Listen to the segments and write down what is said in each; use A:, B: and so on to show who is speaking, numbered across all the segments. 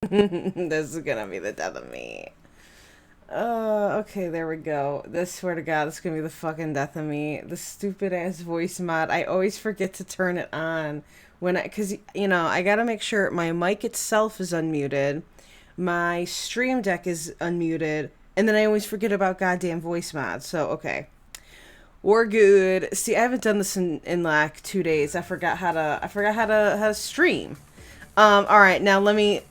A: This is gonna be the death of me. Okay, there we go. This, swear to God, this is gonna be the fucking death of me. The stupid ass voice mod. I always forget to turn it on cause, I gotta make sure my mic itself is unmuted, my stream deck is unmuted, and then I always forget about goddamn voice mod. So, okay. We're good. See, I haven't done this in like 2 days. I forgot how to stream. All right, now let me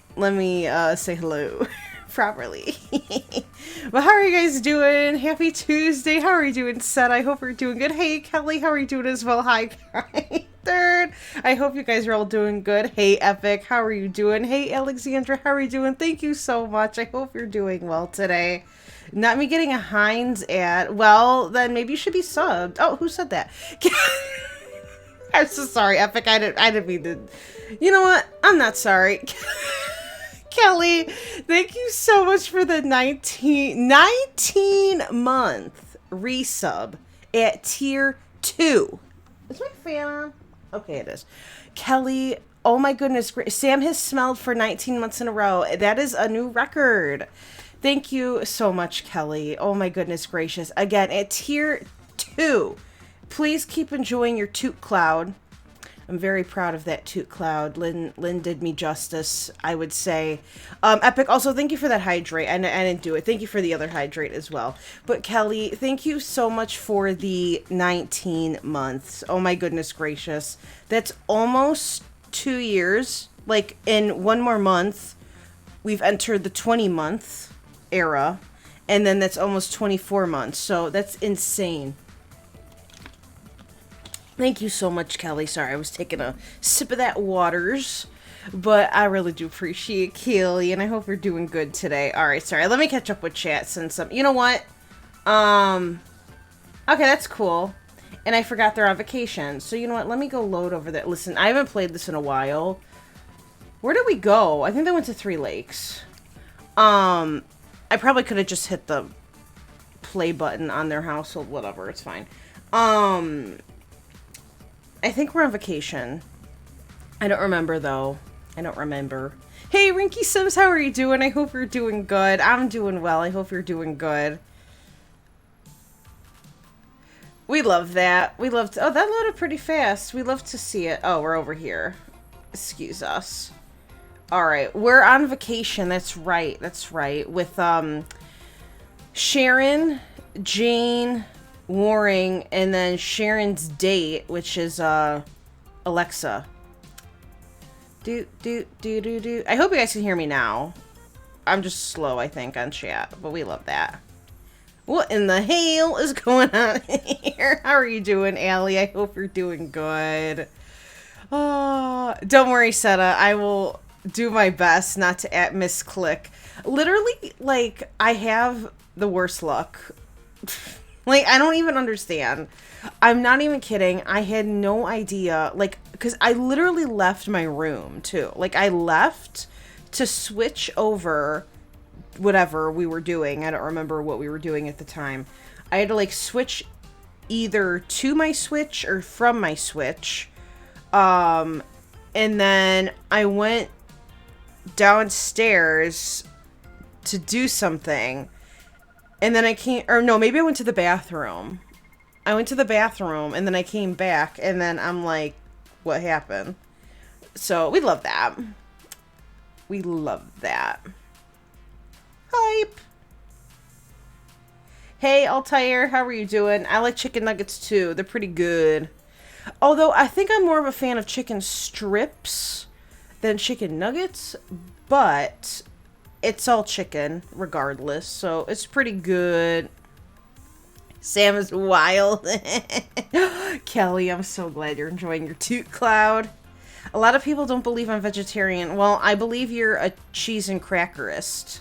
A: say hello properly. But how are you guys doing? Happy Tuesday. How are you doing, Seth? I hope you're doing good. Hey, Kelly, how are you doing as well? Hi, Third. I hope you guys are all doing good. Hey, Epic, how are you doing? Hey, Alexandra, how are you doing? Thank you so much. I hope you're doing well today. Not me getting a Heinz ad. Well, then maybe you should be subbed. Oh, who said that? I'm so sorry, Epic. I didn't mean to. You know what? I'm not sorry. Kelly, thank you so much for the 19-month resub at tier 2. Is my fan on? Okay, it is. Kelly, oh my goodness. Sam has smelled for 19 months in a row. That is a new record. Thank you so much, Kelly. Oh my goodness gracious. Again, at tier 2. Please keep enjoying your toot cloud. I'm very proud of that toot cloud. Lynn did me justice, I would say. Epic, also thank you for that hydrate. I didn't do it. Thank you for the other hydrate as well. But Kelly, thank you so much for the 19 months. Oh my goodness gracious. That's almost 2 years. Like, in one more month, we've entered the 20-month era. And then that's almost 24 months. So that's insane. Thank you so much, Kelly. Sorry, I was taking a sip of that waters. But I really do appreciate Kelly, and I hope you're doing good today. Alright, sorry. Let me catch up with chat since you know what? Okay, that's cool. And I forgot they're on vacation. So you know what? Let me go load over there. Listen, I haven't played this in a while. Where did we go? I think they went to Three Lakes. I probably could have just hit the play button on their household. Whatever, it's fine. I think we're on vacation. I don't remember, though. I don't remember. Hey, Rinky Sims, how are you doing? I hope you're doing good. I'm doing well. I hope you're doing good. We love that. We love to... Oh, that loaded pretty fast. We love to see it. Oh, we're over here. Excuse us. Alright, we're on vacation. That's right. That's right. With, Sharon, Jane... Waring, and then Sharon's date, which is Alexa. I hope you guys can hear me now. I'm just slow, I think, on chat, but we love that. What in the hell is going on here? How are you doing, Allie? I hope you're doing good. Oh, don't worry, Seta. I will do my best not to misclick. Literally, like, I have the worst luck. Like, I don't even understand. I'm not even kidding. I had no idea. Like, because I literally left my room, too. Like, I left to switch over whatever we were doing. I don't remember what we were doing at the time. I had to, like, switch either to my Switch or from my Switch. And then I went downstairs to do something. And then I came, or no, maybe I went to the bathroom. I went to the bathroom and then I came back and then I'm like, what happened? So we love that. We love that. Hype. Hey, Altair, how are you doing? I like chicken nuggets too. They're pretty good. Although I think I'm more of a fan of chicken strips than chicken nuggets, but it's all chicken, regardless, so it's pretty good. Sam is wild. Kelly, I'm so glad you're enjoying your toot cloud. A lot of people don't believe I'm vegetarian. Well, I believe you're a cheese and crackerist.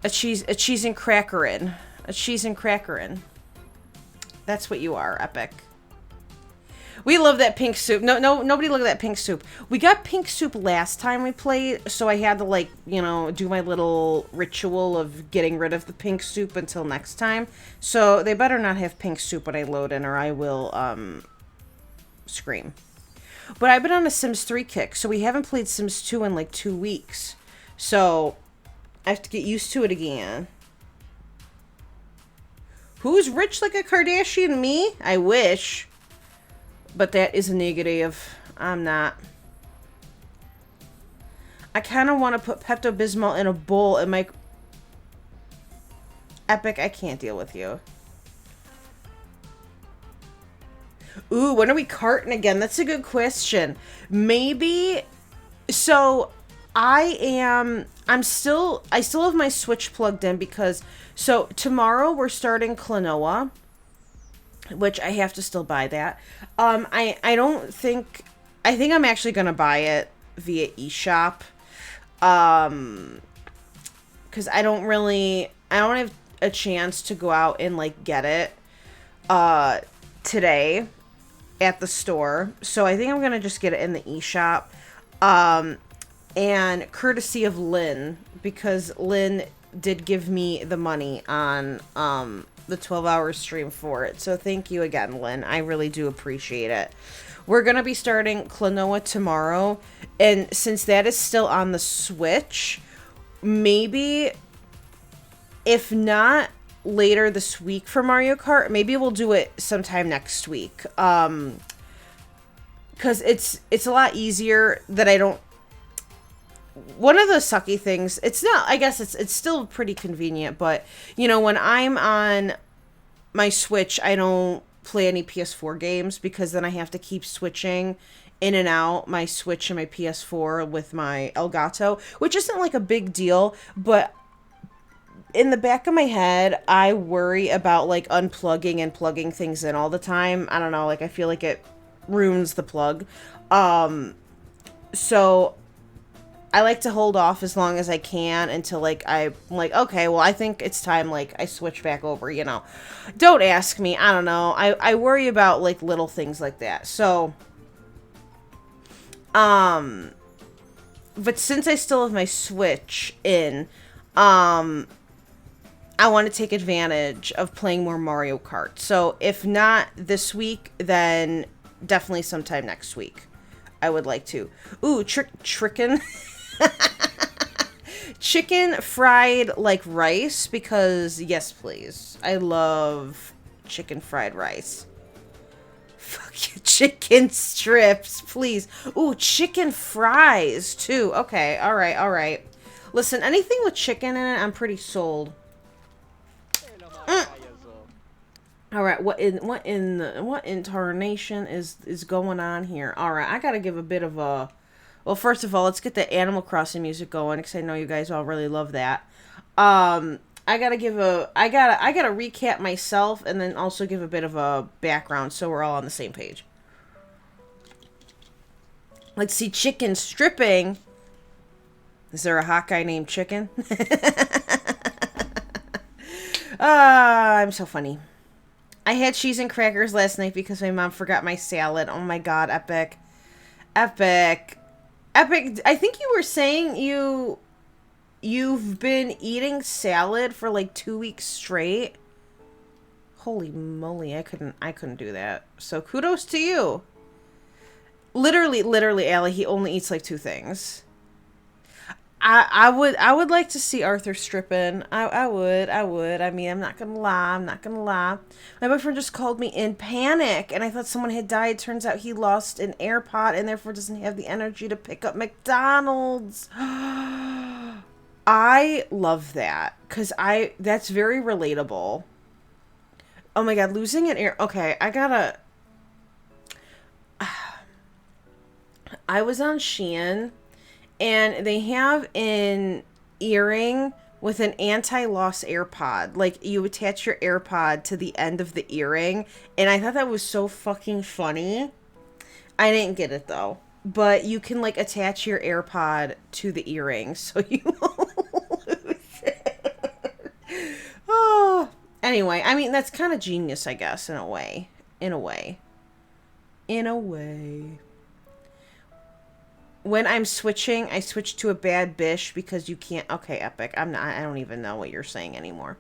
A: A cheese and crackerin. A cheese and crackerin. That's what you are, Epic. We love that pink soup. Nobody look at that pink soup. We got pink soup last time we played, so I had to, like, you know, do my little ritual of getting rid of the pink soup until next time. So they better not have pink soup when I load in, or I will, scream. But I've been on a Sims 3 kick, so we haven't played Sims 2 in like 2 weeks. So I have to get used to it again. Who's rich like a Kardashian? Me? I wish. But that is a negative. I'm not. I kind of want to put Pepto-Bismol in a bowl and make... Epic, I can't deal with you. Ooh, when are we carting again? That's a good question. Maybe... So, I still have my Switch plugged in because... So, tomorrow we're starting Klonoa, which I have to still buy that. I think I'm actually going to buy it via eShop. Because I don't have a chance to go out and like get it today at the store. So I think I'm gonna just get it in the eShop. And courtesy of Lynn, because Lynn did give me the money on the 12-hour stream for it. So thank you again, Lynn. I really do appreciate it. We're going to be starting Klonoa tomorrow, and since that is still on the Switch, maybe, if not later this week for Mario Kart, maybe we'll do it sometime next week. Because it's a lot easier that I don't... One of the sucky things, it's not, I guess it's still pretty convenient, but, you know, when I'm on my Switch, I don't play any PS4 games because then I have to keep switching in and out my Switch and my PS4 with my Elgato, which isn't like a big deal, but in the back of my head, I worry about like unplugging and plugging things in all the time. I don't know, like I feel like it ruins the plug. So I like to hold off as long as I can until like I'm like, okay, well I think it's time like I switch back over, you know. Don't ask me, I don't know. I worry about like little things like that. So but since I still have my Switch in, I want to take advantage of playing more Mario Kart. So if not this week, then definitely sometime next week. I would like to. Ooh, chicken. Chicken fried like rice, because yes, please. I love chicken fried rice. Fuck you, chicken strips, please. Ooh, chicken fries too. Okay, all right. Listen, anything with chicken in it, I'm pretty sold. All right, what in tarnation is going on here? All right, I gotta give a bit of a... Well, first of all, let's get the Animal Crossing music going, because I know you guys all really love that. I gotta recap myself and then also give a bit of a background so we're all on the same page. Let's see, chicken stripping. Is there a hot guy named Chicken? I'm so funny. I had cheese and crackers last night because my mom forgot my salad. Oh my god, epic. Epic. I think you were saying you've been eating salad for like 2 weeks straight. Holy moly, I couldn't do that. So kudos to you. Literally, Allie, he only eats like 2 things. I would like to see Arthur stripping. I would. I mean, I'm not gonna lie. My boyfriend just called me in panic, and I thought someone had died. Turns out he lost an AirPod and therefore doesn't have the energy to pick up McDonald's. I love that, because that's very relatable. Oh my god, losing an ear. Okay, I was on Shein, and they have an earring with an anti-loss AirPod. Like, you attach your AirPod to the end of the earring, and I thought that was so fucking funny. I didn't get it, though. But you can, like, attach your AirPod to the earring, so you won't lose it. Oh. Anyway, I mean, that's kind of genius, I guess, in a way. When I'm switching, I switch to a bad bish because you can't... Okay, Epic. I don't even know what you're saying anymore.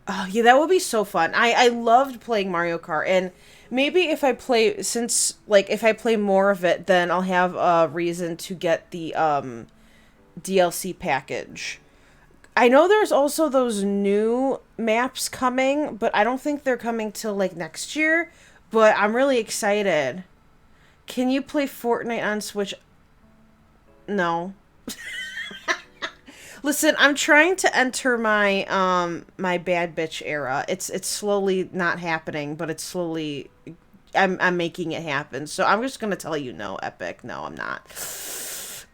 A: Oh, yeah, that would be so fun. I loved playing Mario Kart, and maybe if I play, since, like, if I play more of it, then I'll have a reason to get the, DLC package. I know there's also those new maps coming, but I don't think they're coming till, like, next year, but I'm really excited. Can you play Fortnite on Switch? No. Listen, I'm trying to enter my bad bitch era. It's slowly not happening, but it's slowly I'm making it happen. So I'm just gonna tell you no, Epic. No, I'm not.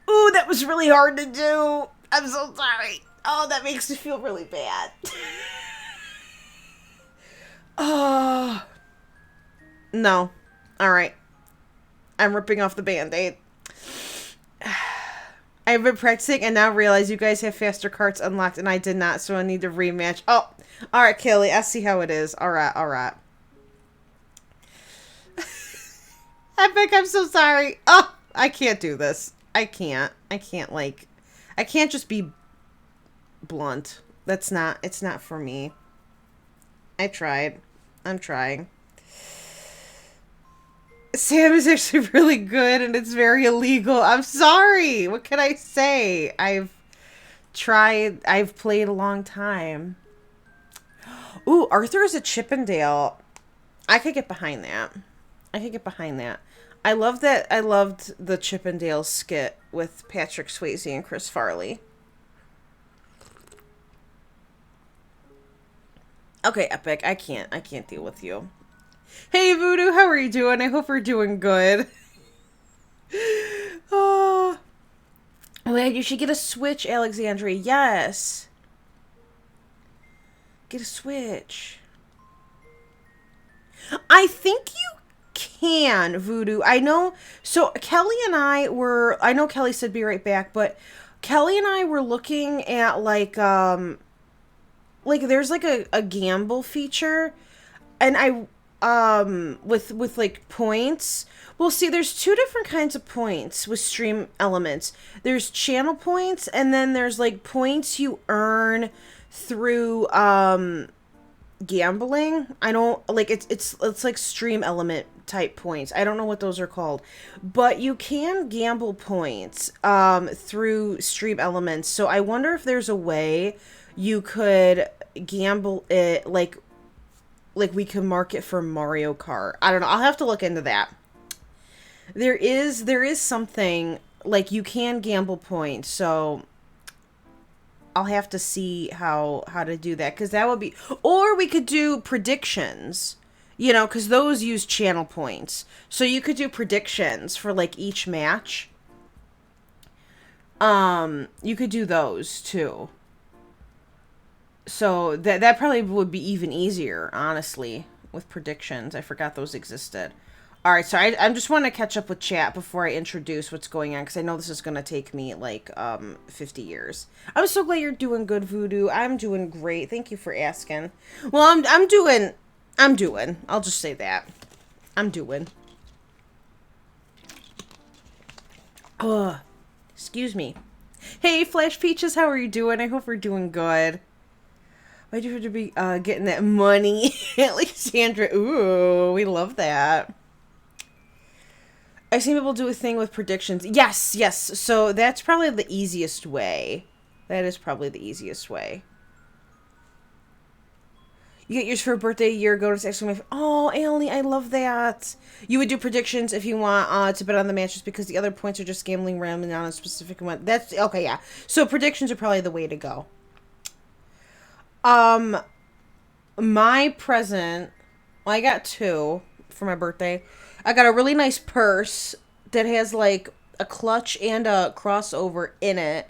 A: Ooh, that was really hard to do. I'm so sorry. Oh, that makes me feel really bad. Oh. No. Alright. I'm ripping off the band-aid. I've been practicing and now realize you guys have faster carts unlocked and I did not, so I need to rematch. Oh, alright, Kelly, I see how it is. Alright, alright. Epic, I'm so sorry. Oh, I can't do this. I can't, like, I can't just be blunt. It's not for me. I tried. I'm trying. Sam is actually really good and it's very illegal. I'm sorry. What can I say? I've played a long time. Ooh, Arthur is a Chippendale. I could get behind that. I love that. I loved the Chippendale skit with Patrick Swayze and Chris Farley. Okay, Epic. I can't deal with you. Hey, Voodoo, how are you doing? I hope we're doing good. Oh, man, you should get a Switch, Alexandria. Yes. Get a Switch. I think you can, Voodoo. I know. So, Kelly and I know Kelly said be right back, but Kelly and I were looking at, like there's, like, a gamble feature, and with like points. Well, see, there's two different kinds of points with stream elements. There's channel points, and then there's, like, points you earn through gambling. I don't, like, it's like stream element type points. I don't know what those are called, but you can gamble points through stream elements. So I wonder if there's a way you could gamble it, like we can mark it for Mario Kart. I don't know. I'll have to look into that. There is something, like, you can gamble points, so I'll have to see how to do that, because that would be, or we could do predictions, you know, because those use channel points. So you could do predictions for, like, each match. You could do those too. So that probably would be even easier, honestly, with predictions. I forgot those existed. All right, so I just want to catch up with chat before I introduce what's going on, because I know this is going to take me, like, 50 years. I'm so glad you're doing good, Voodoo. I'm doing great. Thank you for asking. Well, I'm doing. I'll just say that. I'm doing. Ugh. Excuse me. Hey, Flash Peaches, how are you doing? I hope we're doing good. Why'd you have to be getting that money? Alexandra, ooh, we love that. I've seen people do a thing with predictions. Yes. So that's probably the easiest way. That is probably the easiest way. You get yours for a birthday a year ago. Oh, Ailey, I love that. You would do predictions if you want to bet on the matches, because the other points are just gambling randomly on a specific one. That's okay, yeah. So predictions are probably the way to go. My present, well, I got two for my birthday. I got a really nice purse that has, like, a clutch and a crossover in it.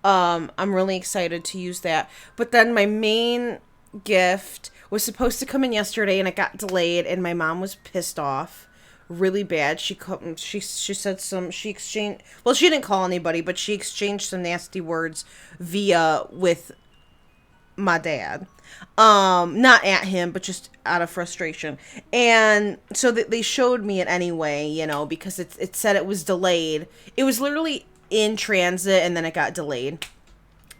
A: I'm really excited to use that. But then my main gift was supposed to come in yesterday, and it got delayed, and my mom was pissed off really bad. She said she exchanged, well, she didn't call anybody, but she exchanged some nasty words with my dad. Not at him, but just out of frustration. And so they showed me it anyway, you know, because it said it was delayed. It was literally in transit, and then it got delayed.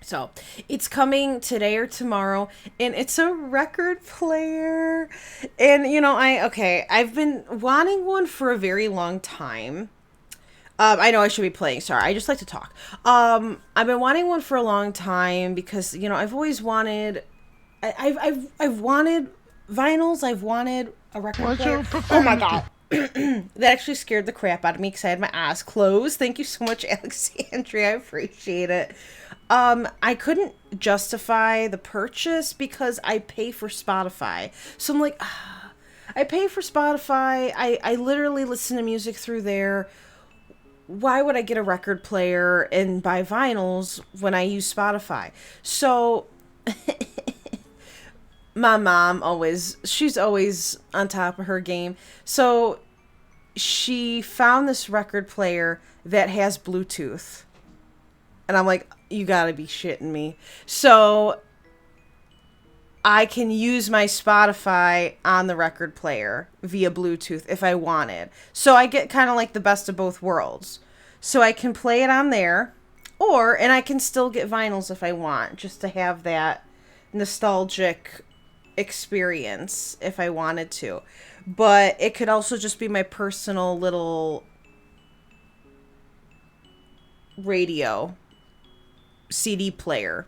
A: So it's coming today or tomorrow, and it's a record player. And I've been wanting one for a very long time. I know I should be playing. Sorry, I just like to talk. I've been wanting one for a long time because I've always wanted. I've wanted vinyls. I've wanted a record player. Oh my god. That actually scared the crap out of me because I had my eyes closed. Thank you so much, Alexandria. I appreciate it. I couldn't justify the purchase because I pay for Spotify. So I'm like, I pay for Spotify. I literally listen to music through there. Why would I get a record player and buy vinyls when I use Spotify? So my mom she's always on top of her game. So she found this record player that has Bluetooth. And I'm like, you gotta be shitting me. So I can use my Spotify on the record player via Bluetooth if I wanted. So I get kind of like the best of both worlds. So I can play it on there, and I can still get vinyls if I want, just to have that nostalgic experience if I wanted to. But it could also just be my personal little radio CD player,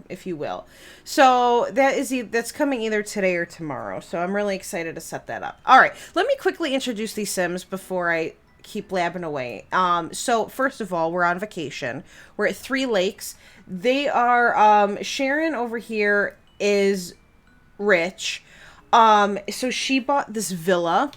A: if you will. So that's coming either today or tomorrow. So I'm really excited to set that up. All right, let me quickly introduce these Sims before I keep blabbing away. So first of all, we're on vacation. We're at 3 Lakes. They are Sharon over here is rich. So she bought this villa.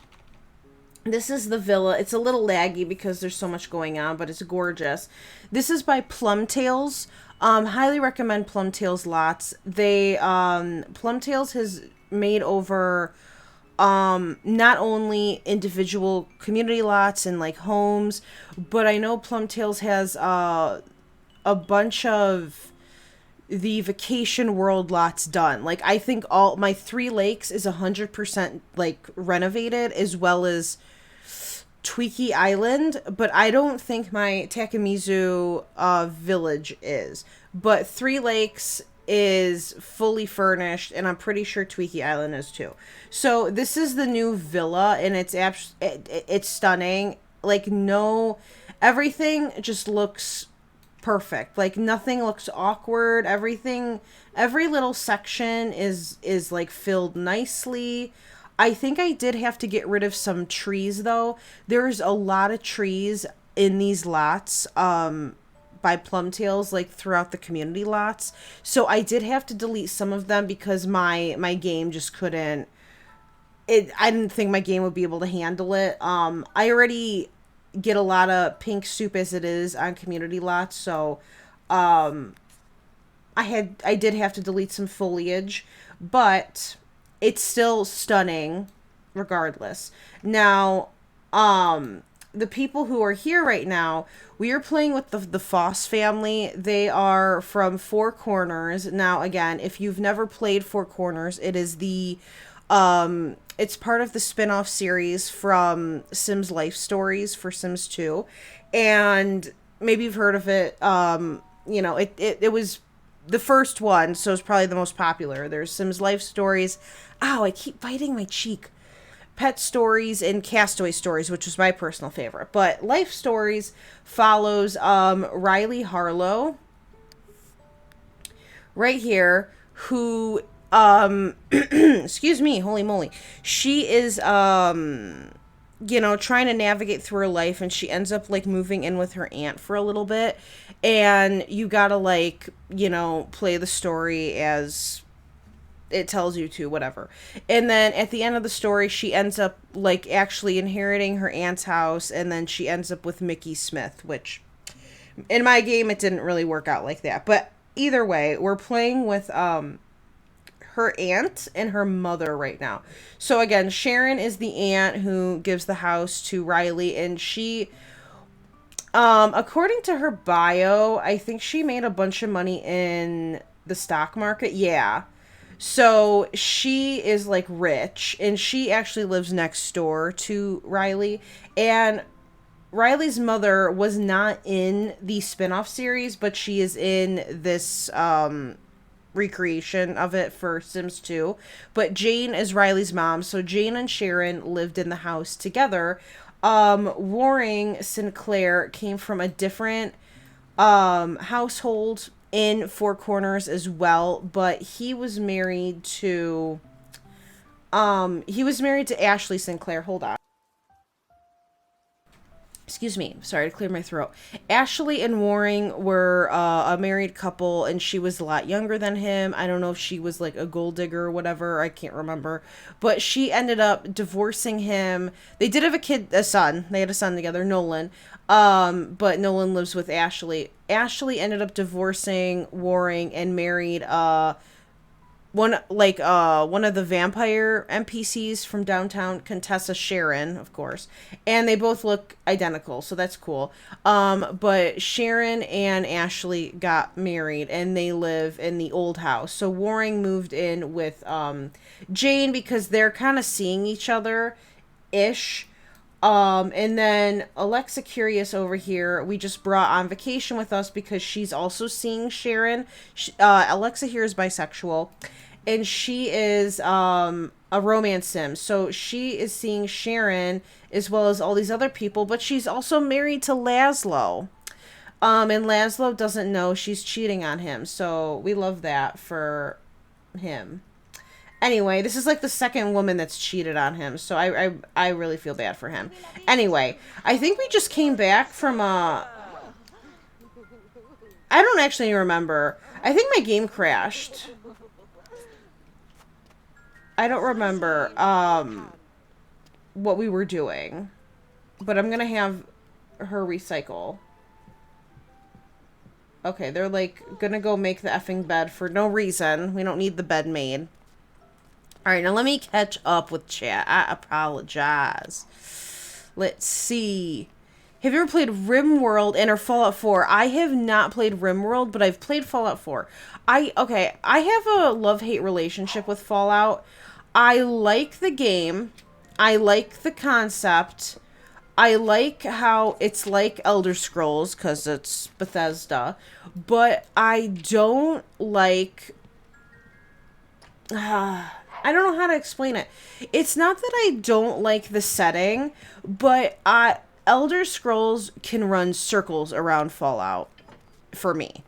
A: This is the villa. It's a little laggy because there's so much going on, but it's gorgeous. This is by Plumtails. Highly recommend Plumtails lots. Plumtails has made over not only individual community lots and like homes, but I know Plumtails has a bunch of the vacation world lots done. Like I think all my 3 Lakes is 100% like renovated, as well as Tweaky Island, but I don't think my Takamizu village is. But 3 Lakes is fully furnished, and I'm pretty sure Tweaky Island is too. So this is the new villa, and it's stunning. Like everything just looks perfect. Like nothing looks awkward. Every little section is like filled nicely. I think I did have to get rid of some trees though. There's a lot of trees in these lots by Plumtails, like throughout the community lots. So I did have to delete some of them because my game just couldn't. I didn't think my game would be able to handle it. I already get a lot of pink soup as it is on community lots, so I did have to delete some foliage, but it's still stunning regardless. Now, the people who are here right now, we are playing with the Foss family. They are from Four Corners. Now, again, if you've never played Four Corners, it is it's part of the spin-off series from Sims Life Stories for Sims 2. And maybe you've heard of it. It was the first one, so it's probably the most popular. There's Sims Life Stories. Ow, I keep biting my cheek. Pet Stories and Castaway Stories, which was my personal favorite. But Life Stories follows Riley Harlow right here, who excuse me, holy moly. She is trying to navigate through her life, and she ends up like moving in with her aunt for a little bit, and you gotta play the story as it tells you to, whatever. And then at the end of the story, she ends up like actually inheriting her aunt's house, and then she ends up with Mickey Smith, which in my game it didn't really work out like that. But either way, we're playing with her aunt and her mother right now. So again, Sharon is the aunt who gives the house to Riley, and she according to her bio, I think she made a bunch of money in the stock market. Yeah. So she is like rich, and she actually lives next door to Riley. And Riley's mother was not in the spin-off series, but she is in this recreation of it for Sims 2. But Jane is Riley's mom, so Jane and Sharon lived in the house together. Waring Sinclair came from a different household in Four Corners as well, but he was married to Ashley Sinclair. Hold on. Excuse me, sorry to clear my throat. Ashley and Waring were a married couple, and she was a lot younger than him. I don't know if she was like a gold digger or whatever. I can't remember. But she ended up divorcing him. They did have a son. They had a son together, Nolan. But Nolan lives with Ashley. Ashley ended up divorcing Waring and married one of the vampire NPCs from downtown, Contessa Sharon, of course, and they both look identical, so that's cool. But Sharon and Ashley got married, and they live in the old house. So Waring moved in with Jane because they're kind of seeing each other ish. And then Alexa Curious over here, we just brought on vacation with us because she's also seeing Sharon. Alexa here is bisexual, and she is a romance sim. So she is seeing Sharon as well as all these other people, but she's also married to Laszlo. And Laszlo doesn't know she's cheating on him. So we love that for him. Anyway, this is like the second woman that's cheated on him, so I really feel bad for him. Anyway, I think we just came back from I don't actually remember. I think my game crashed. I don't remember what we were doing. But I'm gonna have her recycle. Okay, they're like gonna go make the effing bed for no reason. We don't need the bed made. Alright, now let me catch up with chat. I apologize. Let's see. Have you ever played RimWorld and or Fallout 4? I have not played RimWorld, but I've played Fallout 4. I have a love-hate relationship with Fallout. I like the game. I like the concept. I like how it's like Elder Scrolls, because it's Bethesda. But I don't like... I don't know how to explain it. It's not that I don't like the setting, but Elder Scrolls can run circles around Fallout for me.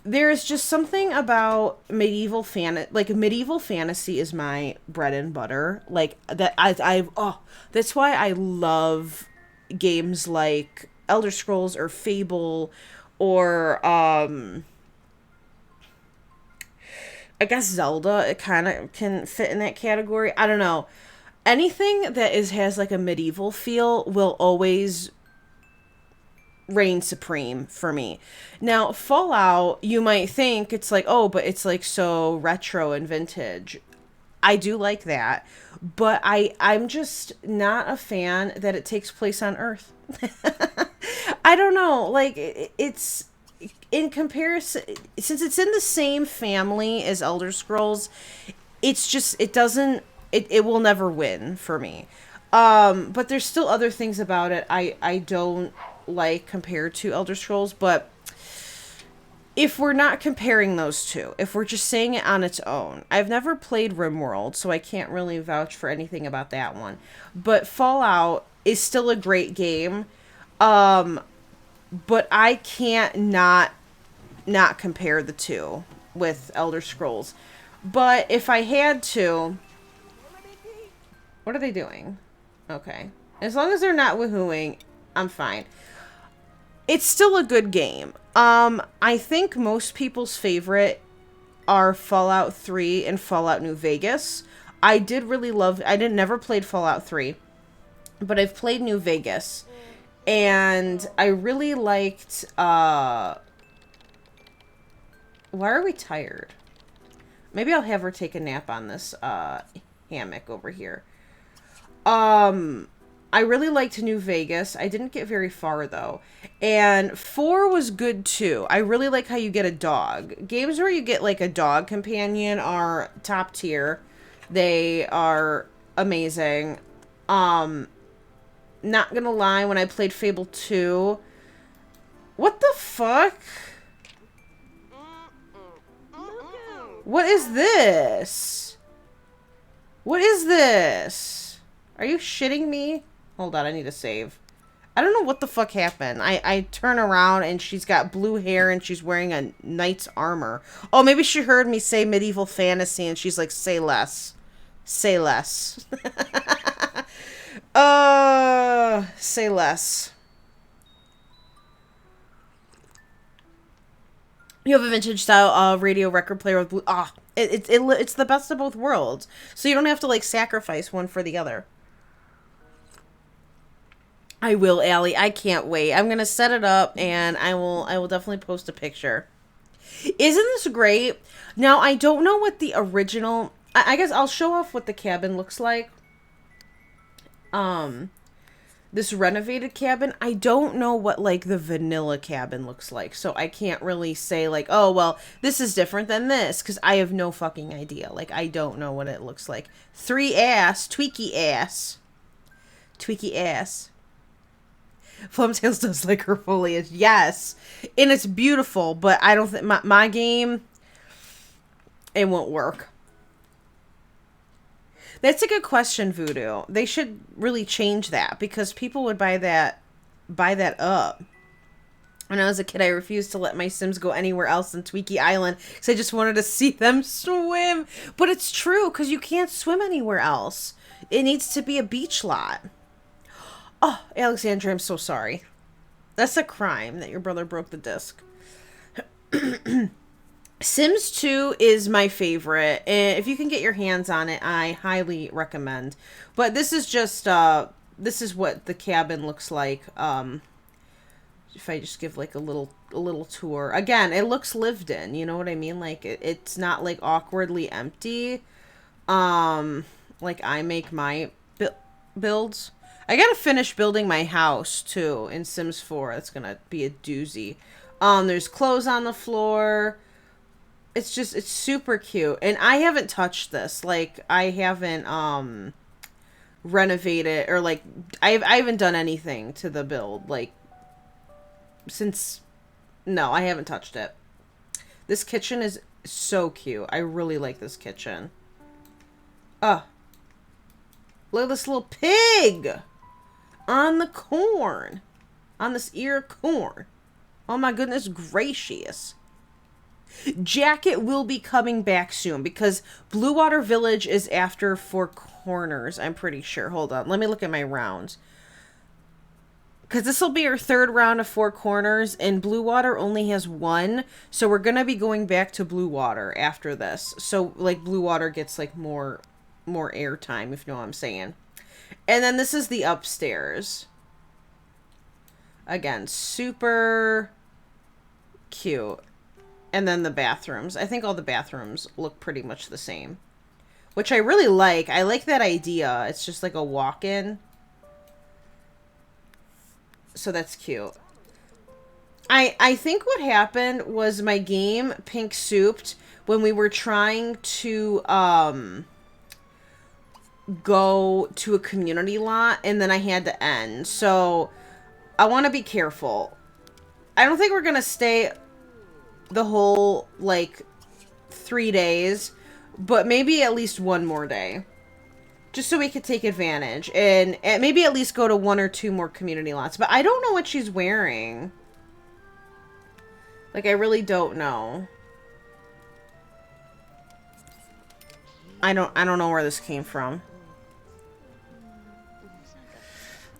A: There's just something about medieval fantasy is my bread and butter. Like that that's why I love games like Elder Scrolls or Fable or I guess Zelda, it kind of can fit in that category. I don't know. Anything that has like a medieval feel will always reign supreme for me. Now, Fallout, you might think it's like, oh, but it's like so retro and vintage. I do like that, but I'm just not a fan that it takes place on Earth. I don't know. Like, it's... in comparison, since it's in the same family as Elder Scrolls, it's just, it will never win for me. But there's still other things about it I don't like compared to Elder Scrolls, but if we're not comparing those two, if we're just saying it on its own, I've never played RimWorld, so I can't really vouch for anything about that one. But Fallout is still a great game, but I can't not compare the two with Elder Scrolls. But if I had to... What are they doing? Okay. As long as they're not woohooing, I'm fine. It's still a good game. I think most people's favorite are Fallout 3 and Fallout New Vegas. I never played Fallout 3, but I've played New Vegas. And I really liked, why are we tired? Maybe I'll have her take a nap on this, hammock over here. I really liked New Vegas. I didn't get very far, though. And 4 was good, too. I really like how you get a dog. Games where you get, like, a dog companion are top tier. They are amazing. not gonna lie, when I played Fable 2... What the fuck? What is this? What is this? Are you shitting me? Hold on, I need to save. I don't know what the fuck happened. I turn around and she's got blue hair and she's wearing a knight's armor. Oh, maybe she heard me say medieval fantasy and she's like, say less. Say less. Say less. You have a vintage style radio record player with blue. It's the best of both worlds. So you don't have to like sacrifice one for the other. I will, Allie. I can't wait. I'm gonna set it up and I will definitely post a picture. Isn't this great? Now I don't know what the original. I guess I'll show off what the cabin looks like. This renovated cabin, I don't know what, like, the vanilla cabin looks like. So I can't really say, like, oh, well, this is different than this. Because I have no fucking idea. Like, I don't know what it looks like. 3 ass. Tweaky ass. Tweaky ass. Flumtails does like her foliage. Yes. And it's beautiful. But I don't think... My game... It won't work. That's a good question, Voodoo. They should really change that because people would buy that up. When I was a kid, I refused to let my Sims go anywhere else than Tweaky Island because I just wanted to see them swim. But it's true because you can't swim anywhere else. It needs to be a beach lot. Oh, Alexandra, I'm so sorry. That's a crime that your brother broke the disc. Sims 2 is my favorite. If you can get your hands on it, I highly recommend. But this is just, this is what the cabin looks like. If I just give like a little tour. Again, it looks lived in, you know what I mean? Like, it's not like awkwardly empty. Like I make my builds. I gotta finish building my house too in Sims 4. That's gonna be a doozy. There's clothes on the floor. It's super cute. And I haven't touched this. Like, I haven't, renovated, or, like, I haven't done anything to the build, like, since, no, I haven't touched it. This kitchen is so cute. I really like this kitchen. Look at this little pig on the corn. On this ear of corn. Oh my goodness gracious. Jacket will be coming back soon because Blue Water Village is after Four Corners, I'm pretty sure. Hold on. Let me look at my rounds. Because this will be our 3rd round of Four Corners and Blue Water only has 1. So we're going to be going back to Blue Water after this. So like Blue Water gets like more airtime, if you know what I'm saying. And then this is the upstairs. Again, super cute. And then the bathrooms. I think all the bathrooms look pretty much the same. Which I really like. I like that idea. It's just like a walk-in. So that's cute. I think what happened was my game pink souped when we were trying to go to a community lot. And then I had to end. So I want to be careful. I don't think we're going to stay the whole, like, 3 days, but maybe at least 1 more day. Just so we could take advantage, and maybe at least go to 1 or 2 more community lots. But I don't know what she's wearing. Like, I really don't know. I don't know where this came from.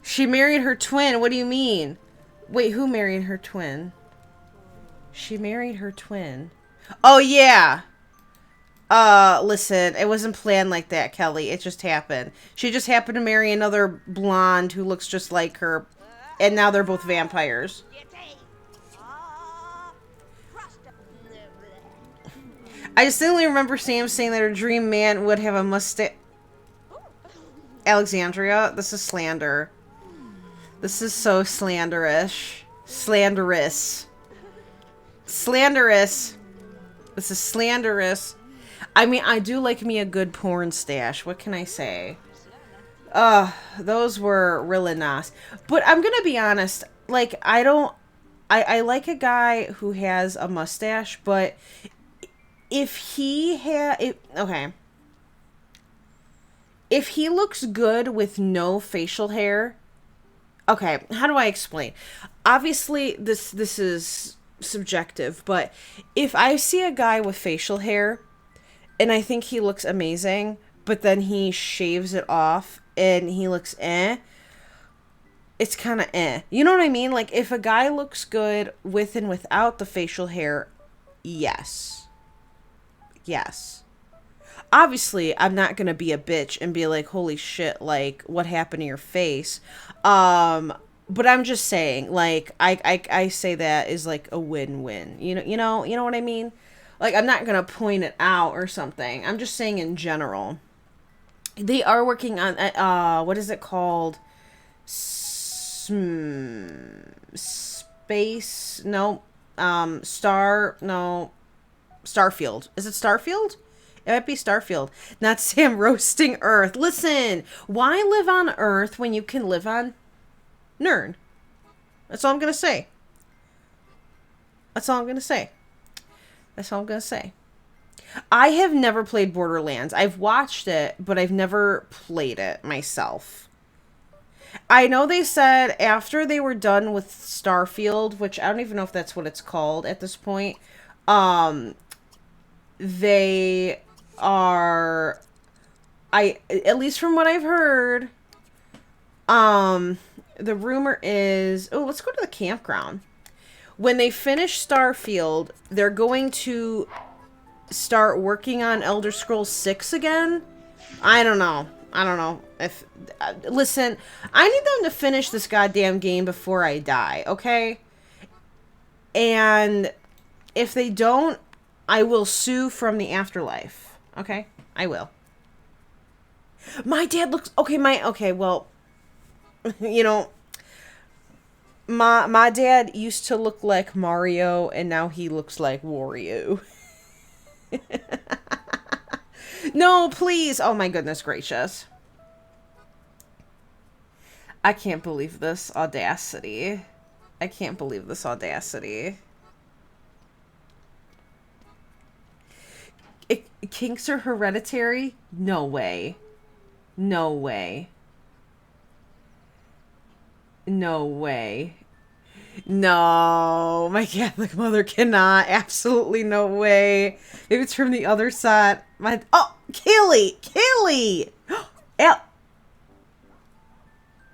A: She married her twin. What do you mean? Wait, who married her twin? She married her twin. Oh, yeah. Listen, it wasn't planned like that, Kelly. It just happened. She just happened to marry another blonde who looks just like her. And now they're both vampires. I distinctly remember Sam saying that her dream man would have a mustache. Alexandria, this is slander. This is so slanderish. Slanderous. Slanderous. This is slanderous. I mean, I do like me a good porn stash. What can I say? Those were really nice. But I'm gonna be honest, like, I like a guy who has a mustache, but okay. If he looks good with no facial hair, okay, how do I explain? Obviously, this is subjective, but if I see a guy with facial hair and I think he looks amazing, but then he shaves it off and he looks it's kind of You know what I mean? Like, if a guy looks good with and without the facial hair, yes. Yes. Obviously, I'm not going to be a bitch and be like, holy shit, like, what happened to your face? But I'm just saying, like, I say that is like a win-win. You know what I mean? Like, I'm not going to point it out or something. I'm just saying in general. They are working on, what is it called? Space, no, Starfield. Is it Starfield? It might be Starfield. Not Sam roasting Earth. Listen, why live on Earth when you can live on Nern? That's all I'm gonna say. That's all I'm gonna say. That's all I'm gonna say. I have never played Borderlands. I've watched it, but I've never played it myself. I know they said after they were done with Starfield, which I don't even know if that's what it's called at this point, they are, at least from what I've heard, the rumor is, oh, let's go to the campground. When they finish Starfield, they're going to start working on Elder Scrolls 6 again. I don't know. If listen, I need them to finish this goddamn game before I die, okay? And if they don't, I will sue from the afterlife. Okay? I will. My dad looks okay, well, you know, my dad used to look like Mario and now he looks like Wario. No, please. Oh my goodness gracious. I can't believe this audacity. I can't believe this audacity. Kinks are hereditary? No way. No way. No way. No, my Catholic mother cannot. Absolutely no way. Maybe it's from the other side. Kelly!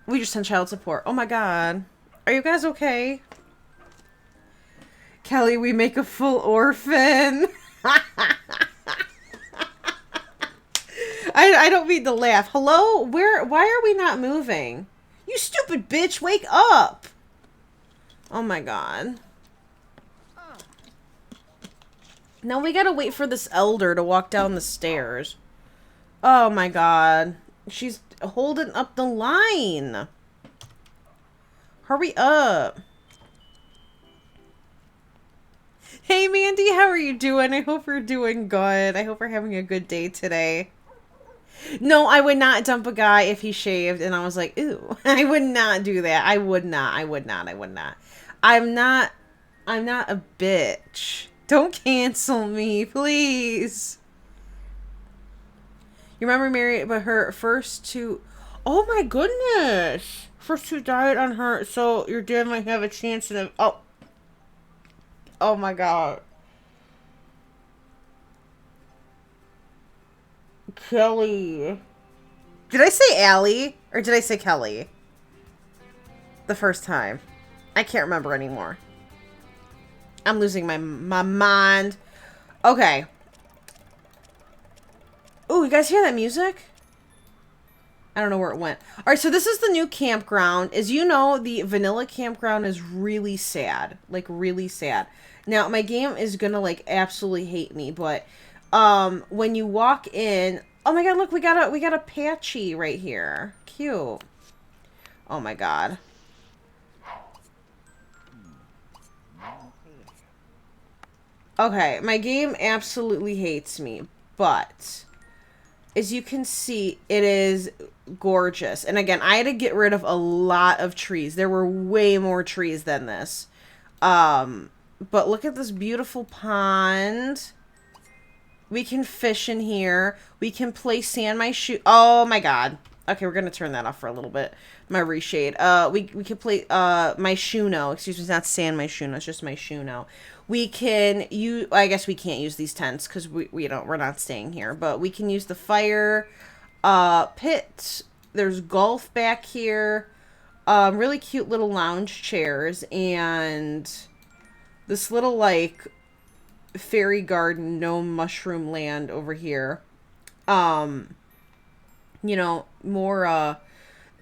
A: We just sent child support. Oh my god. Are you guys okay? Kelly, we make a full orphan. I don't mean to laugh. Hello? Why are we not moving? You stupid bitch, wake up! Oh my god. Now we gotta wait for this elder to walk down the stairs. Oh my god. She's holding up the line. Hurry up. Hey Mandy, how are you doing? I hope you're doing good. I hope you're having a good day today. No, I would not dump a guy if he shaved and I was like, ooh. I would not do that. I would not. I'm not a bitch. Don't cancel me, please. You remember Mary, but her first two... Oh my goodness. First two died on her, so your dad might have a chance to... Oh. Oh my god. Kelly. Did I say Allie? Or did I say Kelly? The first time. I can't remember anymore. I'm losing my mind. Okay. Ooh, you guys hear that music? I don't know where it went. Alright, so this is the new campground. As you know, the vanilla campground is really sad. Like, really sad. Now, my game is gonna, like, absolutely hate me, but, when you walk in... Oh my god, look, we got a Patchy right here. Cute. Oh my god. Okay, my game absolutely hates me, but as you can see, it is gorgeous. And again, I had to get rid of a lot of trees. There were way more trees than this. But look at this beautiful pond. We can fish in here. We can play sand my shoe. Oh my god. Okay, we're gonna turn that off for a little bit. My reshade. We can play my Shuno. Excuse me, it's not sand my Shuno, it's just my Shuno. We can use, I guess we can't use these tents because we're not staying here, but we can use the fire pit. There's golf back here. Really cute little lounge chairs and this little like fairy garden, no mushroom land over here. You know, more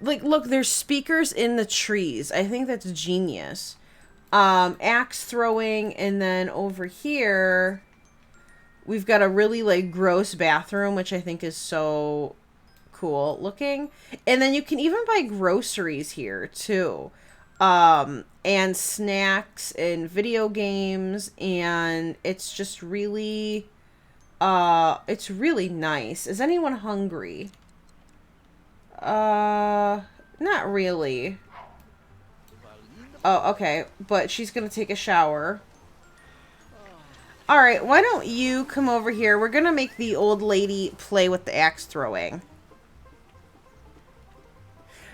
A: like look, there's speakers in the trees. I think that's genius. Axe throwing, and then over here we've got a really like gross bathroom, which I think is so cool looking. And then you can even buy groceries here too. And snacks and video games, and it's just really it's really nice. Is anyone hungry? Not really. Oh, okay, but she's gonna take a shower. Alright, why don't you come over here? We're gonna make the old lady play with the axe throwing.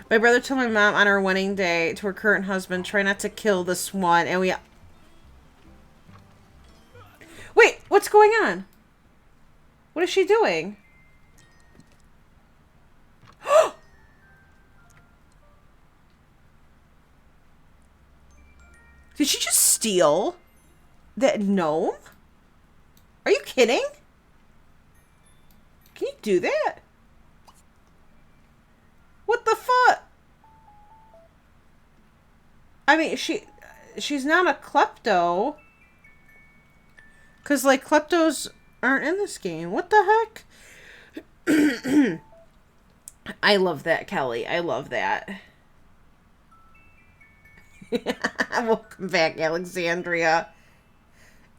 A: My brother told my mom on her wedding day to her current husband, try not to kill this one, and we... Wait, what's going on? What is she doing? Did she just steal that gnome? Are you kidding? Can you do that? What the fuck? I mean, she's not a klepto. Because, like, kleptos aren't in this game. What the heck? I love that, Kelly. I love that. Welcome back, Alexandria.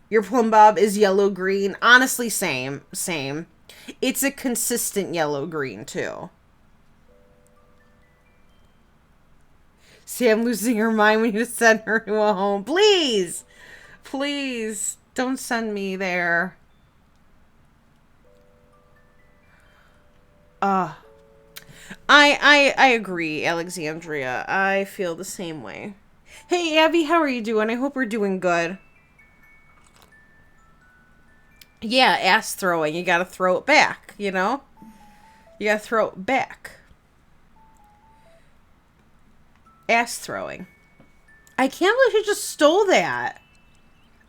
A: Your plumb bob is yellow-green. Honestly, same. Same. It's a consistent yellow-green, too. Sam losing her mind. We need to send her to a home. Please! Please, don't send me there. I agree, Alexandria. I feel the same way. Hey, Abby, how are you doing? I hope we're doing good. Yeah, ass throwing. You gotta throw it back, you know? You gotta throw it back. Ass throwing. I can't believe she just stole that.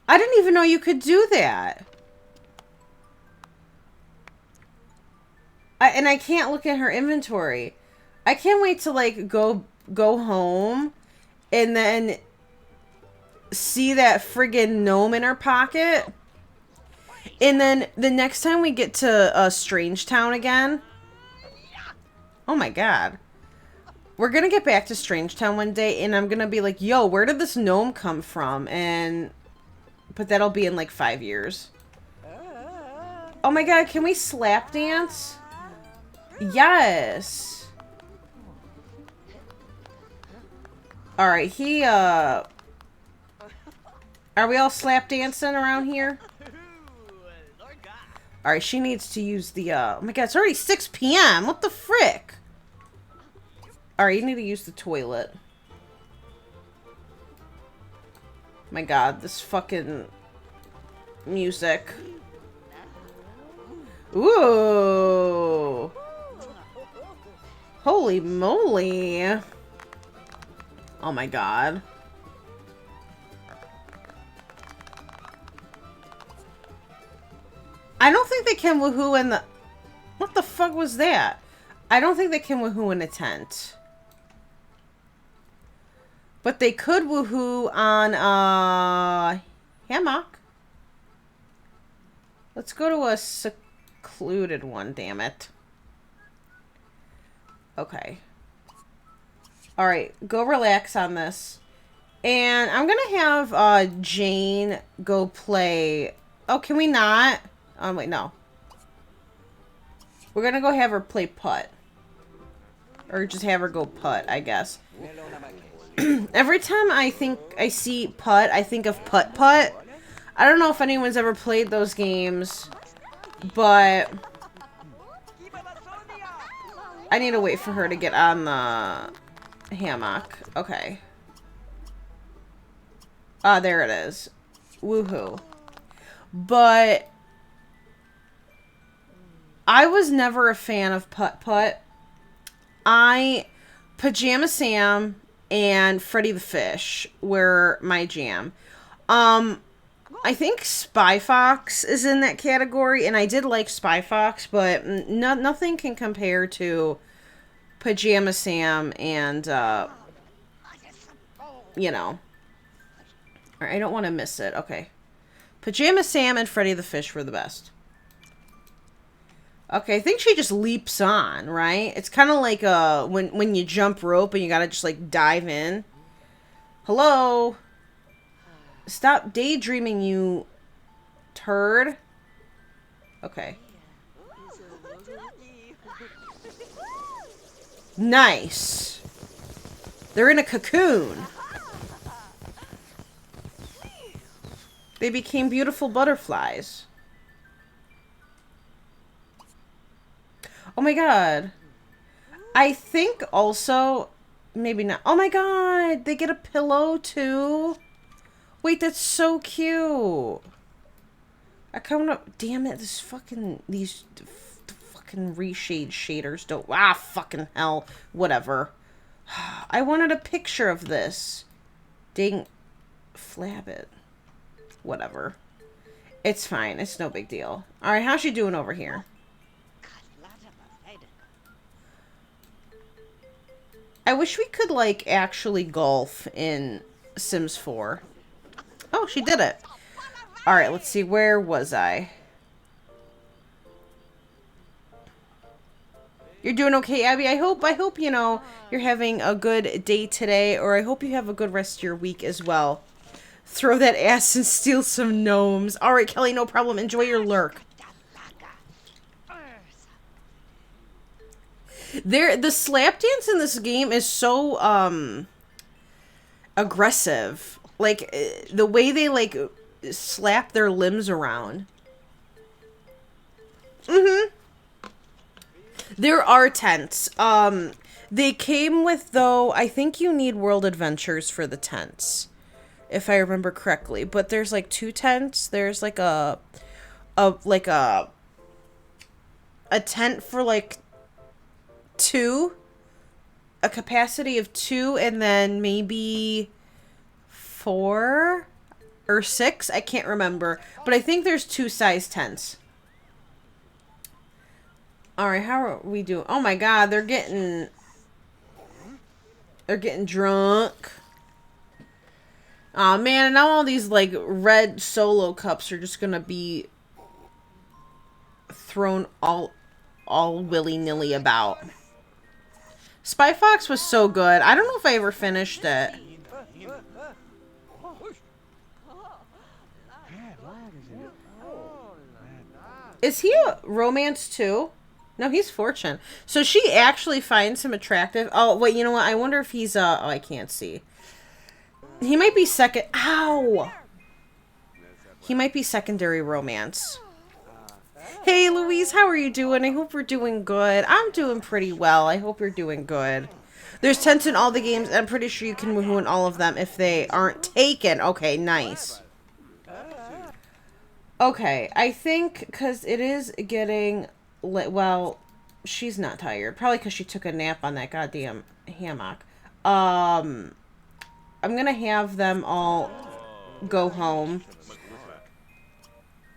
A: I didn't even know you could do that. And I can't look at her inventory. I can't wait to, like, go home and then see that friggin' gnome in her pocket. And then the next time we get to Strange Town again. Oh my god. We're gonna get back to Strange Town one day and I'm gonna be like, yo, where did this gnome come from? But that'll be in like 5 years. Oh my god, can we slap dance? Yes. Alright, are we all slap dancing around here? Alright, she needs to use the, oh my god, it's already 6 p.m. What the frick? Alright, you need to use the toilet. My god, this fucking music. Ooh. Holy moly. Oh my god. I don't think they can woohoo in the... What the fuck was that? I don't think they can woohoo in a tent. But they could woohoo on a hammock. Let's go to a secluded one, damn it. Okay. Alright, go relax on this. And I'm gonna have Jane go play... Oh, can we not? Wait, no. We're gonna go have her play putt. Or just have her go putt, I guess. Every time I think I see putt, I think of Putt Putt. I don't know if anyone's ever played those games, but I need to wait for her to get on the hammock. Okay. Ah, there it is. Woohoo. But I was never a fan of Putt Putt. Pajama Sam and Freddy the Fish were my jam. I think Spy Fox is in that category, and I did like Spy Fox, but nothing can compare to Pajama Sam and, you know. I don't want to miss it. Okay. Pajama Sam and Freddy the Fish were the best. Okay, I think she just leaps on, right? It's kind of like when you jump rope and you gotta just, like, dive in. Hello? Stop daydreaming, you turd. Okay. Nice. They're in a cocoon. They became beautiful butterflies. Oh my god. I think also, maybe not. Oh my god, they get a pillow too. Wait, that's so cute. I kind of, damn it, these fucking reshade shaders don't, fucking hell. Whatever. I wanted a picture of this. Dang, flab it. Whatever. It's fine, it's no big deal. Alright, how's she doing over here? I wish we could, like, actually golf in Sims 4. Oh, she did it. Alright, let's see. Where was I? You're doing okay, Abby. I hope, you know, you're having a good day today, or I hope you have a good rest of your week as well. Throw that ass and steal some gnomes. Alright, Kelly, no problem. Enjoy your lurk. The slap dance in this game is so, aggressive. Like, the way they, like, slap their limbs around. Mm-hmm. There are tents. They came with, though, I think you need World Adventures for the tents. If I remember correctly. But there's, like, 2 tents. There's, like, a tent for, like, 2, a capacity of 2, and then maybe 4 or 6. I can't remember, but I think there's 2 size tents. All right, how are we doing? Oh my god, they're getting drunk. Oh man, and now all these like red solo cups are just gonna be thrown all willy-nilly about. Spy Fox was so good. I don't know if I ever finished it. Is he a romance too? No, he's fortune. So she actually finds him attractive. Oh, wait, you know what? I wonder if he's, oh, I can't see. He might be second. Ow! He might be secondary romance. Hey, Louise, how are you doing? I hope we're doing good. I'm doing pretty well. I hope you're doing good. There's tents in all the games, and I'm pretty sure you can woohoo in all of them if they aren't taken. Okay, nice. Okay, I think, because it is getting, well, she's not tired. Probably because she took a nap on that goddamn hammock. I'm gonna have them all go home.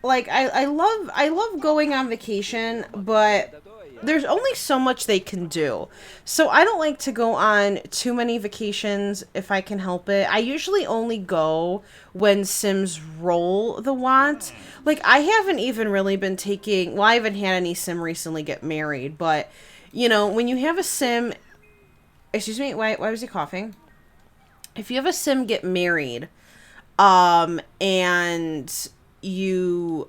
A: Like, I love going on vacation, but there's only so much they can do. So I don't like to go on too many vacations if I can help it. I usually only go when Sims roll the want. Like, I haven't even really been taking, well, I haven't had any Sim recently get married, but, you know, when you have a Sim, excuse me, why was he coughing? If you have a Sim get married, and you,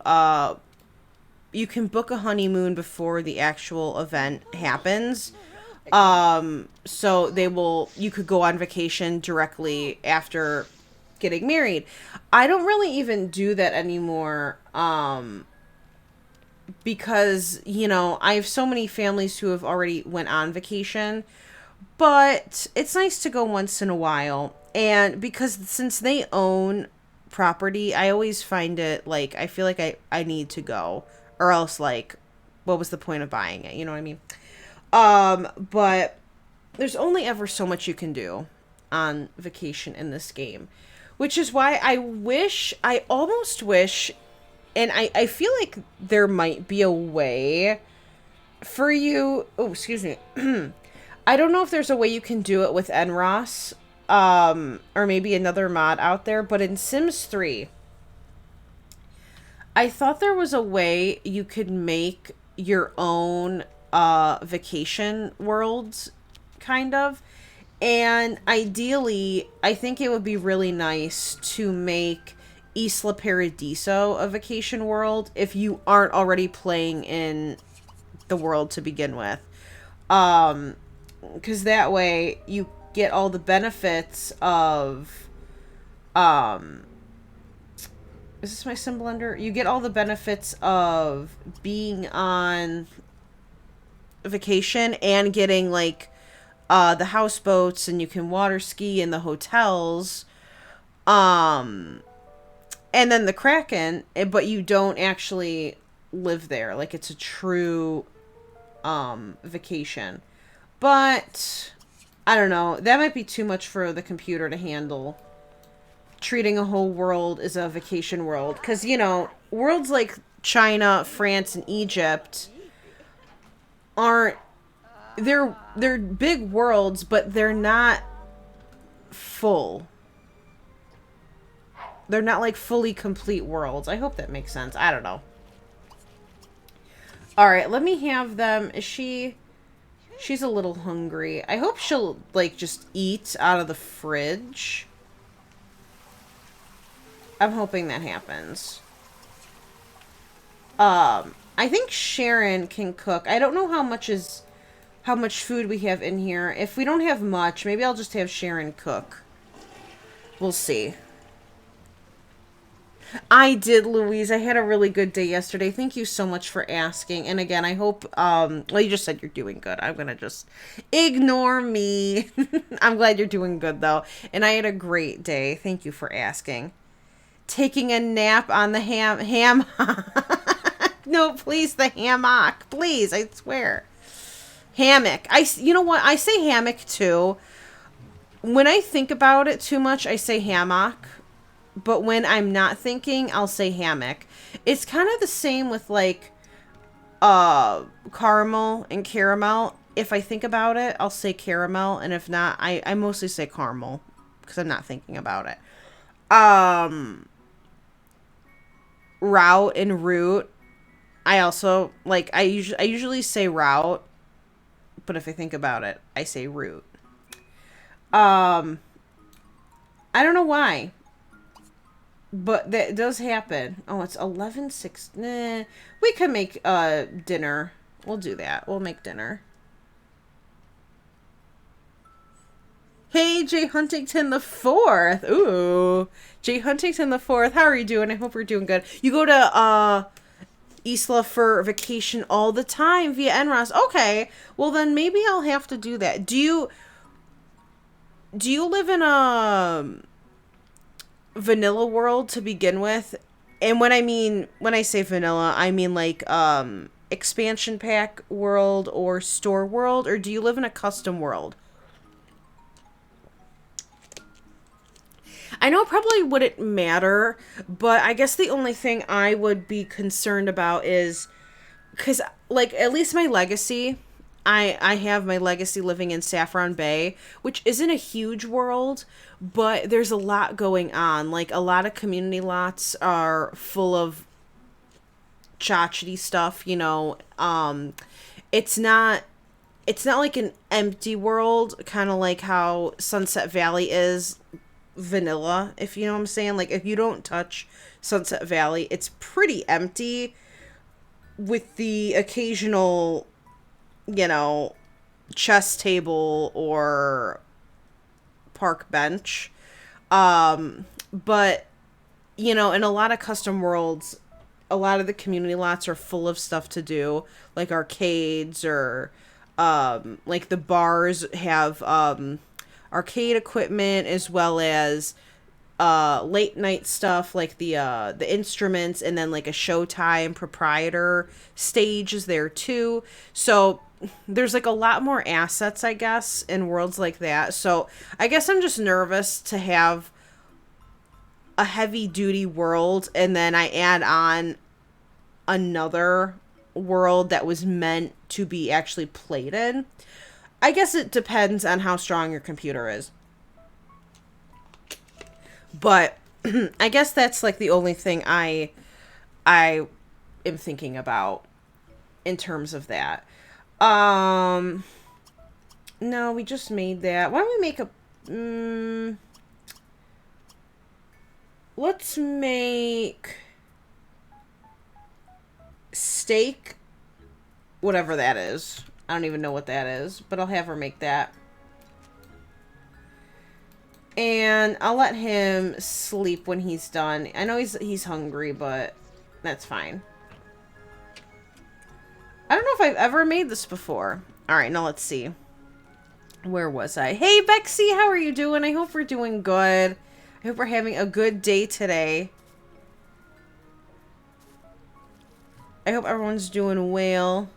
A: book a honeymoon before the actual event happens. So you could go on vacation directly after getting married. I don't really even do that anymore. Because, I have so many families who have already went on vacation, but it's nice to go once in a while. And because since they own property, I always find it like, I feel like I need to go, or else, like, what was the point of buying it? You know what I mean? But there's only ever so much you can do on vacation in this game, which is why I almost wish, and I feel like there might be a way for you. Oh, excuse me. I don't know if there's a way you can do it with NROS, or maybe another mod out there, but in Sims 3, I thought there was a way you could make your own vacation worlds, kind of. And ideally, I think it would be really nice to make Isla Paradiso a vacation world if you aren't already playing in the world to begin with. Because that way you get all the benefits of, is this my sim blender? You get all the benefits of being on vacation and getting, like, the houseboats, and you can water ski in the hotels. And then the Kraken, but you don't actually live there. Like, it's a true vacation. But I don't know. That might be too much for the computer to handle. Treating a whole world as a vacation world. Because, worlds like China, France, and Egypt aren't... They're big worlds, but they're not full. They're not, like, fully complete worlds. I hope that makes sense. I don't know. Alright, let me have them. She's a little hungry. I hope she'll, like, just eat out of the fridge. I'm hoping that happens. I think Sharon can cook. I don't know how much food we have in here. If we don't have much, maybe I'll just have Sharon cook. We'll see. I did, Louise. I had a really good day yesterday. Thank you so much for asking. And again, I hope, well, you just said you're doing good. I'm going to just ignore me. I'm glad you're doing good, though. And I had a great day. Thank you for asking. Taking a nap on the ham. No, please, the hammock. Please, I swear. Hammock. You know what? I say hammock, too. When I think about it too much, I say hammock. But when I'm not thinking, I'll say hammock. It's kind of the same with, like, caramel and caramel. If I think about it, I'll say caramel. And if not, I mostly say caramel. Because I'm not thinking about it. Route and root. I also, like, I usually say route. But if I think about it, I say root. I don't know why. But that does happen. Oh, it's 11:06. Nah, we could make dinner. We'll do that. We'll make dinner. Hey, Jay Huntington the 4th. Ooh. Jay Huntington the 4th. How are you doing? I hope you're doing good. You go to Isla for vacation all the time via NROS. Okay. Well, then maybe I'll have to do that. Do you live in a vanilla world to begin with? And when I say vanilla, I mean, like, expansion pack world or store world, or do you live in a custom world? I know it probably wouldn't matter, but I guess the only thing I would be concerned about is, because, like, at least my legacy, I have my legacy living in Saffron Bay, which isn't a huge world, but there's a lot going on. Like, a lot of community lots are full of tchotchke stuff, you know. It's not like an empty world, kind of like how Sunset Valley is vanilla, if you know what I'm saying. Like, if you don't touch Sunset Valley, it's pretty empty, with the occasional, you know, chess table or park bench. But, you know, in a lot of custom worlds, a lot of the community lots are full of stuff to do, like arcades or, like the bars have, arcade equipment as well as late night stuff like the instruments, and then like a Showtime proprietor stage is there too. So there's like a lot more assets, I guess, in worlds like that. So I guess I'm just nervous to have a heavy duty world and then I add on another world that was meant to be actually played in. I guess it depends on how strong your computer is. But I guess that's like the only thing I am thinking about in terms of that. No, we just made that. Why don't we make a let's make steak, whatever that is. I don't even know what that is, but I'll have her make that. And I'll let him sleep when he's done. I know he's hungry, but that's fine. I don't know if I've ever made this before. Alright, now let's see. Where was I? Hey, Bexy, how are you doing? I hope we're doing good. I hope we're having a good day today. I hope everyone's doing well.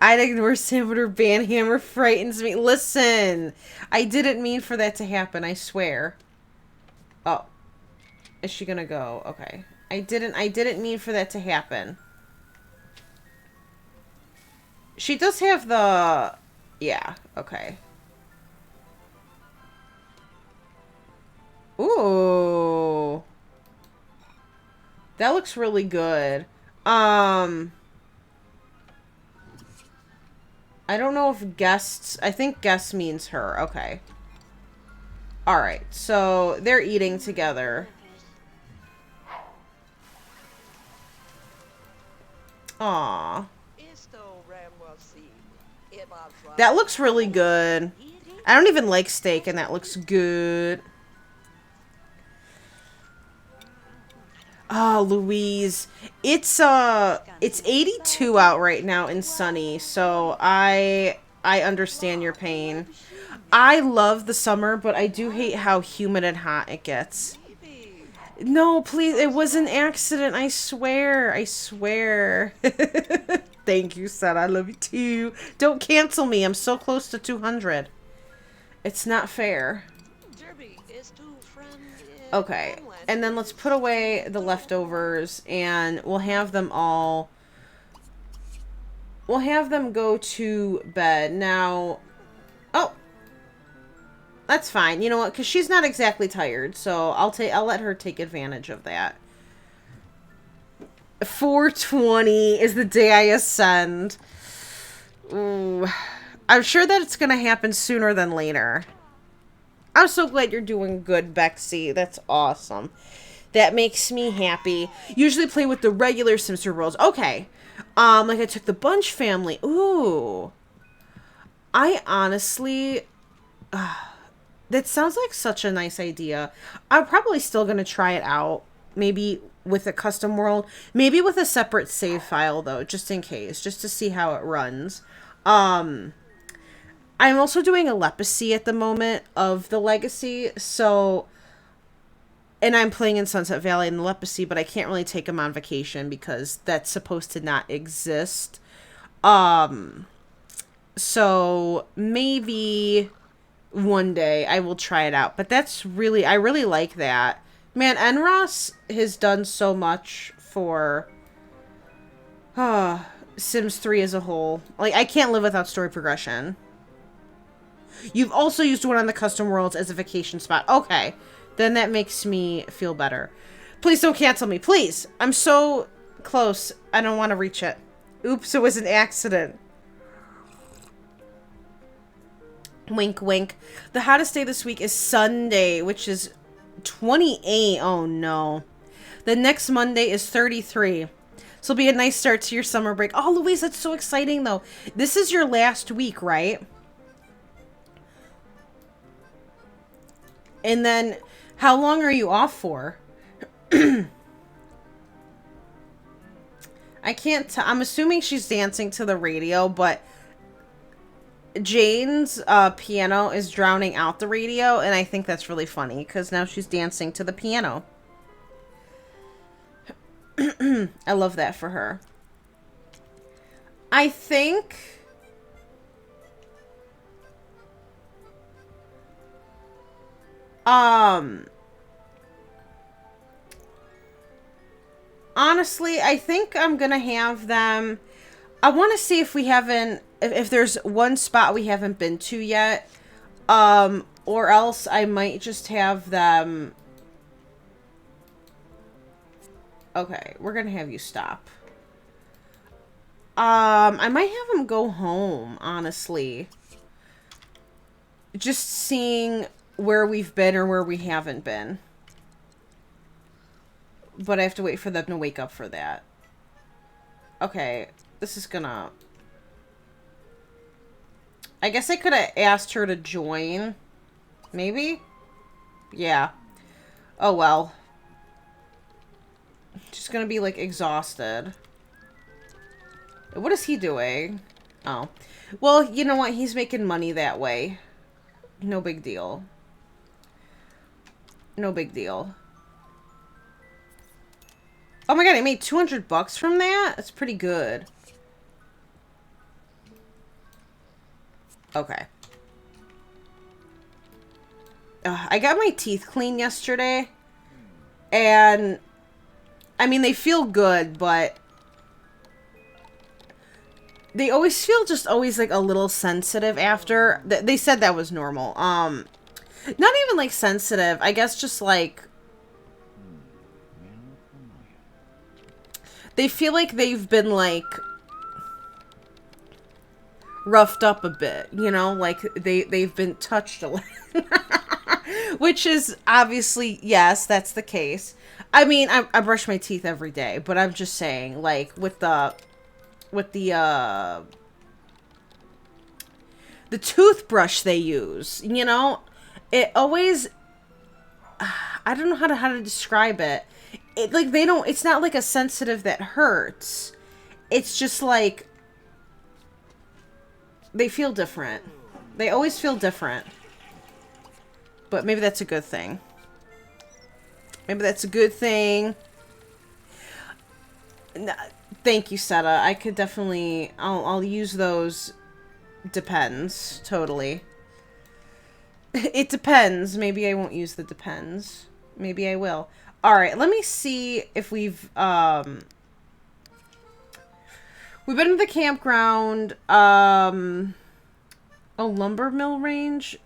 A: I'd ignore Sam, but her banhammer frightens me. Listen, I didn't mean for that to happen, I swear. Oh. Is she gonna go? Okay. I didn't mean for that to happen. She does have the... Yeah, okay. Ooh. That looks really good. I don't know if guests... I think guests means her. Okay. Alright, so they're eating together. Aww. That looks really good. I don't even like steak, and that looks good. Oh, Louise. It's 82 out right now and sunny, so I understand your pain. I love the summer, but I do hate how humid and hot it gets. No, please, it was an accident, I swear. I swear. Thank you, son. I love you too. Don't cancel me. I'm so close to 200. It's not fair. Okay, and then let's put away the leftovers, and we'll have them all... We'll have them go to bed. Now... Oh! That's fine. You know what? Because she's not exactly tired, so I'll let her take advantage of that. 4:20 is the day I ascend. Ooh. I'm sure that it's going to happen sooner than later. I'm so glad you're doing good, Bexy. That's awesome. That makes me happy. Usually play with the regular Sims worlds. Okay. Like I took the Bunch family. Ooh. I honestly... that sounds like such a nice idea. I'm probably still going to try it out. Maybe with a custom world. Maybe with a separate save file, though, just in case. Just to see how it runs. I'm also doing a legacy at the moment of the legacy, so... And I'm playing in Sunset Valley in the legacy, but I can't really take him on vacation because that's supposed to not exist. So maybe one day I will try it out. But that's really... I really like that. Man, Enros has done so much for... Sims 3 as a whole. Like, I can't live without story progression. You've also used one on the custom worlds as a vacation spot. Okay. Then that makes me feel better. Please don't cancel me. Please. I'm so close. I don't want to reach it. Oops, it was an accident. Wink, wink. The hottest day this week is Sunday, which is 28. Oh, no. The next Monday is 33. This will be a nice start to your summer break. Oh, Louise, that's so exciting, though. This is your last week, right? And then, how long are you off for? I can't tell. I'm assuming she's dancing to the radio, but Jane's piano is drowning out the radio, and I think that's really funny, because now she's dancing to the piano. I love that for her. I think... honestly, I think I'm gonna have them... I want to see if we haven't... If there's one spot we haven't been to yet. Or else I might just have them... Okay, we're gonna have you stop. I might have them go home, honestly. Just seeing where we've been or where we haven't been. But I have to wait for them to wake up for that. Okay, this is gonna... I guess I could have asked her to join. Maybe? Yeah. Oh, well. She's gonna be, like, exhausted. What is he doing? Oh. Well, you know what? He's making money that way. No big deal. No big deal. Oh my god, I made 200 bucks from that? That's pretty good. Okay. I got my teeth cleaned yesterday. And... I mean, they feel good, but... They always feel just always, like, a little sensitive after. They said that was normal. Not even, like, sensitive. I guess just, like... They feel like they've been, like... roughed up a bit, you know? Like, they've been touched a lot. Which is, obviously, yes, that's the case. I mean, I brush my teeth every day, but I'm just saying, like, with the toothbrush they use, you know, it always, I don't know how to describe it. It, like, it's not like a sensitive that hurts. It's just like, they feel different. They always feel different. But maybe that's a good thing. Maybe that's a good thing. Thank you, Seta. I could definitely... I'll use those. Depends. Totally. It depends. Maybe I won't use the depends. Maybe I will. Alright, let me see if we've... We've been to the campground. Oh, lumber mill range?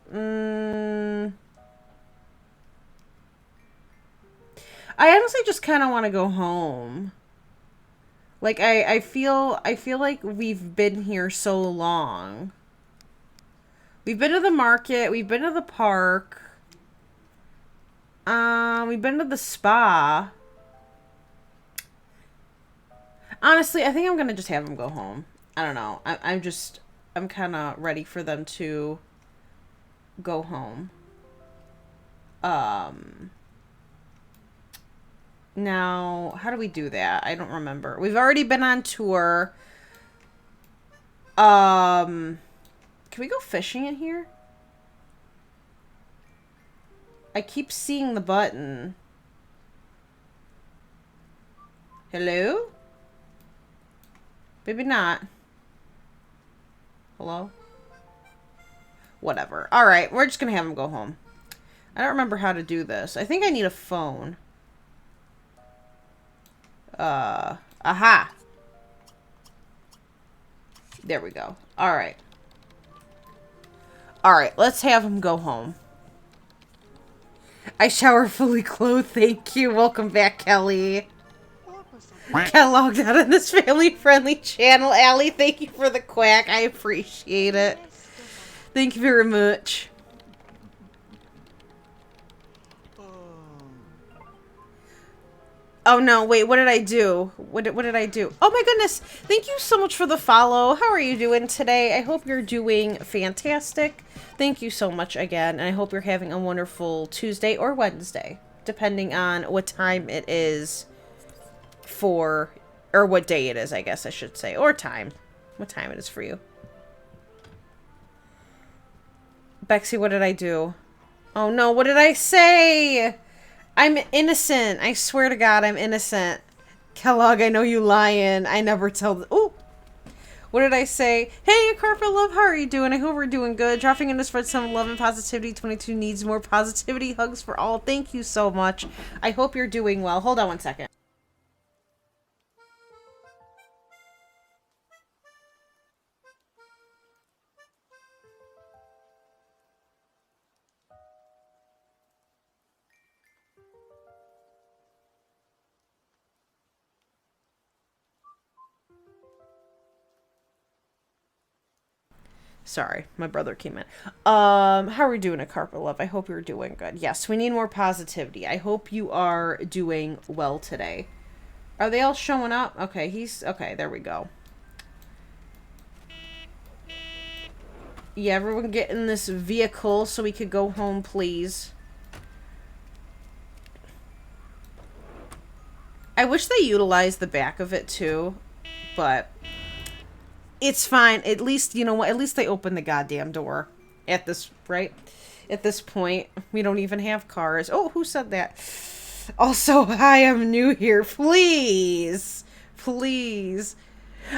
A: I honestly just kind of want to go home. Like, I feel like we've been here so long. We've been to the market. We've been to the park. We've been to the spa. Honestly, I think I'm going to just have them go home. I don't know. I'm kind of ready for them to go home. Now, how do we do that? I don't remember. We've already been on tour. Can we go fishing in here? I keep seeing the button. Hello? Maybe not. Hello? Whatever. Alright, we're just gonna have him go home. I don't remember how to do this. I think I need a phone. Aha! There we go. Alright. Alright, let's have him go home. I shower fully clothed, thank you. Welcome back, Kelly. Got logged out of this family-friendly channel. Allie, thank you for the quack. I appreciate it. Thank you very much. Oh no, wait, what did I do? What did I do? Oh my goodness. Thank you so much for the follow. How are you doing today? I hope you're doing fantastic. Thank you so much again, and I hope you're having a wonderful Tuesday or Wednesday, depending on what time it is for, or what day it is, I guess I should say, or time. What time it is for you. Bexy, what did I do? Oh no, what did I say? I'm innocent. I swear to God, I'm innocent. Kellogg, I know you lying. I never tell... Ooh! What did I say? Hey, Carpet Love, how are you doing? I hope we're doing good. Dropping in to spread some love and positivity. 22 needs more positivity. Hugs for all. Thank you so much. I hope you're doing well. Hold on one second. Sorry, my brother came in. How are we doing at Carpet Love? I hope you're doing good. Yes, we need more positivity. I hope you are doing well today. Are they all showing up? Okay, okay, there we go. Yeah, everyone get in this vehicle so we could go home, please. I wish they utilized the back of it too, but it's fine. At least, you know what? At least they opened the goddamn door at this, right? At this point, we don't even have cars. Oh, who said that? Also, I am new here. Please. Please.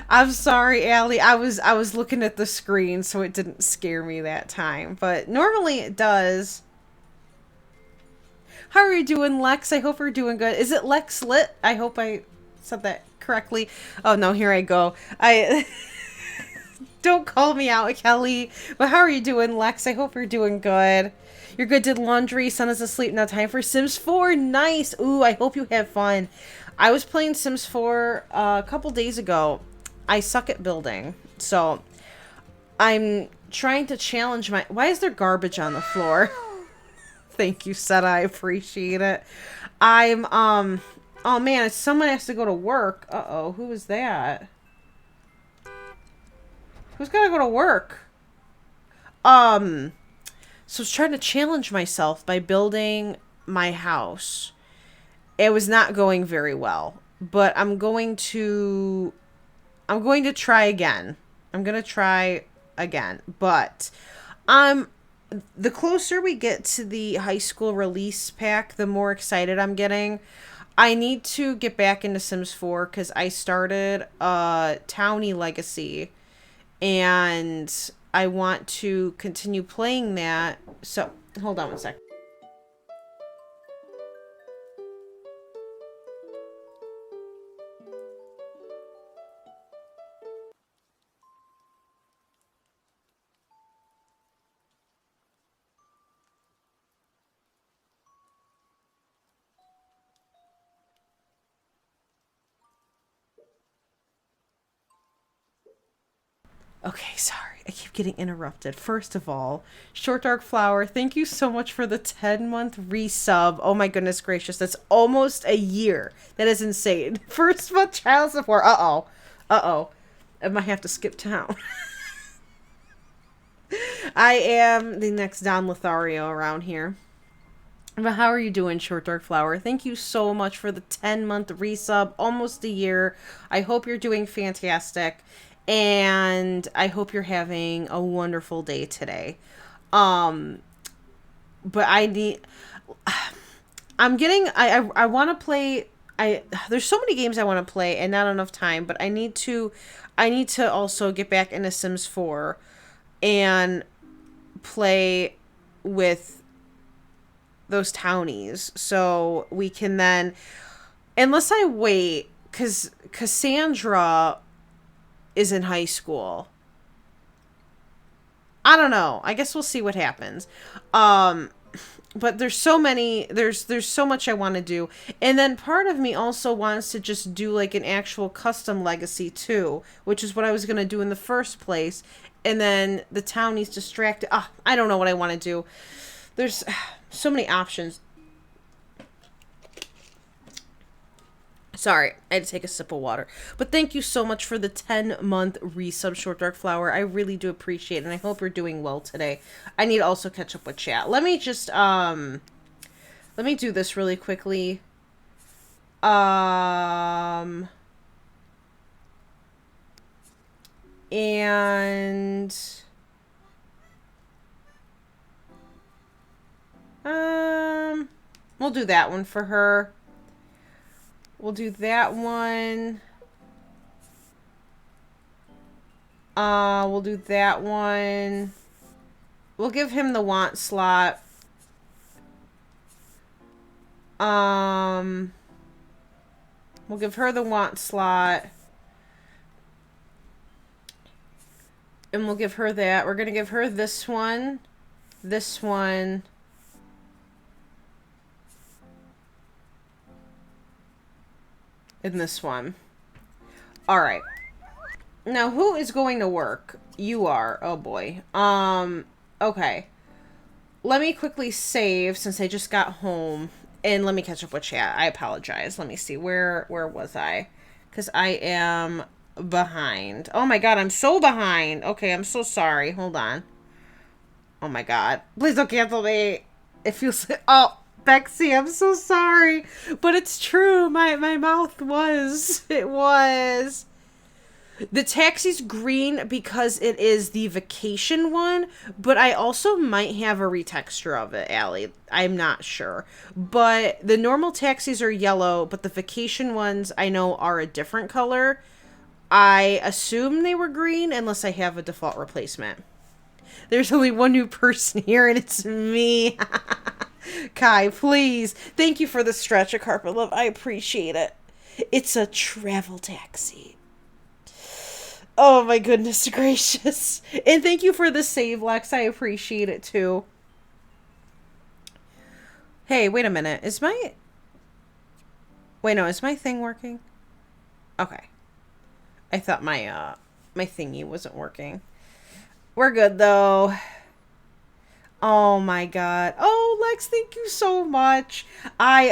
A: I'm sorry, Allie. I was looking at the screen, so it didn't scare me that time. But normally it does. How are you doing, Lex? I hope you're doing good. Is it Lex Lit? I hope I said that correctly. Oh, no, here I go. Don't call me out, Kelly. But how are you doing, Lex? I hope you're doing good. You're good, did laundry. Son is asleep. Now time for Sims 4. Nice. Ooh, I hope you have fun. I was playing Sims 4 a couple days ago. I suck at building. So, I'm trying to challenge my... Why is there garbage on the floor? Thank you, Seth. I appreciate it. Oh man, someone has to go to work. Uh-oh, who is that? Who's gotta go to work? So I was trying to challenge myself by building my house. It was not going very well, but I'm going to try again. I'm gonna try again, but the closer we get to the high school release pack, the more excited I'm getting. I need to get back into Sims 4 because I started Townie Legacy, and I want to continue playing that. So, hold on one sec. Okay, sorry. I keep getting interrupted. First of all, Short Dark Flower, thank you so much for the 10-month resub. Oh my goodness gracious. That's almost a year. That is insane. First month child support. Uh-oh. Uh-oh. I might have to skip town. I am the next Don Lothario around here. But how are you doing, Short Dark Flower? Thank you so much for the 10-month resub. Almost a year. I hope you're doing fantastic. And I hope you're having a wonderful day today. But I want to play, there's so many games I want to play and not enough time, but I need to also get back into Sims 4 and play with those townies. So we can then, unless I wait, because Cassandra is in high school. I don't know. I guess we'll see what happens. But there's so many, there's so much I want to do. And then part of me also wants to just do like an actual custom legacy too, which is what I was going to do in the first place. And then the townie's distracted. I don't know what I want to do. There's so many options. Sorry, I had to take a sip of water. But thank you so much for the 10-month resub, Short Dark Flower. I really do appreciate it, and I hope you're doing well today. I need to also catch up with chat. Let me just, let me do this really quickly. And... we'll do that one for her. We'll do that one. We'll do that one. We'll give him the want slot. We'll give her the want slot. And we'll give her that. We're gonna give her this one. This one. And this one. Alright. Now, who is going to work? You are. Oh, boy. Okay. Let me quickly save, since I just got home. And let me catch up with chat. I apologize. Let me see. Where was I? Because I am behind. Oh, my God. I'm so behind. Okay, I'm so sorry. Hold on. Oh, my God. Please don't cancel me. It feels... Oh, Bexy, I'm so sorry. But it's true. My mouth was... It was... The taxi's green because it is the vacation one, but I also might have a retexture of it, Allie. I'm not sure. But the normal taxis are yellow, but the vacation ones I know are a different color. I assume they were green unless I have a default replacement. There's only one new person here, and it's me. Kai, please. Thank you for the stretch of carpet love. I appreciate it. It's a travel taxi. Oh my goodness gracious. And thank you for the save, Lex. I appreciate it too. Hey, wait a minute. Is my... Wait, no. Is my thing working? Okay. I thought my thingy wasn't working. We're good though. Oh my God. Oh, Lex, thank you so much. I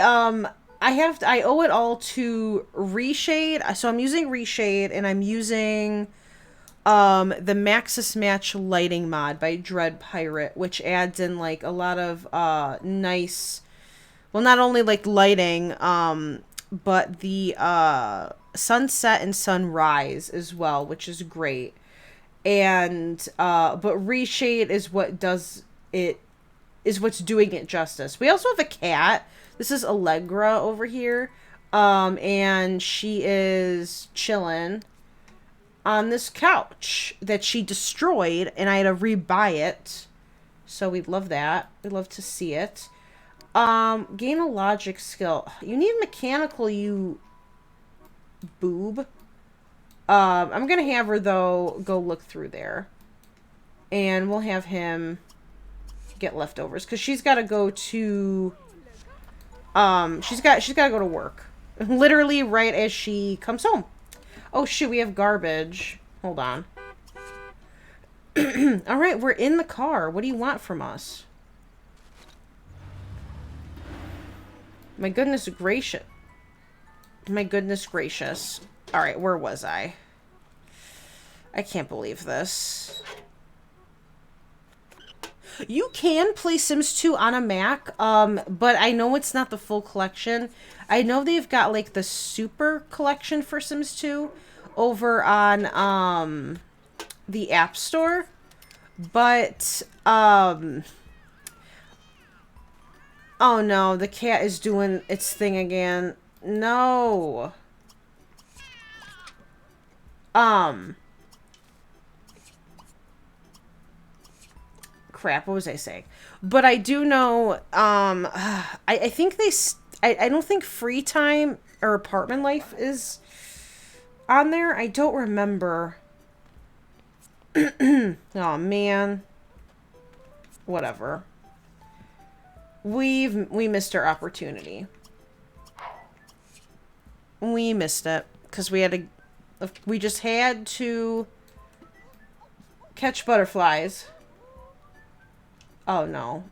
A: owe it all to Reshade. So I'm using Reshade, and I'm using the Maxis Match lighting mod by Dread Pirate, which adds in like a lot of nice, well, not only like lighting, but the sunset and sunrise as well, which is great. And but Reshade is what does it, is what's doing it justice. We also have a cat. This is Allegra over here. And she is chilling on this couch that she destroyed, and I had to rebuy it. So we'd love that. We'd love to see it. Gain a logic skill. You need mechanical, you boob. I'm gonna have her, though, go look through there. And we'll have him get leftovers, because she's got to go to... she's got to go to work. Literally right as she comes home. Oh, shoot, we have garbage. Hold on. Alright, we're in the car. What do you want from us? My goodness gracious. My goodness gracious. Alright, where was I? I can't believe this. You can play Sims 2 on a Mac, but I know it's not the full collection. I know they've got, like, the super collection for Sims 2 over on, the App Store. But, oh no, the cat is doing its thing again. No. Crap, what was I saying? But I do know, I think I don't think Free Time or Apartment Life is on there. I don't remember. Oh, man. Whatever. We missed our opportunity. We missed it. Because we just had to catch butterflies. Oh, no.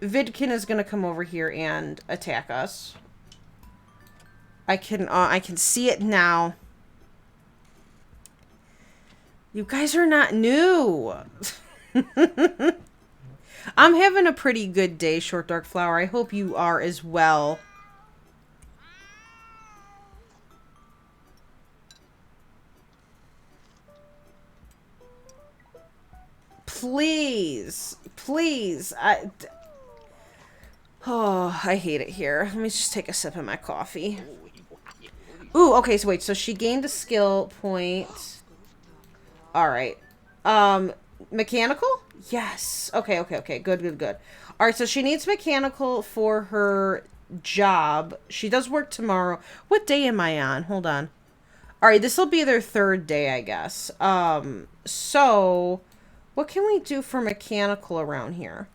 A: Vidkin is going to come over here and attack us. I can see it now. You guys are not new. I'm having a pretty good day, Short Dark Flower. I hope you are as well. Please. Please. Oh, I hate it here. Let me just take a sip of my coffee. Ooh, okay, so wait. So she gained a skill point. Alright. Mechanical? Yes. Okay. Good. Alright, so she needs mechanical for her job. She does work tomorrow. What day am I on? Hold on. Alright, this will be their third day, I guess. So what can we do for mechanical around here?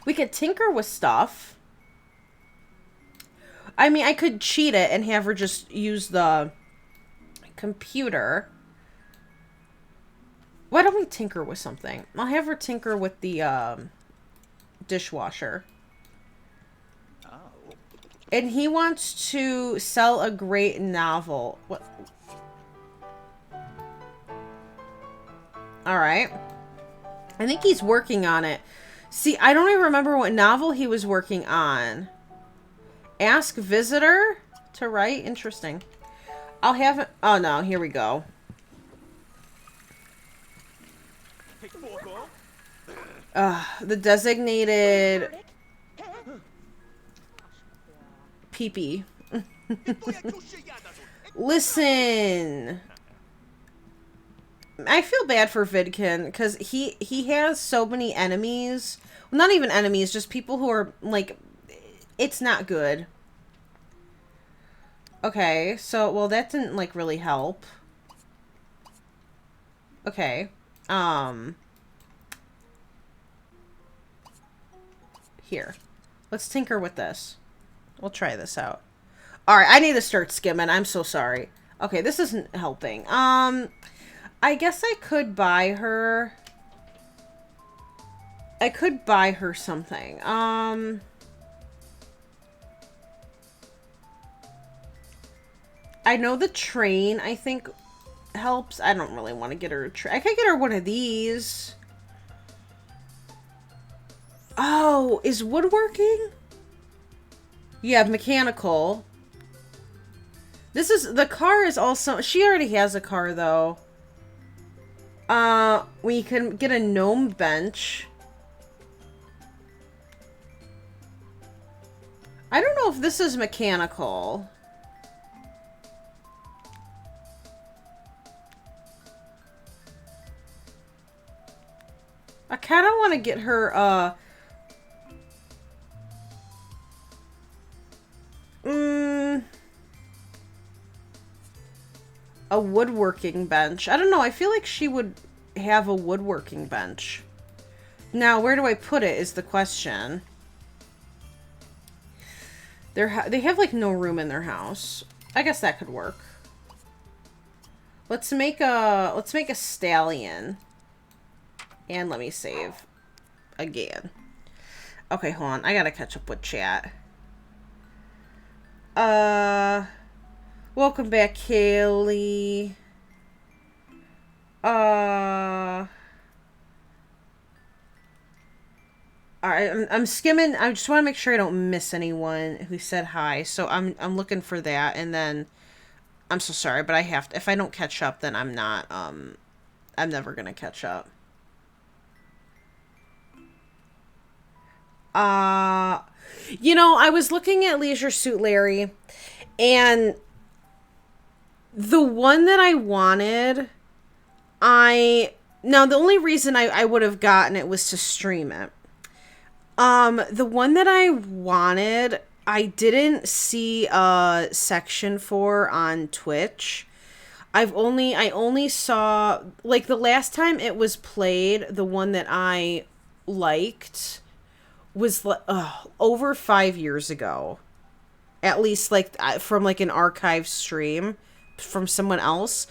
A: We could tinker with stuff. I mean, I could cheat it and have her just use the computer. Why don't we tinker with something? I'll have her tinker with the dishwasher. And he wants to sell a great novel. What? Alright. I think he's working on it. See, I don't even remember what novel he was working on. Ask visitor to write? Interesting. I'll have it. Oh, no. Here we go. The designated pee-pee. Listen. I feel bad for Vidkin because he has so many enemies. Well, not even enemies, just people who are like, it's not good. Okay, so well that didn't like really help. Okay. Here. Let's tinker with this. We'll try this out. Alright, I need to start skimming. I'm so sorry. Okay, this isn't helping. I guess I could buy her... I could buy her something. I know the train, I think, helps. I don't really want to get her a train. I could get her one of these. Oh, is woodworking? Yeah, mechanical. This is... The car is also... She already has a car, though. We can get a gnome bench. I don't know if this is mechanical. I kind of want to get her, a woodworking bench. I don't know. I feel like she would have a woodworking bench. Now, where do I put it is the question. They have, like, no room in their house. I guess that could work. Let's make a stallion. And let me save again. Okay, hold on. I gotta catch up with chat. Welcome back, Kaylee. Alright, I'm skimming. I just want to make sure I don't miss anyone who said hi. So I'm looking for that, and then I'm so sorry, but I have to. If I don't catch up, then I'm not. I'm never gonna catch up. You know, I was looking at Leisure Suit Larry, and the one that I wanted, now the only reason I would have gotten it was to stream it. The one that I wanted, I didn't see a section for on Twitch. I only saw, like, the last time it was played, the one that I liked was over 5 years ago. At least, like, from, like, an archive stream from someone else.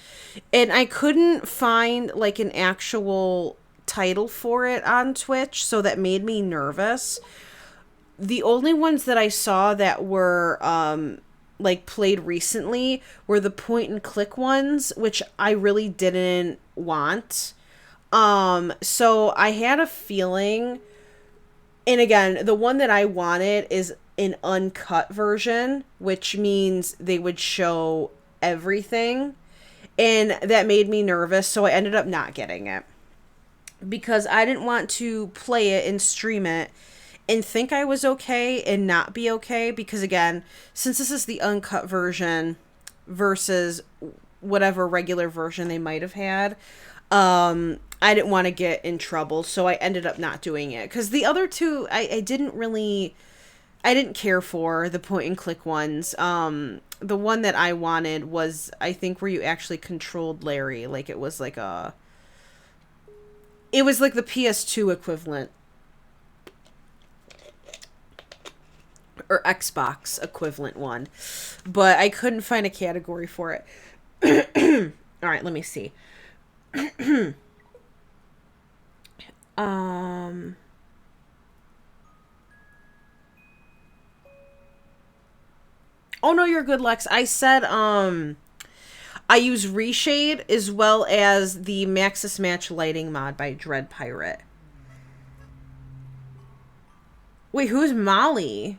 A: And I couldn't find, like, an actual title for it on Twitch, so that made me nervous. The only ones that I saw that were like played recently were the point and click ones, which I really didn't want. So I had a feeling, and again, the one that I wanted is an uncut version, which means they would show everything, and that made me nervous, so I ended up not getting it because I didn't want to play it and stream it and think I was okay and not be okay, because again, since this is the uncut version versus whatever regular version they might have had, I didn't want to get in trouble, so I ended up not doing it. Because the other two, I didn't care for the point and click ones. The one that I wanted was, I think, where you actually controlled Larry. Like, it was like the PS2 equivalent. Or Xbox equivalent one. But I couldn't find a category for it. Alright, let me see. Oh no, you're good, Lex. I said I use Reshade as well as the Maxis Match lighting mod by Dread Pirate. Wait, who's Molly?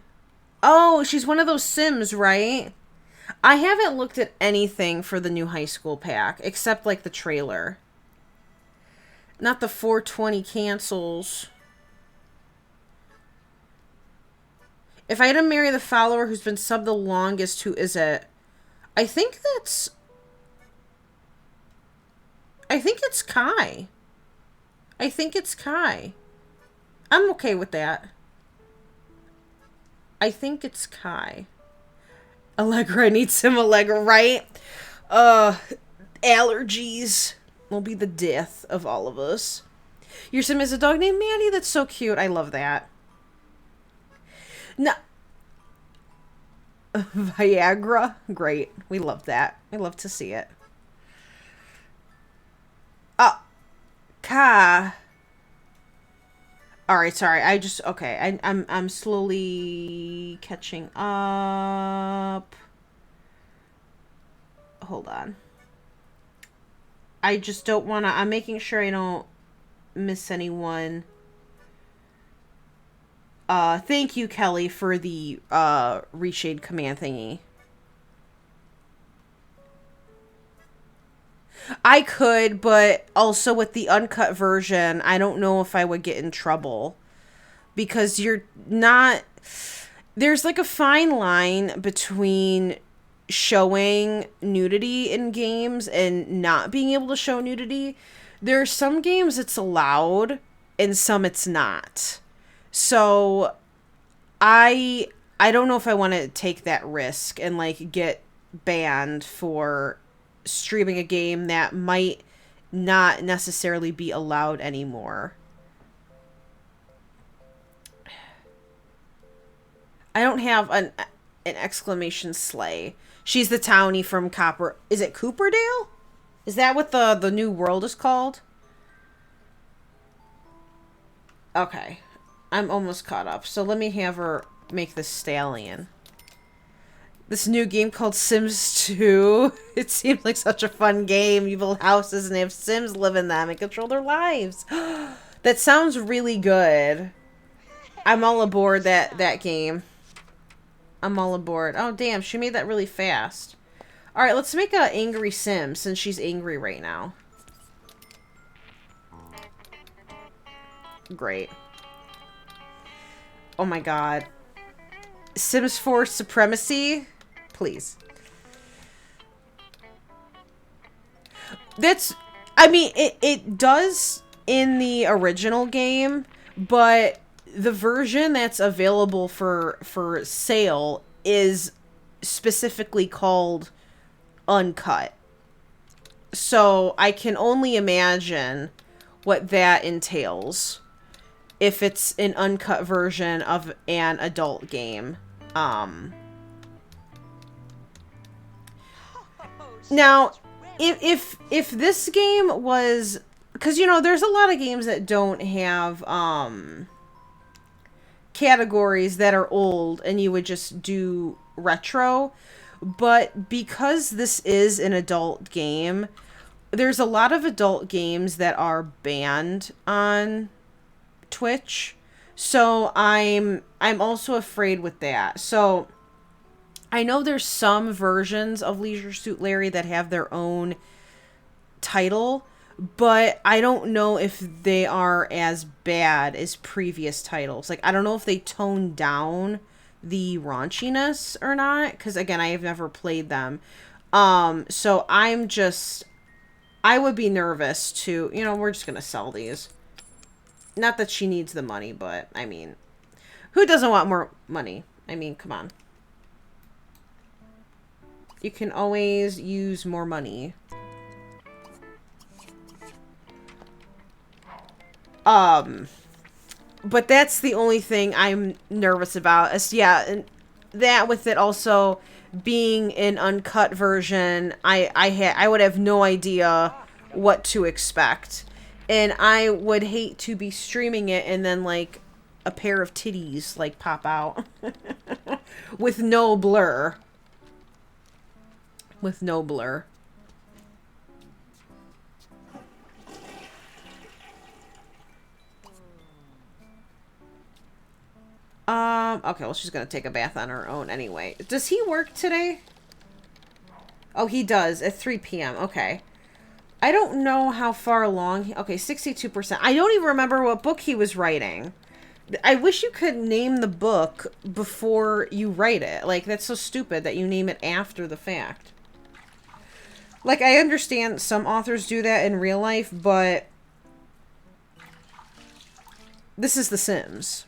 A: Oh, she's one of those Sims, right? I haven't looked at anything for the new high school pack except like the trailer. Not the 420 cancels. If I had to marry the follower who's been subbed the longest, who is it? I think it's Kai. I think it's Kai. I'm okay with that. I think it's Kai. Allegra, I need some Allegra, right? Allergies will be the death of all of us. Your sim is a dog named Maddie? That's so cute. I love that. No. Viagra? Great. We love that. I love to see it. Ka. Alright, sorry. I'm slowly catching up. Hold on. I just don't want to... I'm making sure I don't miss anyone. Thank you, Kelly, for the reshade command thingy. I could, but also with the uncut version, I don't know if I would get in trouble. Because you're not... There's like a fine line between showing nudity in games and not being able to show nudity. There are some games it's allowed, and some it's not. So, I don't know if I want to take that risk and, like, get banned for streaming a game that might not necessarily be allowed anymore. I don't have an exclamation slay. She's the townie from Copper... Is it Cooperdale? Is that what the new world is called? Okay. I'm almost caught up. So let me have her make this stallion. This new game called Sims 2. It seems like such a fun game. You build houses and they have Sims live in them and control their lives. That sounds really good. I'm all aboard that game. I'm all aboard. Oh, damn. She made that really fast. Alright, let's make an angry Sim since she's angry right now. Great. Oh my god. Sims 4 Supremacy? Please. That's... I mean, it does in the original game, but the version that's available for sale is specifically called Uncut. So I can only imagine what that entails if it's an uncut version of an adult game. Now, if this game was because, you know, there's a lot of games that don't have categories that are old and you would just do retro. But because this is an adult game, there's a lot of adult games that are banned on Twitch. So I'm also afraid with that. So I know there's some versions of Leisure Suit Larry that have their own title, but I don't know if they are as bad as previous titles. Like, I don't know if they toned down the raunchiness or not, because again, I have never played them. So I would be nervous to, you know, we're just gonna sell these. Not that she needs the money, but I mean, who doesn't want more money? I mean, come on. You can always use more money. But that's the only thing I'm nervous about. Yeah, and that with it also being an uncut version, I would have no idea what to expect. And I would hate to be streaming it and then like a pair of titties like pop out with no blur. With no blur. Okay, well, she's gonna take a bath on her own anyway. Does he work today? Oh, he does, at 3 p.m. Okay. I don't know how far along... Okay, 62%. I don't even remember what book he was writing. I wish you could name the book before you write it. Like, that's so stupid that you name it after the fact. Like, I understand some authors do that in real life, but... This is The Sims.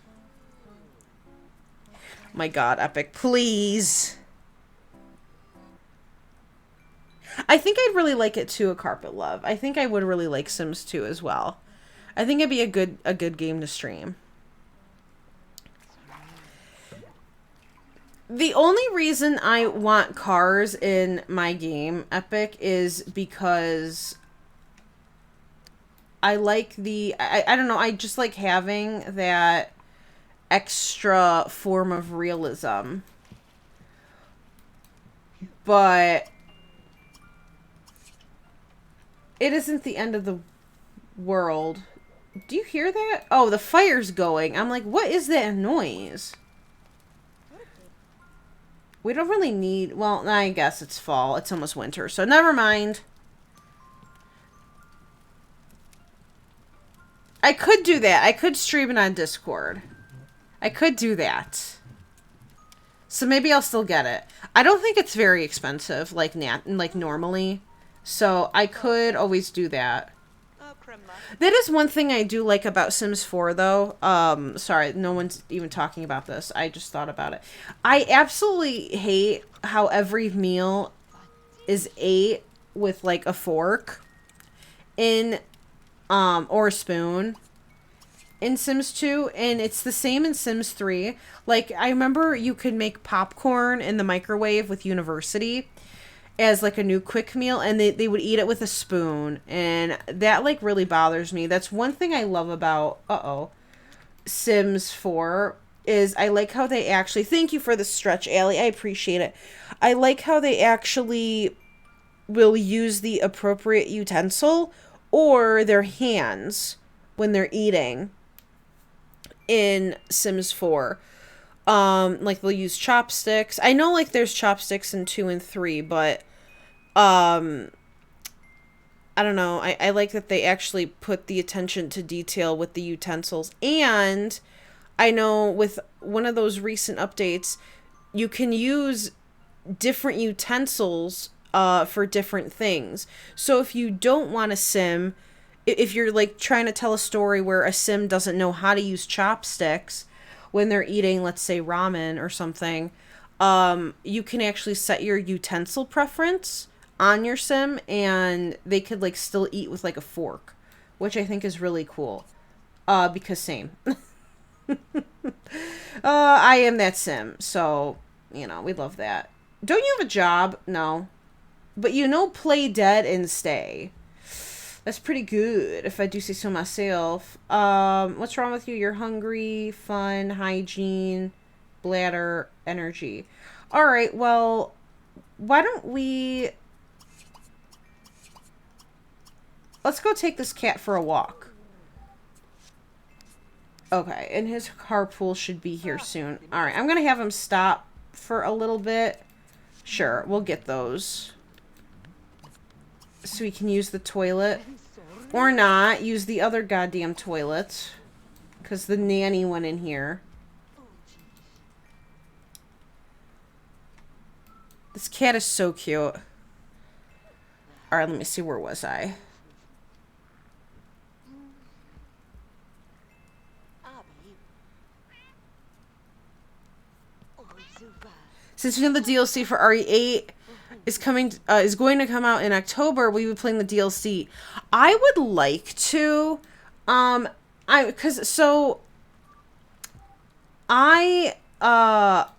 A: My god, Epic, please. I think I'd really like it too, A Carpet Love. I think I would really like Sims 2 as well. I think it'd be a good game to stream. The only reason I want cars in my game, Epic, is because I like I don't know, I just like having that extra form of realism. But it isn't the end of the world. Do you hear that? Oh, the fire's going. I'm like, what is that noise? We don't really need... Well, I guess it's fall. It's almost winter, so never mind. I could do that. I could stream it on Discord. I could do that. So maybe I'll still get it. I don't think it's very expensive, like normally. So I could always do that. That is one thing I do like about Sims 4, though. Sorry, no one's even talking about this. I just thought about it. I absolutely hate how every meal is ate with, like, a fork in, or a spoon in Sims 2, and it's the same in Sims 3. Like, I remember you could make popcorn in the microwave with University as like a new quick meal, and they would eat it with a spoon, and that like really bothers me. That's one thing I love about Sims 4 is I like how they actually... Thank you for the stretch, Allie. I appreciate it. I like how they actually will use the appropriate utensil or their hands when they're eating in Sims 4. Like they'll use chopsticks. I know like there's chopsticks in 2 and 3, but I don't know. I like that they actually put the attention to detail with the utensils. And I know with one of those recent updates, you can use different utensils for different things. So if you don't want a sim, if you're like trying to tell a story where a sim doesn't know how to use chopsticks when they're eating, let's say, ramen or something, you can actually set your utensil preference on your sim, and they could like still eat with like a fork, which I think is really cool. Because same. I am that sim, so you know, we love that. Don't you have a job? No. But you know, play dead and stay. That's pretty good, if I do say so myself. What's wrong with you? You're hungry, fun, hygiene, bladder, energy. Alright, well, why don't we... Let's go take this cat for a walk. Okay, and his carpool should be here soon. Alright, I'm gonna have him stop for a little bit. Sure, we'll get those. So we can use the toilet. Or not. Use the other goddamn toilet. Because the nanny went in here. This cat is so cute. Alright, let me see. Where was I? Since we know the DLC for RE8 is going to come out in October, we will be playing the DLC. I would like to, I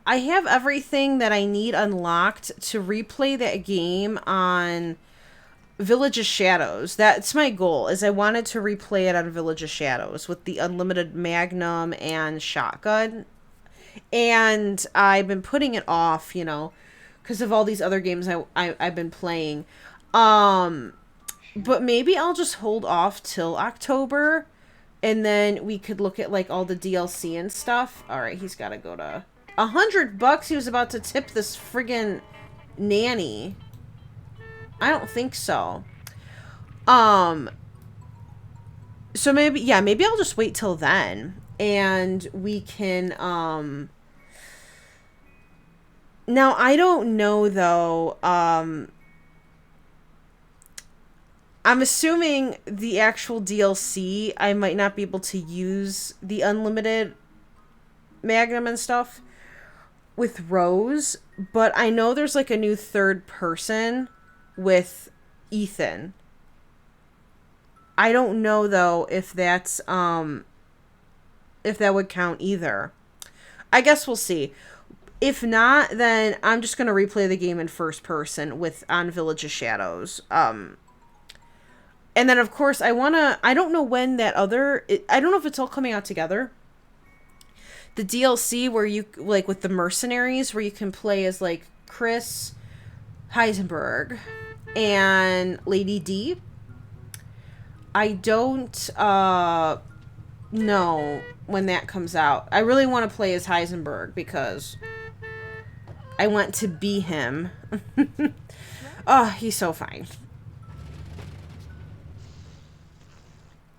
A: have everything that I need unlocked to replay that game on Village of Shadows. That's my goal, is I wanted to replay it on Village of Shadows with the unlimited Magnum and shotgun. And I've been putting it off, you know, because of all these other games I've been playing. But maybe I'll just hold off till October, and then we could look at, like, all the DLC and stuff. Alright, he's got to go to... $100 he was about to tip this friggin' nanny. I don't think so. So maybe, yeah, maybe I'll just wait till then. And we can, now, I don't know, though, I'm assuming the actual DLC, I might not be able to use the unlimited Magnum and stuff with Rose, but I know there's, like, a new third person with Ethan. I don't know, though, if that's, if that would count either. I guess we'll see. If not, then I'm just going to replay the game in first person on Village of Shadows. And then, of course, I don't know when that I don't know if it's all coming out together. The DLC where you, like, with the mercenaries, where you can play as, like, Chris, Heisenberg, and Lady D. I don't, know when that comes out. I really want to play as Heisenberg because I want to be him. Oh, he's so fine.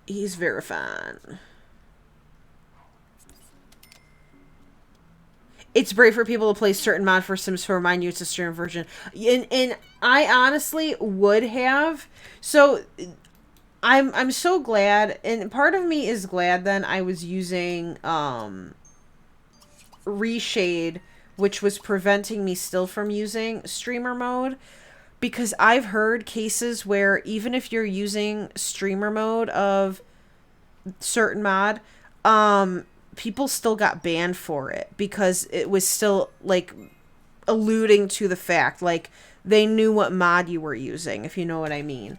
A: He's very fine. It's brave for people to play certain mod for Sims to remind you it's a stream version. And I honestly would have. So I'm so glad, and part of me is glad then I was using Reshade, which was preventing me still from using streamer mode, because I've heard cases where even if you're using streamer mode of certain mod, people still got banned for it because it was still, like, alluding to the fact, like, they knew what mod you were using, if you know what I mean.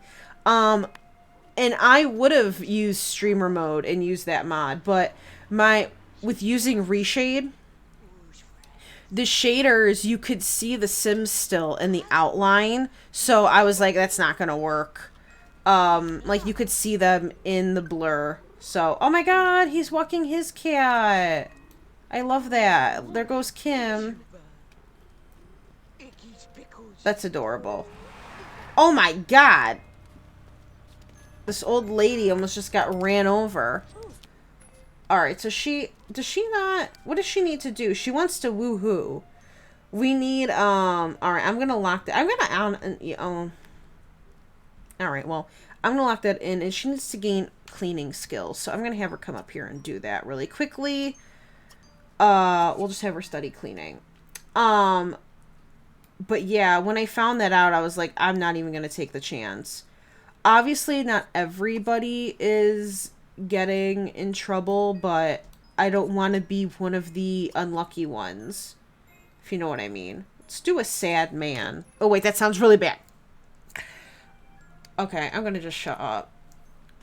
A: And I would have used streamer mode and used that mod, but with using Reshade, the shaders, you could see the Sims still in the outline, so I was like, that's not gonna work. Like, you could see them in the blur. So, oh my god, he's walking his cat. I love that. There goes Kim. That's adorable. Oh my god. This old lady almost just got ran over. Alright, so does she not, what does she need to do? She wants to woohoo. We need, alright, I'm gonna lock that, alright, well, I'm gonna lock that in, and she needs to gain cleaning skills, so I'm gonna have her come up here and do that really quickly. We'll just have her study cleaning. But yeah, when I found that out, I was like, I'm not even gonna take the chance. Obviously, not everybody is getting in trouble, but I don't want to be one of the unlucky ones, if you know what I mean. Let's do a sad man. Oh, wait, that sounds really bad. Okay, I'm going to just shut up.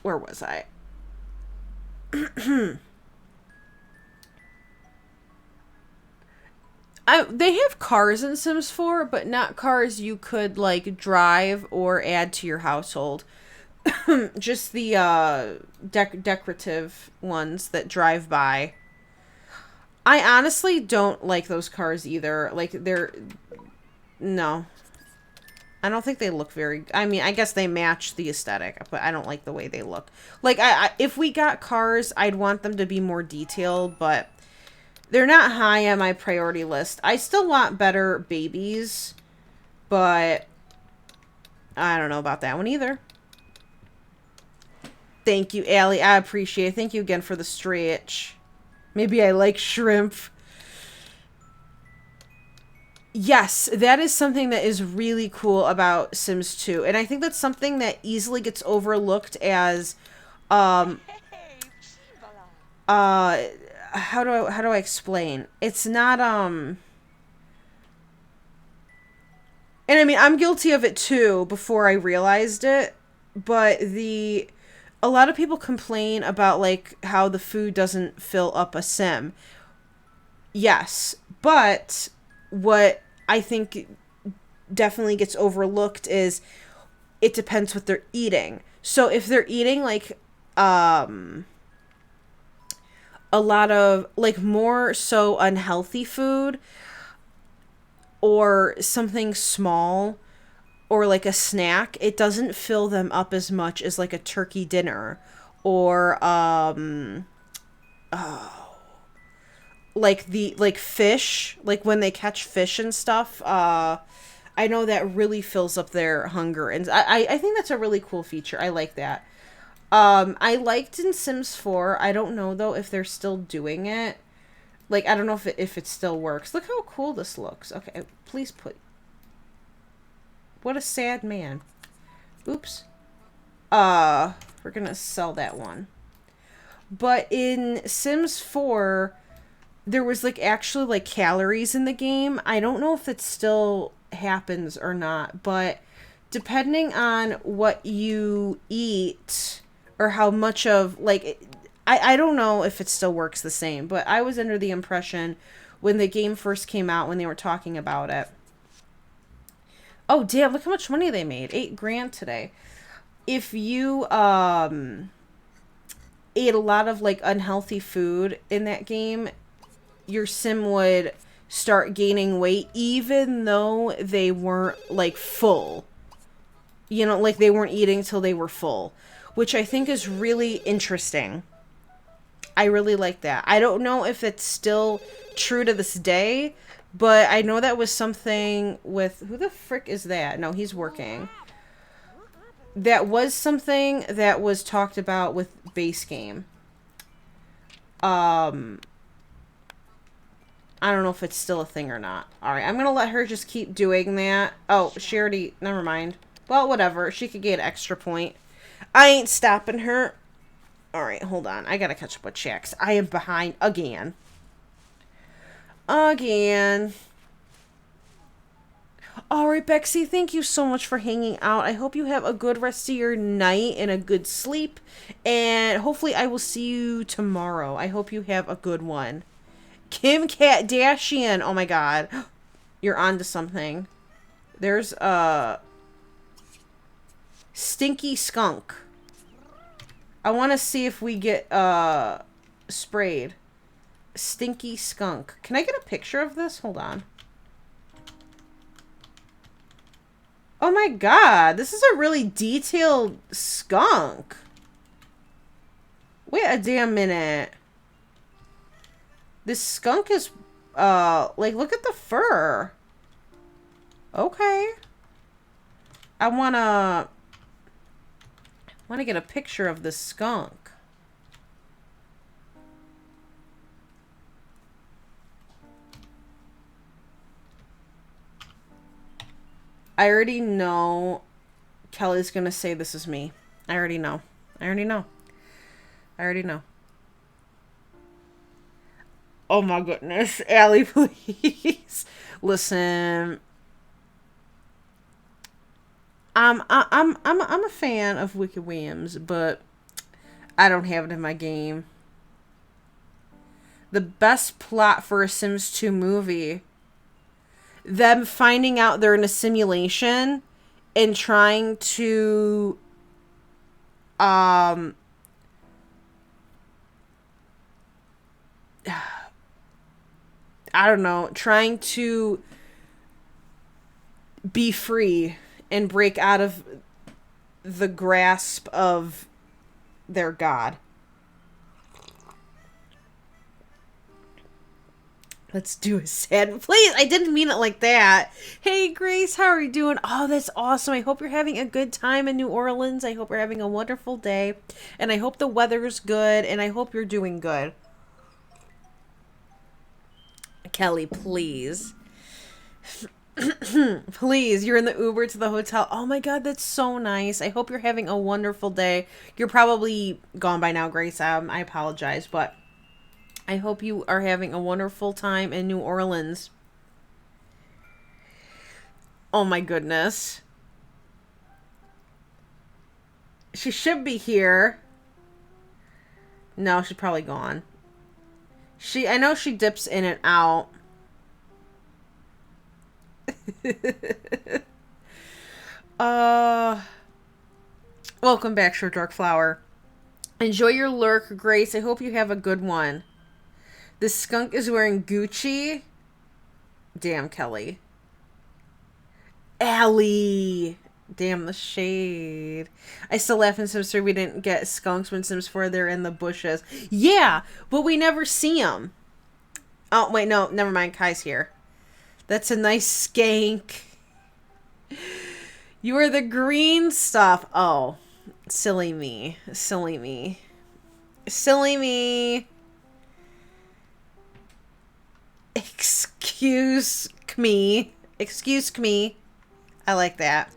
A: Where was I? They have cars in Sims 4, but not cars you could like drive or add to your household. Just the decorative ones that drive by. I honestly don't like those cars either. Like they're no. I don't think they look very. I mean, I guess they match the aesthetic, but I don't like the way they look. Like if we got cars, I'd want them to be more detailed, but they're not high on my priority list. I still want better babies, but I don't know about that one either. Thank you, Allie. I appreciate it. Thank you again for the stretch. Maybe I like shrimp. Yes, that is something that is really cool about Sims 2. And I think that's something that easily gets overlooked as how do I explain? It's not and I mean, I'm guilty of it too before I realized it, but a lot of people complain about like how the food doesn't fill up a sim. Yes, but what I think definitely gets overlooked is it depends what they're eating. So if they're eating like a lot of like more so unhealthy food or something small or like a snack, it doesn't fill them up as much as like a turkey dinner or like the like fish, like when they catch fish and stuff. I know that really fills up their hunger, and I think that's a really cool feature. I like that. I liked in Sims 4. I don't know though if they're still doing it. Like I don't know if it still works. Look how cool this looks. Okay, please put. What a sad man. Oops. We're gonna sell that one. But in Sims 4, there was like actually like calories in the game. I don't know if it still happens or not, but depending on what you eat or how much of like I don't know if it still works the same, but I was under the impression when the game first came out when they were talking about it. Oh damn, look how much money they made. 8 grand today. If you ate a lot of like unhealthy food in that game, your sim would start gaining weight even though they weren't like full. You know, like they weren't eating till they were full, which I think is really interesting. I really like that. I don't know if it's still true to this day, but I know that was something with... Who the frick is that? No, he's working. That was something that was talked about with base game. I don't know if it's still a thing or not. Alright, I'm gonna let her just keep doing that. Oh, she already... Never mind. Well, whatever. She could get an extra point. I ain't stopping her. Alright, hold on. I gotta catch up with checks. I am behind again. Again. Alright, Bexy, thank you so much for hanging out. I hope you have a good rest of your night and a good sleep. And hopefully I will see you tomorrow. I hope you have a good one. Kim Kardashian. Oh my god. You're onto something. There's a stinky skunk. I want to see if we get sprayed. Stinky skunk. Can I get a picture of this? Hold on. Oh my god, this is a really detailed skunk. Wait a damn minute. This skunk is, like, look at the fur. Okay. I wanna get a picture of this skunk. I already know Kelly's gonna say this is me. I already know. I already know. I already know. Oh my goodness. Allie, please. Listen. I'm a fan of Wicked Williams, but I don't have it in my game. The best plot for a Sims 2 movie. Them finding out they're in a simulation and trying to I don't know, trying to be free and break out of the grasp of their god. Let's do a sad... Please, I didn't mean it like that. Hey, Grace, how are you doing? Oh, that's awesome. I hope you're having a good time in New Orleans. I hope you're having a wonderful day. And I hope the weather's good. And I hope you're doing good. Kelly, please. Please, you're in the Uber to the hotel. Oh my god, that's so nice. I hope you're having a wonderful day. You're probably gone by now, Grace. I apologize, but... I hope you are having a wonderful time in New Orleans. Oh my goodness. She should be here. No, she's probably gone. I know she dips in and out. Welcome back, Short Dark Flower. Enjoy your lurk, Grace. I hope you have a good one. This skunk is wearing Gucci. Damn, Kelly. Allie. Damn, the shade. I still laugh in Sims 3 we didn't get skunks when Sims 4 they're in the bushes. Yeah, but we never see them. Oh, wait, no. Never mind. Kai's here. That's a nice skank. You are the green stuff. Oh, silly me. Silly me. Silly me. Excuse me. Excuse me. I like that.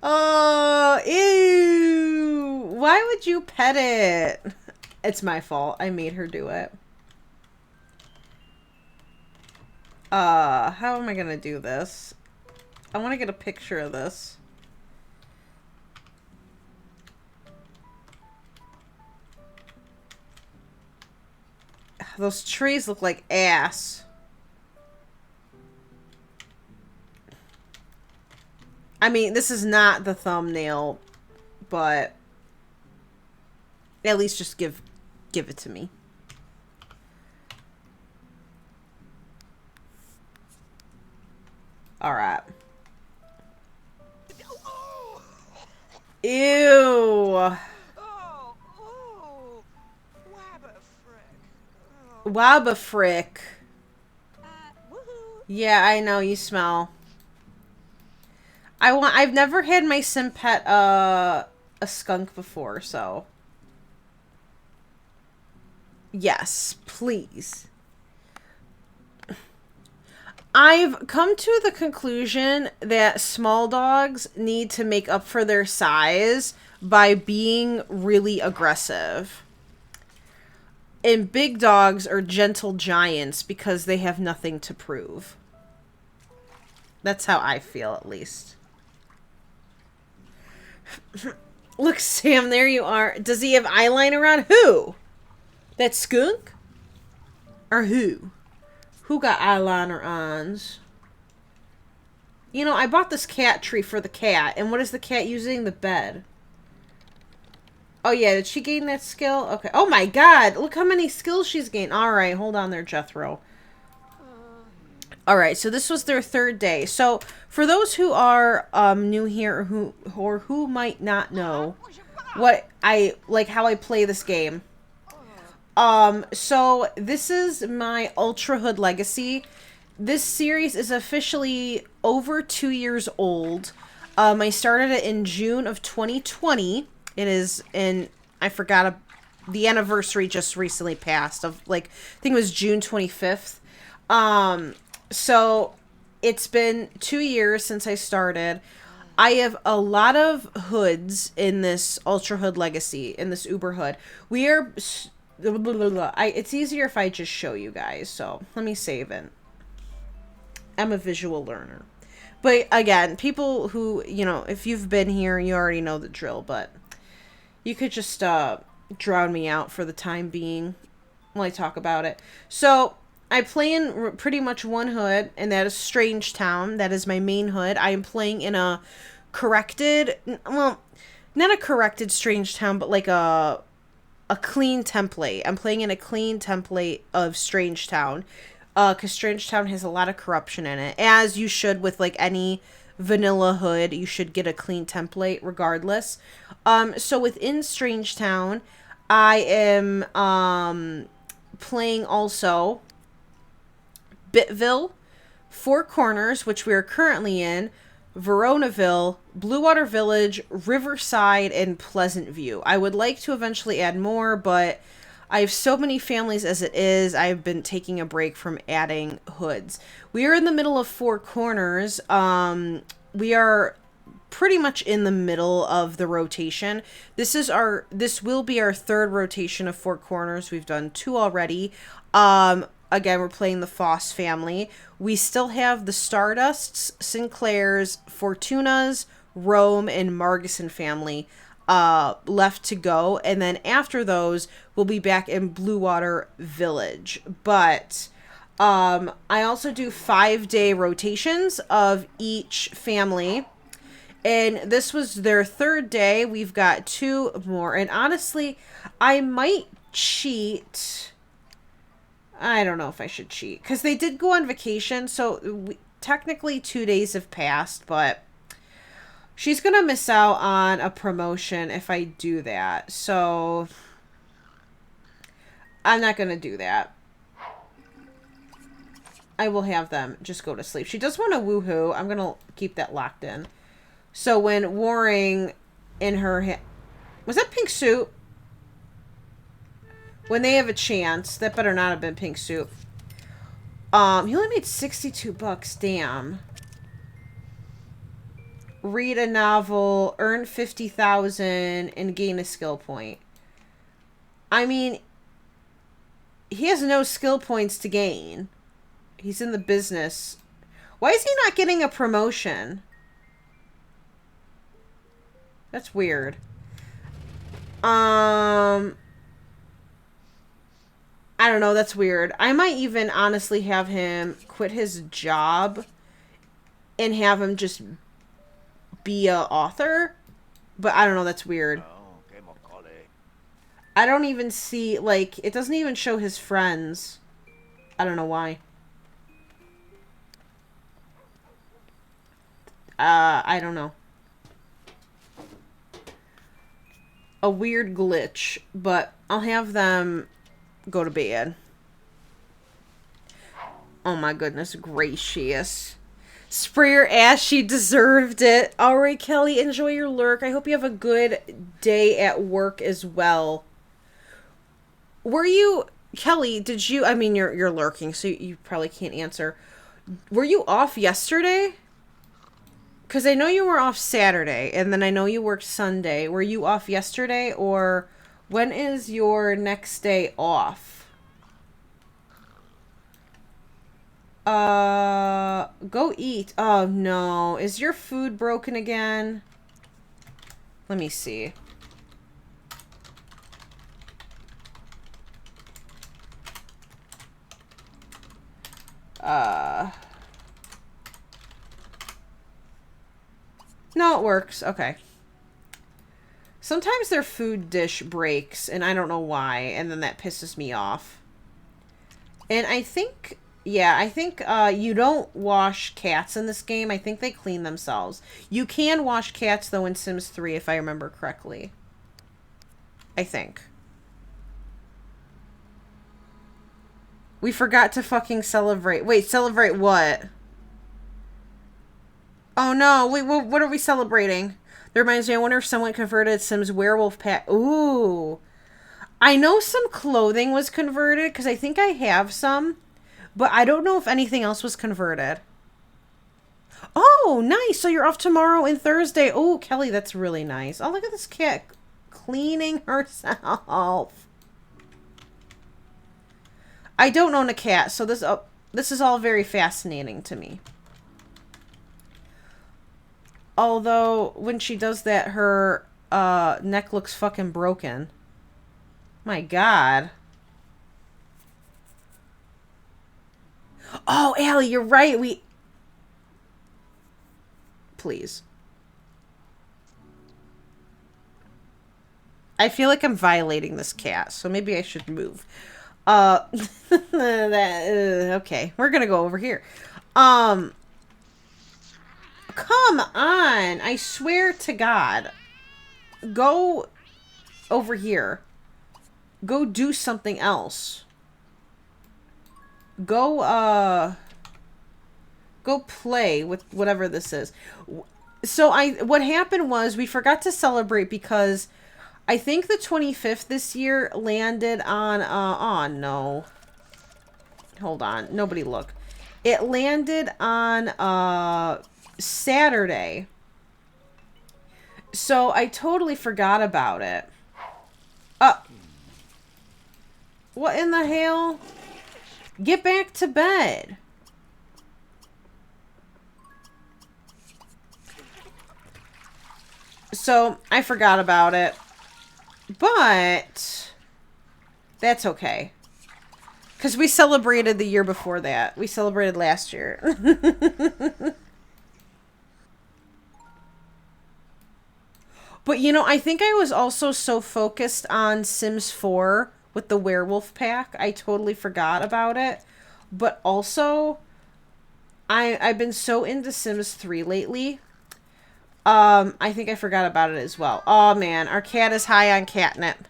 A: Oh, ew. Why would you pet it? It's my fault. I made her do it. How am I gonna do this? I want to get a picture of this. Those trees look like ass. I mean, this is not the thumbnail, but at least just give it to me. All right. Ew. Wabafrick. Yeah, I know you smell. I've never had my sim pet a skunk before, so yes, please. I've come to the conclusion that small dogs need to make up for their size by being really aggressive. And big dogs are gentle giants because they have nothing to prove. That's how I feel, at least. Look, Sam, there you are. Does he have eyeliner on? Who? That skunk? Or who? Who got eyeliner on? You know, I bought this cat tree for the cat. And what is the cat using? The bed. Oh, yeah. Did she gain that skill? Okay. Oh, my God. Look how many skills she's gained. All right. Hold on there, Jethro. All right. So this was their third day. So for those who are new here or who might not know what how I play this game. So this is my Ultra Hood Legacy. This series is officially over 2 years old. I started it in June of 2020. It is I forgot, the anniversary just recently passed of, I think it was June 25th. So it's been 2 years since I started. I have a lot of hoods in this Ultra Hood Legacy, in this Uber Hood. It's easier if I just show you guys, so let me save it. am a visual learner. But again, people who, you know, if you've been here, you already know the drill, but you could just drown me out for the time being while I talk about it. So, I play in pretty much one hood, and that is Strange Town. That is my main hood. I am playing in a corrected, well, not a corrected Strange Town, but like a clean template. I'm playing in a clean template of Strange Town. Because Strange Town has a lot of corruption in it. As you should with, like, any vanilla hood. You should get a clean template regardless. So within Strange Town, I am playing also Bitville, Four Corners, which we are currently in, Veronaville, Blue Water Village, Riverside, and Pleasant View. I would like to eventually add more, but I have so many families as it is. I've been taking a break from adding hoods. We are in the middle of Four Corners. We are pretty much in the middle of the rotation. This will be our third rotation of Four Corners. We've done 2 already. Again, we're playing the Foss family. We still have the Stardusts, Sinclairs, Fortunas, Rome, and Margison family left to go. And then after those, we'll be back in Blue Water Village. But I also do 5-day rotations of each family. And this was their 3rd day. We've got 2 more. And honestly, I might cheat. I don't know if I should cheat. Because they did go on vacation. So technically 2 days have passed. But she's going to miss out on a promotion if I do that. So I'm not going to do that. I will have them just go to sleep. She does want to woohoo. I'm going to keep that locked in. So when warring in her... Was that Pink Soup? When they have a chance. That better not have been Pink Soup. He only made $62. Damn. Read a novel. Earn 50,000 and gain a skill point. I mean... He has no skill points to gain. He's in the business. Why is he not getting a promotion? That's weird. I don't know. That's weird. I might even honestly have him quit his job and have him just be a author. But I don't know. That's weird. I don't even see, like, it doesn't even show his friends. I don't know why. I don't know. A weird glitch, but I'll have them go to bed. Oh my goodness gracious. Spray her ass, she deserved it. Alright, Kelly, enjoy your lurk. I hope you have a good day at work as well. Were you... Kelly, did you... I mean, you're lurking, so you probably can't answer. Were you off yesterday? Because I know you were off Saturday, and then I know you worked Sunday. Were you off yesterday, or when is your next day off? Go eat. Oh, no. Is your food broken again? Let me see. No, it works. Okay. Sometimes their food dish breaks, and I don't know why, and then that pisses me off. And I think... Yeah, I think you don't wash cats in this game. I think they clean themselves. You can wash cats, though, in Sims 3, if I remember correctly. I think. We forgot to fucking celebrate. Wait, celebrate what? Oh, no. Wait, what are we celebrating? That reminds me, I wonder if someone converted Sims werewolf pack. Ooh. I know some clothing was converted, because I think I have some. But I don't know if anything else was converted. Oh, nice. So you're off tomorrow and Thursday. Oh, Kelly, that's really nice. Oh, look at this cat cleaning herself. I don't own a cat, so this... Oh, This is all very fascinating to me. Although, when she does that, her neck looks fucking broken. My God. Oh, Allie, you're right. Please. I feel like I'm violating this cat, so maybe I should move. Okay, we're gonna go over here. Come on. I swear to God. Go over here. Go do something else. Go play with whatever this is. So what happened was we forgot to celebrate because I think the 25th this year landed on oh no. Hold on. Nobody look. It landed on Saturday. So I totally forgot about it. What in the hell? Get back to bed. So I forgot about it. But that's okay. Because we celebrated the year before that. We celebrated last year. But, you know, I think I was also so focused on Sims 4 with the werewolf pack. I totally forgot about it. But also, I've been so into Sims 3 lately. I think I forgot about it as well. Oh, man. Our cat is high on catnip.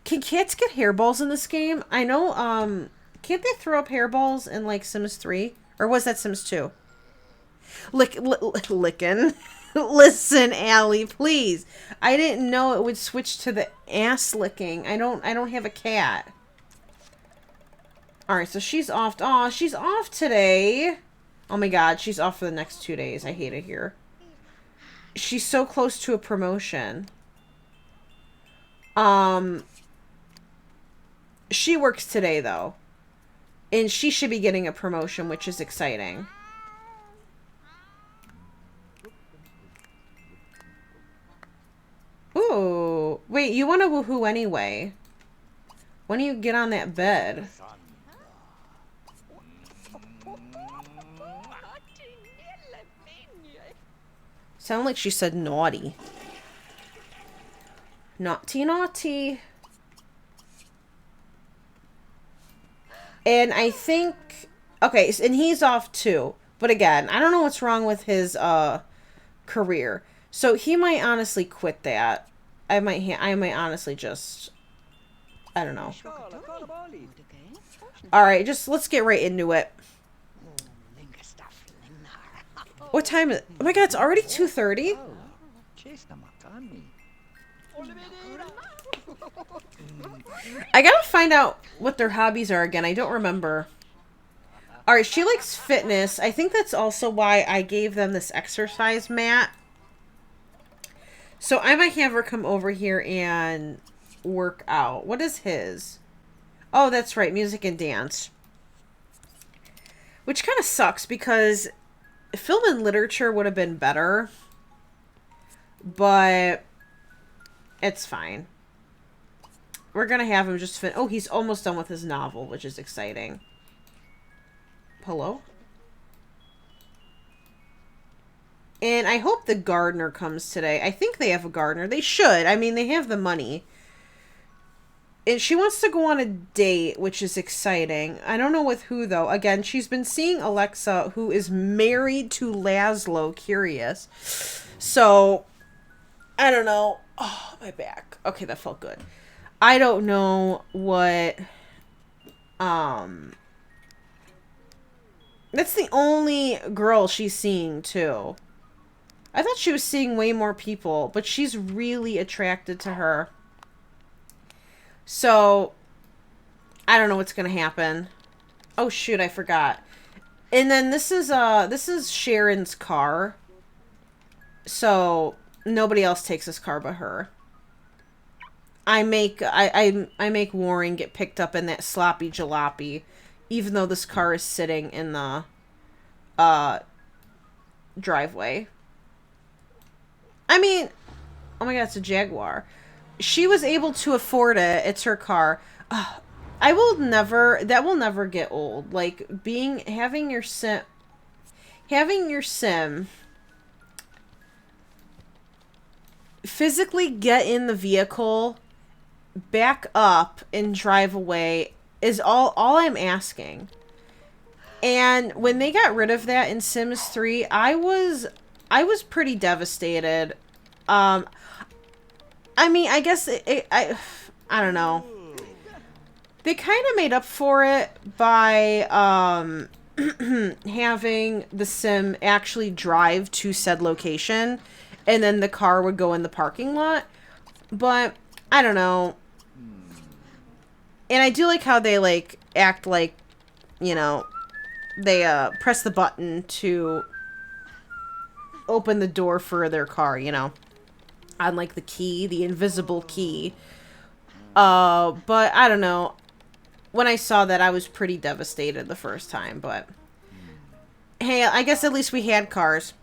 A: Can cats get hairballs in this game? I know, can't they throw up hairballs in, like, Sims 3? Or was that Sims 2? Lickin'. Listen, Allie, please. I didn't know it would switch to the ass licking. I don't have a cat. Alright, so she's off. Aw, she's off today. Oh my God, she's off for the next 2 days. I hate it here. She's so close to a promotion. She works today, though. And she should be getting a promotion, which is exciting. Ooh. Wait, you want a woohoo anyway. When do you get on that bed? Sound like she said naughty. Naughty, naughty. And I think... Okay, and he's off too. But again, I don't know what's wrong with his career. So he might honestly quit that. I might honestly just... I don't know. Alright, just let's get right into it. What time is it? Oh my God, it's already 2:30? I gotta find out what their hobbies are again. I don't remember. Alright, she likes fitness. I think that's also why I gave them this exercise mat. So I might have her come over here and work out. What is his? Oh, that's right. Music and dance. Which kind of sucks because film and literature would have been better. But it's fine. We're going to have him just oh, he's almost done with his novel, which is exciting. Hello? And I hope the gardener comes today. I think they have a gardener. They should. I mean, they have the money. And she wants to go on a date, which is exciting. I don't know with who, though. Again, she's been seeing Alexa, who is married to Laszlo. Curious. So, I don't know. Oh, my back. Okay, that felt good. I don't know what... That's the only girl she's seeing, too. I thought she was seeing way more people, but she's really attracted to her. So, I don't know what's gonna happen. Oh shoot, I forgot. And then this is Sharon's car. So, nobody else takes this car but her. I make Warren get picked up in that sloppy jalopy, even though this car is sitting in the driveway. I mean, oh my god, it's a Jaguar. She was able to afford it. It's her car. I will never. That will never get old. Like having your sim physically get in the vehicle, back up, and drive away is all I'm asking. And when they got rid of that in Sims 3, I was pretty devastated. I mean, I guess I don't know. They kind of made up for it by having the sim actually drive to said location, and then the car would go in the parking lot. But I don't know. And I do like how they like act like, you know, they press the button to open the door for their car, you know, on like the key, the invisible key. But I don't know. When I saw that, I was pretty devastated the first time, but hey, I guess at least we had cars.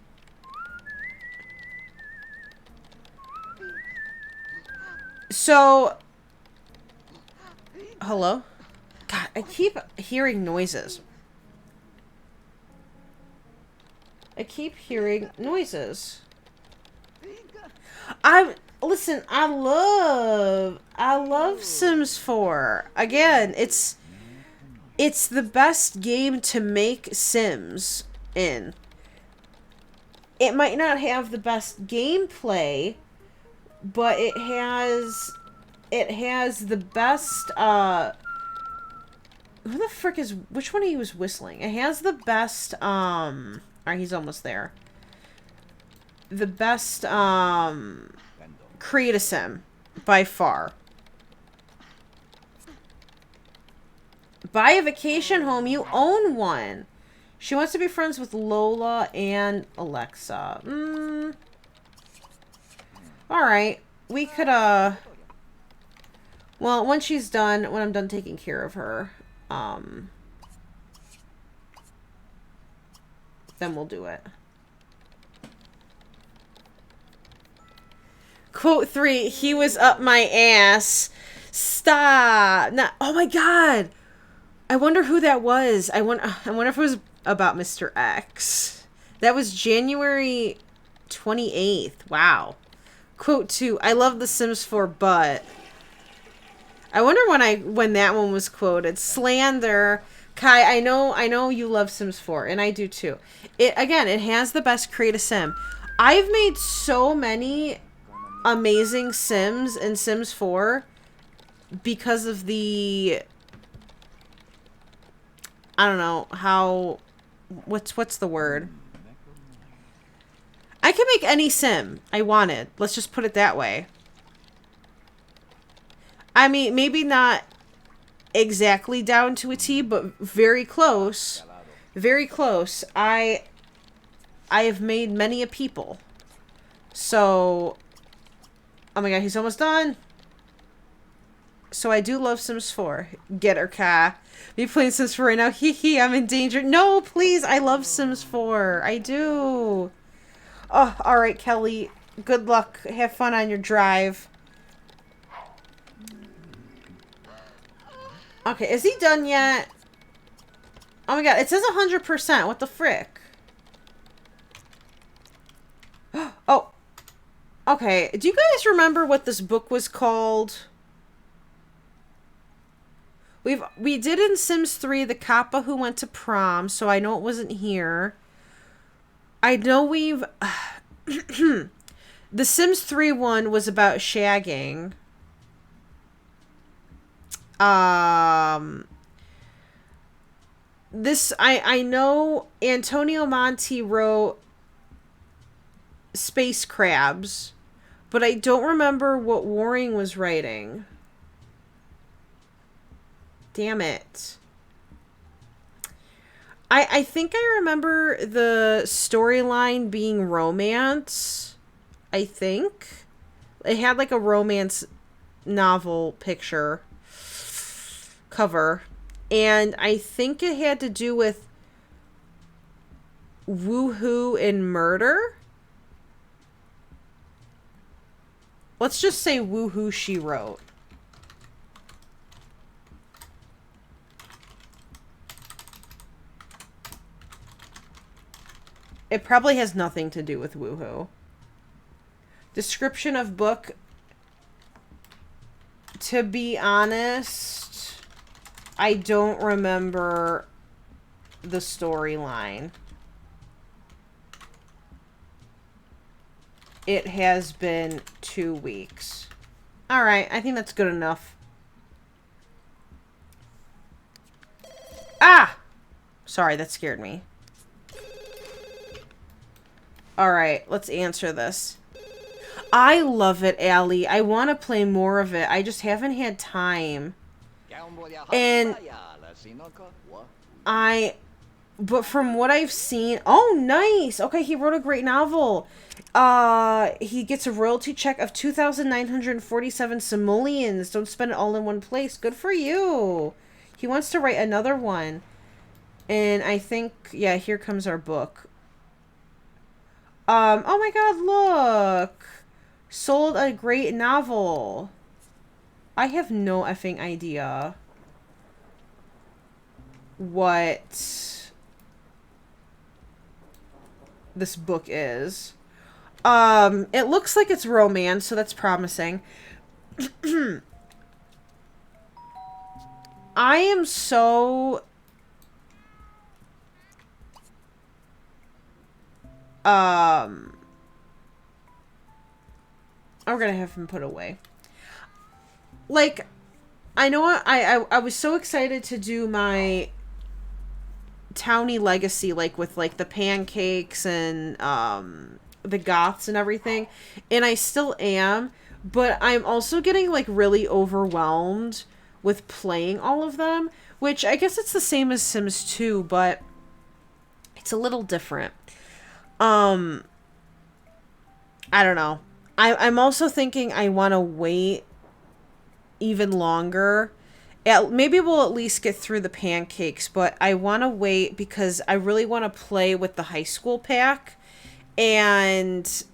A: So, hello? God, I keep hearing noises. Listen, I love Sims 4. Again, it's the best game to make Sims in. It might not have the best gameplay, but it has the best who the frick is, which one of you is whistling? It has the best alright, he's almost there. The best create a sim by far. Buy a vacation home, you own one. She wants to be friends with Lola and Alexa. Alright. We could well, when I'm done taking care of her, then we'll do it. Quote 3, he was up my ass. Stop. Not, oh my god. I wonder who that was. I wonder if it was about Mr. X. That was January 28th. Wow. Quote 2, I love The Sims 4, but I wonder when that one was quoted. Slander. Kai, I know you love Sims 4, and I do too. It has the best create a sim. I've made so many amazing Sims in Sims 4 because of the, I don't know how, what's the word? I can make any sim I wanted. Let's just put it that way. I mean, maybe not exactly down to a T, but very close. Very close. I have made many a people. So, oh my god, he's almost done. So I do love Sims 4. Get her, Ka. Me playing Sims 4 right now. Hee hee, I'm in danger. No, please, I love Sims 4. I do. Oh, alright, Kelly. Good luck. Have fun on your drive. Okay, is he done yet? Oh my god, it says 100%. What the frick? Oh. Okay, do you guys remember what this book was called? We did in Sims 3 the Kappa who went to prom, so I know it wasn't here. I know we've the Sims 3 one was about shagging. This I know Antonio Monti wrote Space Crabs, but I don't remember what Waring was writing. Damn it. I think I remember the storyline being romance. I think. It had like a romance novel picture cover. And I think it had to do with woohoo and murder. Let's just say woohoo she wrote. It probably has nothing to do with woohoo. Description of book. To be honest, I don't remember the storyline. It has been 2 weeks. Alright, I think that's good enough. Ah! Sorry, that scared me. Alright, let's answer this. I love it, Allie. I want to play more of it. I just haven't had time. And but from what I've seen, oh, nice. Okay, he wrote a great novel. He gets a royalty check of 2,947 simoleons. Don't spend it all in one place. Good for you. He wants to write another one. And I think, yeah, here comes our book. Oh my god, look. Sold a great novel. I have no effing idea what this book is. It looks like it's romance, so that's promising. I am so I'm gonna have him put away. Like, I know I was so excited to do my townie legacy, like with like the pancakes and the goths and everything, and I still am, but I'm also getting like really overwhelmed with playing all of them, which I guess it's the same as Sims 2, but it's a little different. I don't know. I'm also thinking I want to wait even longer. Maybe we'll at least get through the pancakes, but I want to wait because I really want to play with the high school pack. And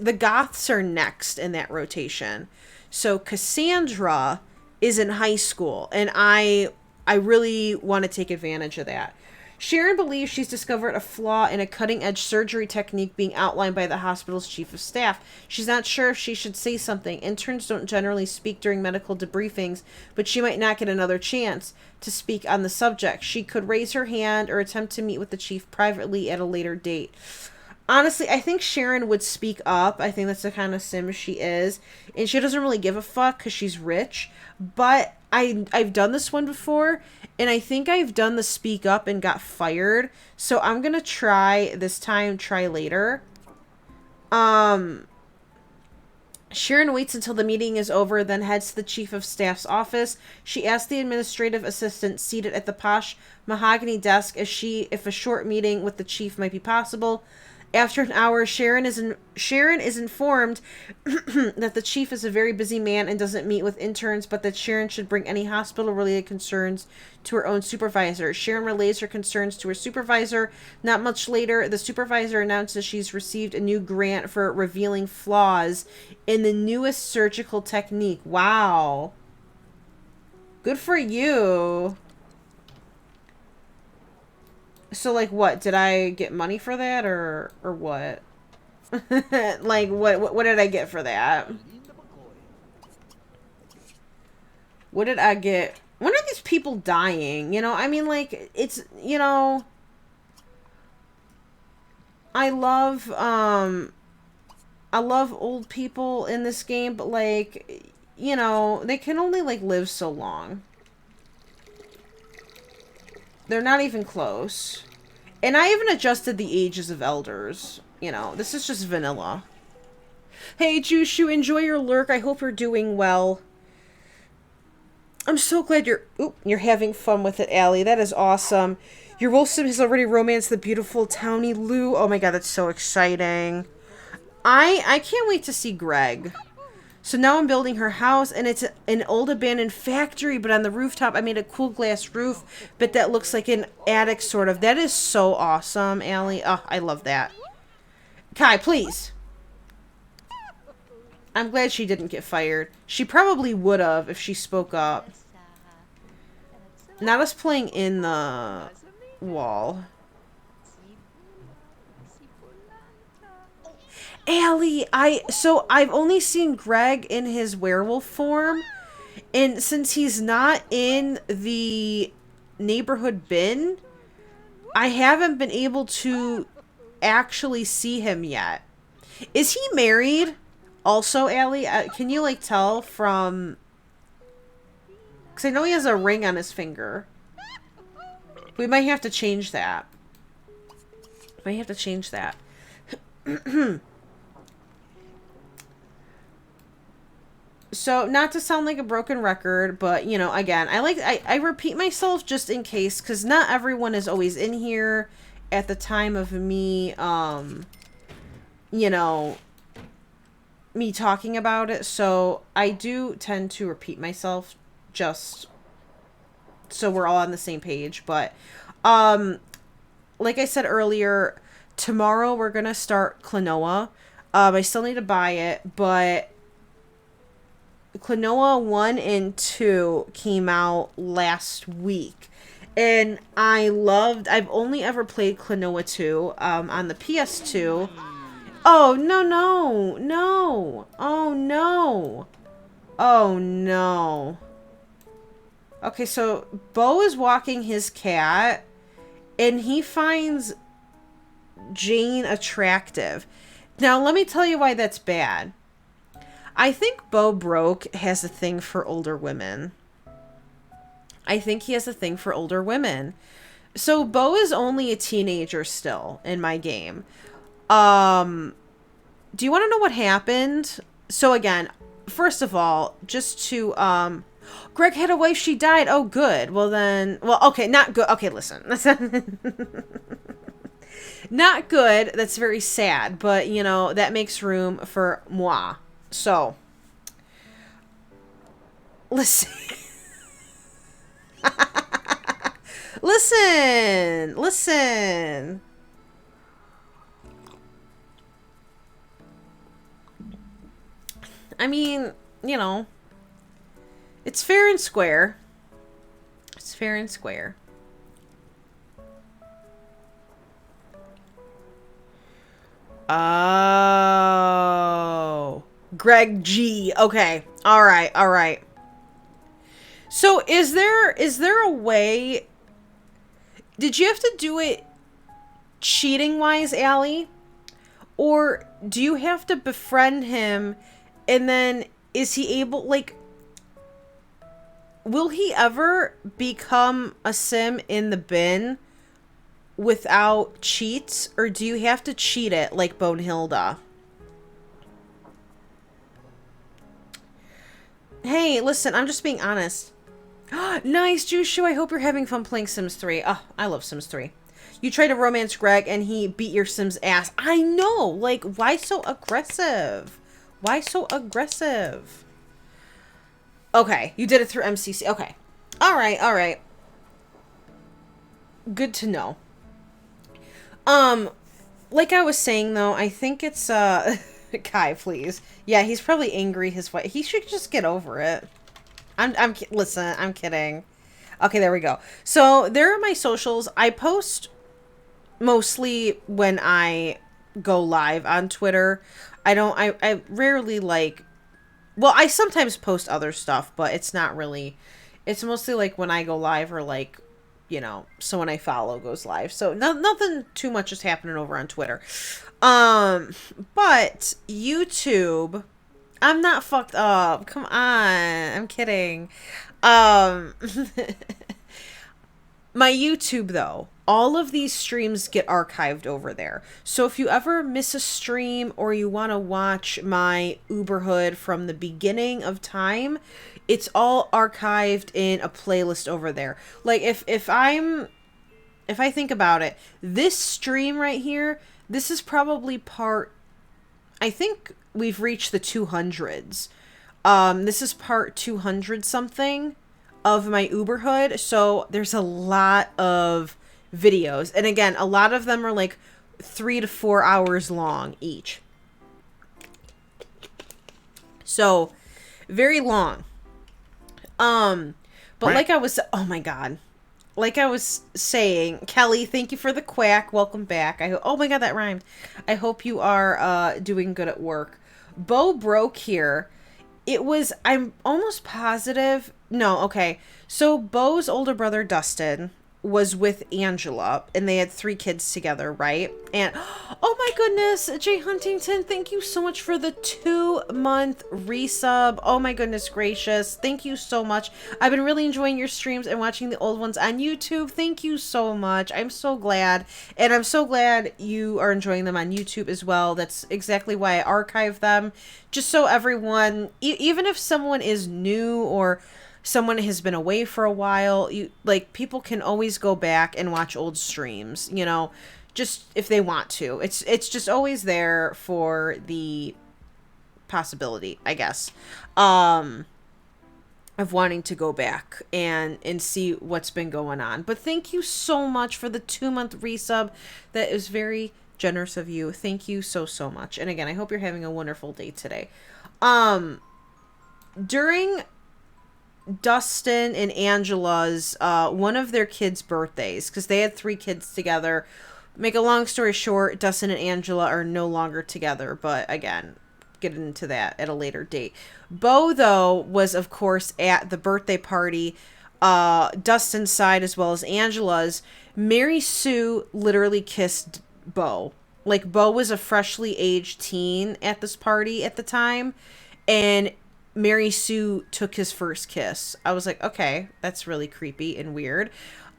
A: the goths are next in that rotation. So Cassandra is in high school, and I really want to take advantage of that. Sharon believes she's discovered a flaw in a cutting-edge surgery technique being outlined by the hospital's chief of staff. She's not sure if she should say something. Interns don't generally speak during medical debriefings, but she might not get another chance to speak on the subject. She could raise her hand or attempt to meet with the chief privately at a later date. Honestly, I think Sharon would speak up. I think that's the kind of sim she is. And she doesn't really give a fuck because she's rich. But I've done this one before, and I think I've done the speak up and got fired. So I'm going to try this time, try later. Sharon waits until the meeting is over, then heads to the chief of staff's office. She asks the administrative assistant seated at the posh mahogany desk if a short meeting with the chief might be possible. After an hour, Sharon is informed that the chief is a very busy man and doesn't meet with interns, but that Sharon should bring any hospital-related concerns to her own supervisor. Sharon relays her concerns to her supervisor. Not much later, the supervisor announces she's received a new grant for revealing flaws in the newest surgical technique. Wow. Good for you. So, like, what? Did I get money for that, or what? Like, what did I get for that? What did I get? When are these people dying? You know, I mean, like, it's, you know, I love old people in this game, but, like, you know, they can only, like, live so long. They're not even close. And I even adjusted the ages of elders. You know, this is just vanilla. Hey, Jushu, enjoy your lurk. I hope you're doing well. I'm so glad you're having fun with it, Allie. That is awesome. Your Wolfsim has already romanced the beautiful Townie Lou. Oh my god, that's so exciting. I can't wait to see Greg. So now I'm building her house, and it's an old abandoned factory, but on the rooftop I made a cool glass roof, but that looks like an attic sort of. That is so awesome, Allie. Oh, I love that. Kai, please. I'm glad she didn't get fired. She probably would have if she spoke up. Not us playing in the wall. Allie, I've only seen Greg in his werewolf form, and since he's not in the neighborhood bin, I haven't been able to actually see him yet. Is he married? Also, Allie, can you like tell from? Because I know he has a ring on his finger. We might have to change that. Might have to change that. So, not to sound like a broken record, but, you know, again, I repeat myself just in case, because not everyone is always in here at the time of me, you know, me talking about it. So, I do tend to repeat myself just so we're all on the same page. But, like I said earlier, tomorrow we're going to start Klonoa. I still need to buy it, but Klonoa 1 and 2 came out last week, and I've only ever played Klonoa 2 on the PS2. Oh, no. Oh, no. Oh, no. Okay, so Bo is walking his cat, and he finds Jane attractive. Now, let me tell you why that's bad. I think Bo Broke has a thing for older women. I think he has a thing for older women. So Bo is only a teenager still in my game. Do you want to know what happened? So again, first of all, just to Greg had a wife, she died. Oh, good. Well then, okay, not good. Okay, listen. Not good. That's very sad, but you know, that makes room for moi. So, listen. Listen. I mean, you know, it's fair and square. It's fair and square. Oh. Greg G. Okay. All right. So is there a way? Did you have to do it cheating wise, Allie? Or do you have to befriend him and then is he able, like, will he ever become a sim in the bin without cheats? Or do you have to cheat it like Bonehilda? Hey, listen, I'm just being honest. Nice, Jushu. I hope you're having fun playing Sims 3. Oh, I love Sims 3. You tried to romance Greg and he beat your Sim's ass. I know. Like, why so aggressive? Why so aggressive? Okay, you did it through MCC. Okay. All right. Good to know. Like I was saying though, I think it's Kai, please. Yeah, he's probably angry his wife. He should just get over it. Listen, I'm kidding. Okay, there we go. So, there are my socials. I post mostly when I go live on Twitter. I rarely like, well, I sometimes post other stuff, but it's not really, it's mostly like when I go live or like, you know, someone I follow goes live. So nothing too much is happening over on Twitter. But YouTube, I'm not fucked up. Come on. I'm kidding. My YouTube though, all of these streams get archived over there. So if you ever miss a stream or you want to watch my Uberhood from the beginning of time, it's all archived in a playlist over there. Like if I think about it, this stream right here, this is probably part, I think we've reached the 200s. This is part 200 something of my Uberhood, so there's a lot of videos. And again, a lot of them are like 3 to 4 hours long each. So, very long. But like I was, oh my god. Like I was saying, Kelly, thank you for the quack. Welcome back. Oh my god, that rhymed. I hope you are doing good at work. Bo broke here. It was, I'm almost positive. No, okay. So Bo's older brother, Dustin, was with Angela, and they had 3 kids together, right? And, oh my goodness, Jay Huntington, thank you so much for the 2-month resub. Oh my goodness gracious. Thank you so much. I've been really enjoying your streams and watching the old ones on YouTube. Thank you so much. I'm so glad. And I'm so glad you are enjoying them on YouTube as well. That's exactly why I archive them. Just so everyone, even if someone is new or someone has been away for a while, people can always go back and watch old streams, you know, just if they want to. It's just always there for the possibility, I guess, of wanting to go back and see what's been going on. But thank you so much for the 2-month resub. That is very generous of you. Thank you so much. And again, I hope you're having a wonderful day today. During Dustin and Angela's one of their kids' birthdays, because they had 3 kids together. Make a long story short, Dustin and Angela are no longer together, but again, get into that at a later date. Bo, though, was of course at the birthday party, Dustin's side as well as Angela's. Mary Sue literally kissed Bo. Like, Bo was a freshly aged teen at this party at the time, and Mary Sue took his first kiss. I was like, okay, that's really creepy and weird.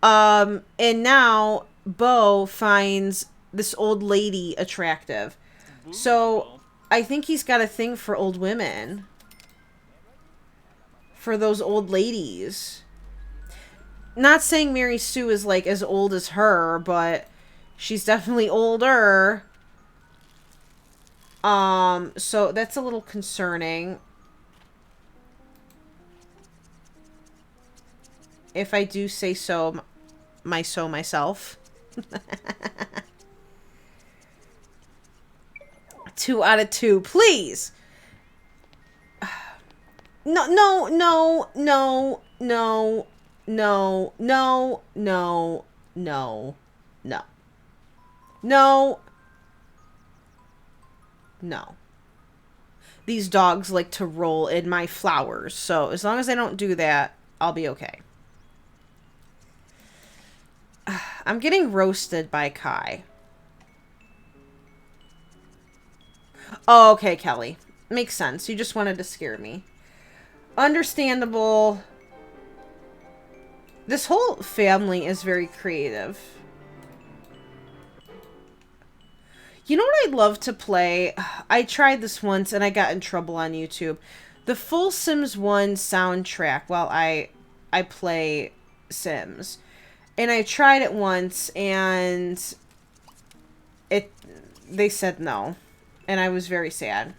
A: And now Bo finds this old lady attractive. So I think he's got a thing for old women. For those old ladies. Not saying Mary Sue is like as old as her, but she's definitely older. So that's a little concerning. If I do say so myself. 2 out of 2, please. No, no, no, no, no, no, no, no, no, no. No. No. These dogs like to roll in my flowers, so as long as I don't do that, I'll be okay. I'm getting roasted by Kai. Oh, okay, Kelly. Makes sense. You just wanted to scare me. Understandable. This whole family is very creative. You know what I'd love to play? I tried this once and I got in trouble on YouTube. The full Sims 1 soundtrack while I play Sims. And I tried it once, and they said no. And I was very sad.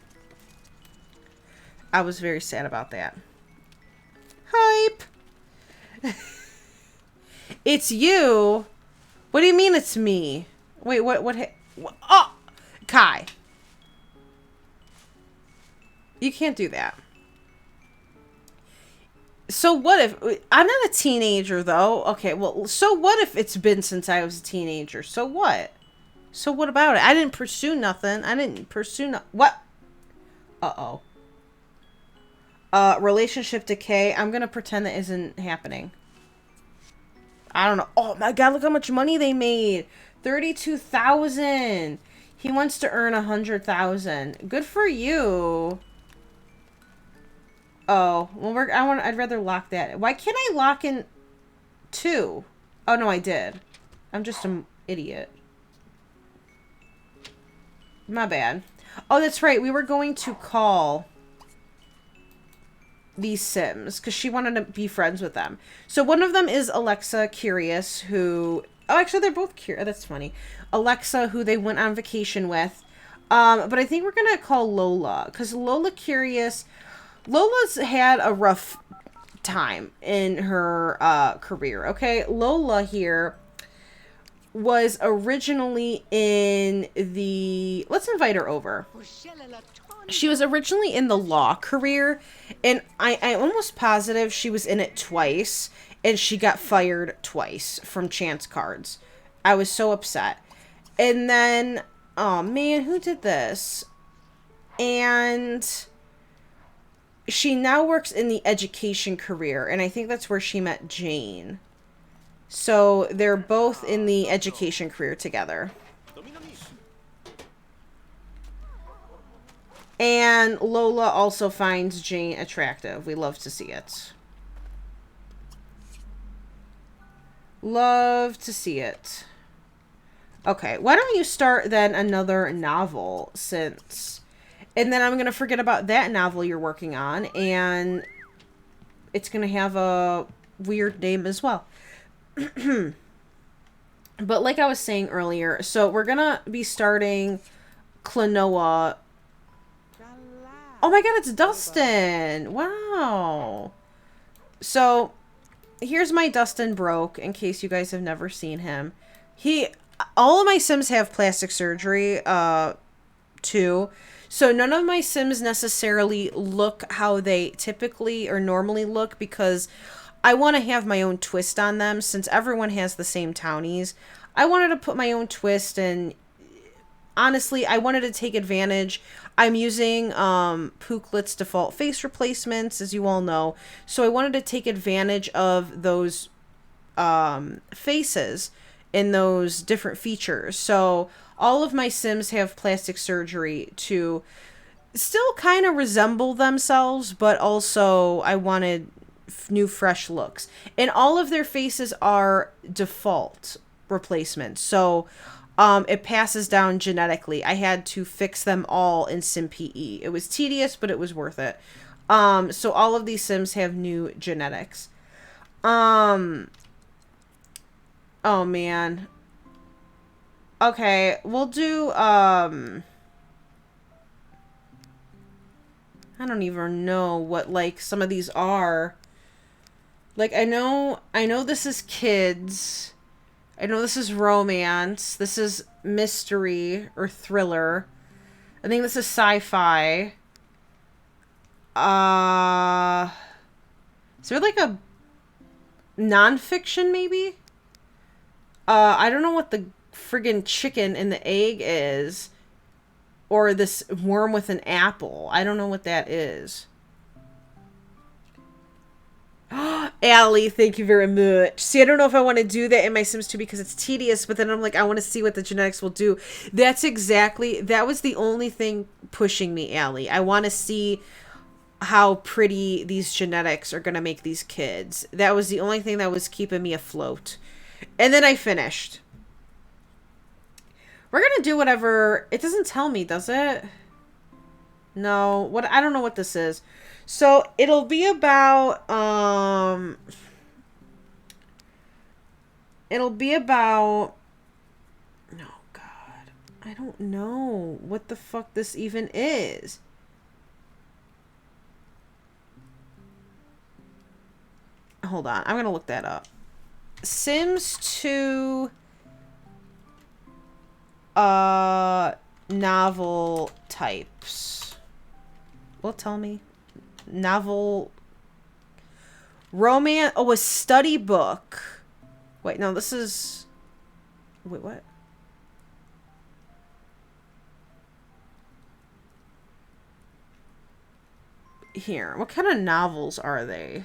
A: I was very sad about that. Hype! It's you? What do you mean it's me? Wait, what oh! Kai. You can't do that. So what if... I'm not a teenager, though. Okay, well, so what if it's been since I was a teenager? So what? So what about it? I didn't pursue nothing. I didn't pursue what? Uh-oh. Relationship decay. I'm gonna pretend that isn't happening. I don't know. Oh, my God, look how much money they made. 32,000. He wants to earn 100,000. Good for you. Oh, well, I'd rather lock that. Why can't I lock in 2? Oh, no, I did. I'm just an idiot. My bad. Oh, that's right. We were going to call these Sims because she wanted to be friends with them. So one of them is Alexa Curious, who... Oh, actually, they're both curious. That's funny. Alexa, who they went on vacation with. But I think we're going to call Lola because Lola Curious Lola's had a rough time in her career, okay? Lola here was originally in the... Let's invite her over. She was originally in the law career, and I'm almost positive she was in it twice, and she got fired twice from chance cards. I was so upset. And then, oh man, who did this? And she now works in the education career, and I think that's where she met Jane. So they're both in the education career together. And Lola also finds Jane attractive. We love to see it. Love to see it. Okay, why don't you start then another novel, since... And then I'm going to forget about that novel you're working on, and it's going to have a weird name as well. But like I was saying earlier, so we're going to be starting Klonoa. Oh my god, it's Dustin! Wow! So, here's my Dustin Broke, in case you guys have never seen him. All of my Sims have plastic surgery, too. So none of my Sims necessarily look how they typically or normally look, because I want to have my own twist on them, since everyone has the same townies. I wanted to put my own twist, and honestly, I wanted to take advantage. I'm using Pooklet's default face replacements, as you all know. So I wanted to take advantage of those faces in those different features. So all of my Sims have plastic surgery to still kind of resemble themselves, but also I wanted new fresh looks. And all of their faces are default replacements. So it passes down genetically. I had to fix them all in SimPE. It was tedious, but it was worth it. So all of these Sims have new genetics. Oh man. Okay, we'll do I don't even know what like some of these are. Like I know this is kids. I know this is romance. This is mystery or thriller. I think this is sci-fi. Is there like a nonfiction maybe? I don't know what the friggin' chicken and the egg is. Or this worm with an apple. I don't know what that is. Allie, thank you very much. See, I don't know if I want to do that in my Sims 2 because it's tedious, but then I'm like, I want to see what the genetics will do. That was the only thing pushing me, Allie. I want to see how pretty these genetics are going to make these kids. That was the only thing that was keeping me afloat. And then I finished. We're going to do whatever. It doesn't tell me, does it? No. I don't know what this is. So it'll be about, oh God, I don't know what the fuck this even is. Hold on, I'm gonna look that up. Sims 2, novel types. Will it tell me? Novel, romance. Oh, a study book. Wait, no, this is... Wait, what? Here, what kind of novels are they?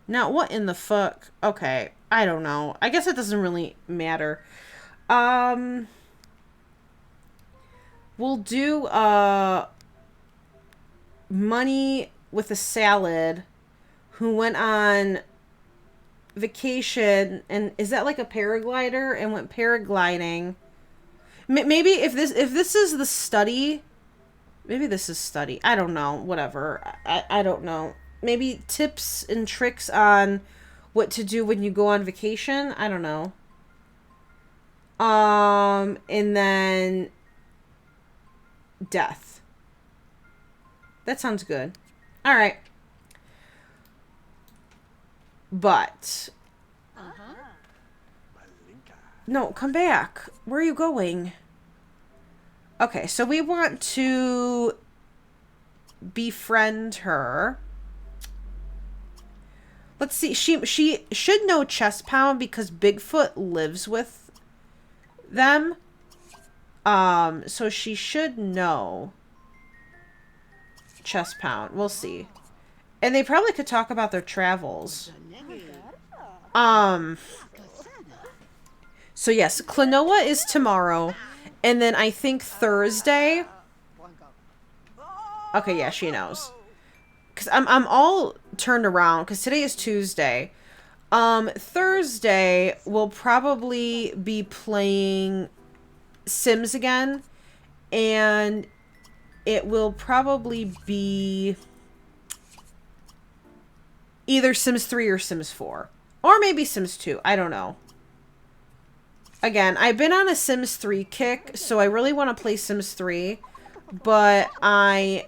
A: Now, what in the fuck? Okay, I don't know. I guess it doesn't really matter. We'll do, Money with a Salad, who went on vacation, and is that like a paraglider? And went paragliding. Maybe if this is the study, maybe this is study. I don't know. Whatever. I don't know. Maybe tips and tricks on what to do when you go on vacation. I don't know. And then death. That sounds good. All right. But no, come back. Where are you going? Okay, so we want to befriend her. Let's see. She should know Chest Pound because Bigfoot lives with them. So she should know Chest Pound. We'll see. And they probably could talk about their travels. So yes, Klonoa is tomorrow. And then I think Thursday. Okay, yeah, she knows. Because I'm all turned around. Because today is Tuesday. Thursday, we'll probably be playing Sims again. And it will probably be either Sims 3 or Sims 4. Or maybe Sims 2. I don't know. Again, I've been on a Sims 3 kick, so I really want to play Sims 3. But I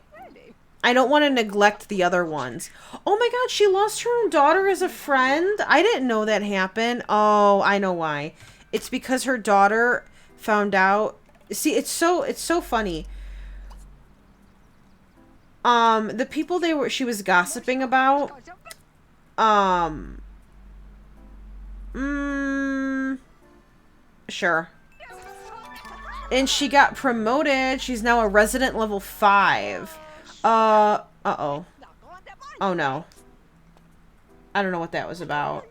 A: don't want to neglect the other ones. Oh my god, she lost her own daughter as a friend? I didn't know that happened. Oh, I know why. It's because her daughter found out. See, it's so funny. The people she was gossiping about, sure. And she got promoted. She's now a resident level 5. Uh-oh. Oh no. I don't know what that was about.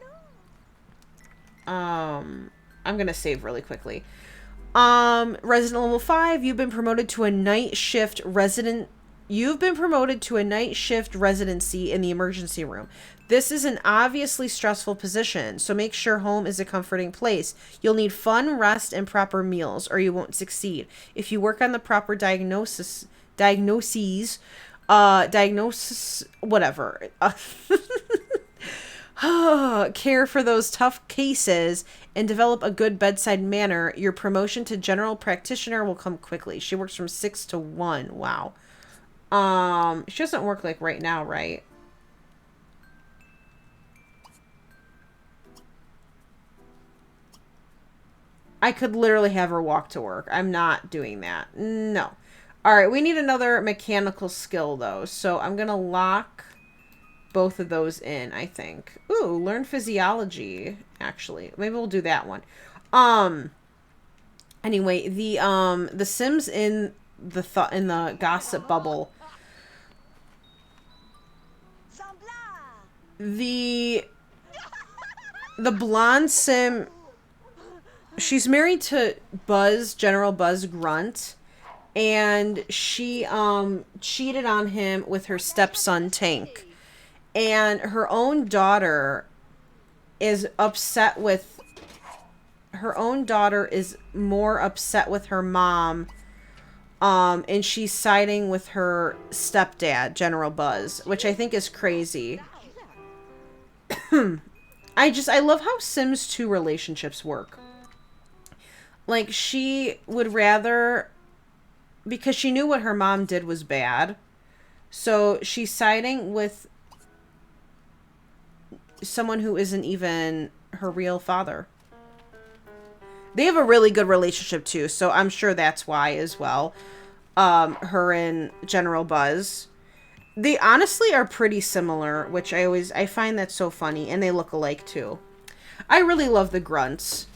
A: I'm gonna save really quickly. Resident level 5, you've been promoted to a night shift resident. You've been promoted to a night shift residency in the emergency room. This is an obviously stressful position, so make sure home is a comforting place. You'll need fun, rest, and proper meals, or you won't succeed. If you work on the proper diagnoses, whatever. Care for those tough cases and develop a good bedside manner, your promotion to general practitioner will come quickly. She works from 6 to 1. Wow. She doesn't work like right now, right? I could literally have her walk to work. I'm not doing that. No. Alright, we need another mechanical skill, though. So I'm going to lock both of those in, I think. Ooh, learn physiology, actually. Maybe we'll do that one. Anyway, the Sims in the gossip bubble. The blonde Sim, she's married to Buzz, General Buzz Grunt, and she cheated on him with her stepson Tank. And her own daughter is upset with more upset with her mom. And she's siding with her stepdad, General Buzz, which I think is crazy. I love how Sims 2 relationships work. Like, she would rather, because she knew what her mom did was bad, so she's siding with someone who isn't even her real father. They have a really good relationship too, so I'm sure that's why as well. Her and General Buzz. They honestly are pretty similar, which I find that so funny, and they look alike too. I really love the grunts.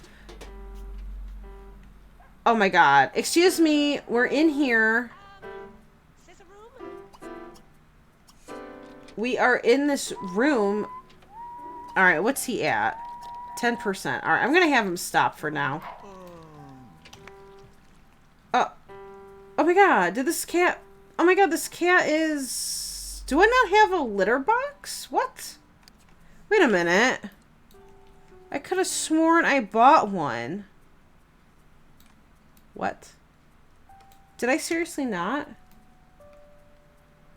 A: Oh my god. Excuse me, we're in here. We are in this room. Alright, what's he at? 10%. Alright, I'm gonna have him stop for now. Oh my god, did this cat... Oh my god, this cat is... Do I not have a litter box? What? Wait a minute. I could have sworn I bought one. What? Did I seriously not?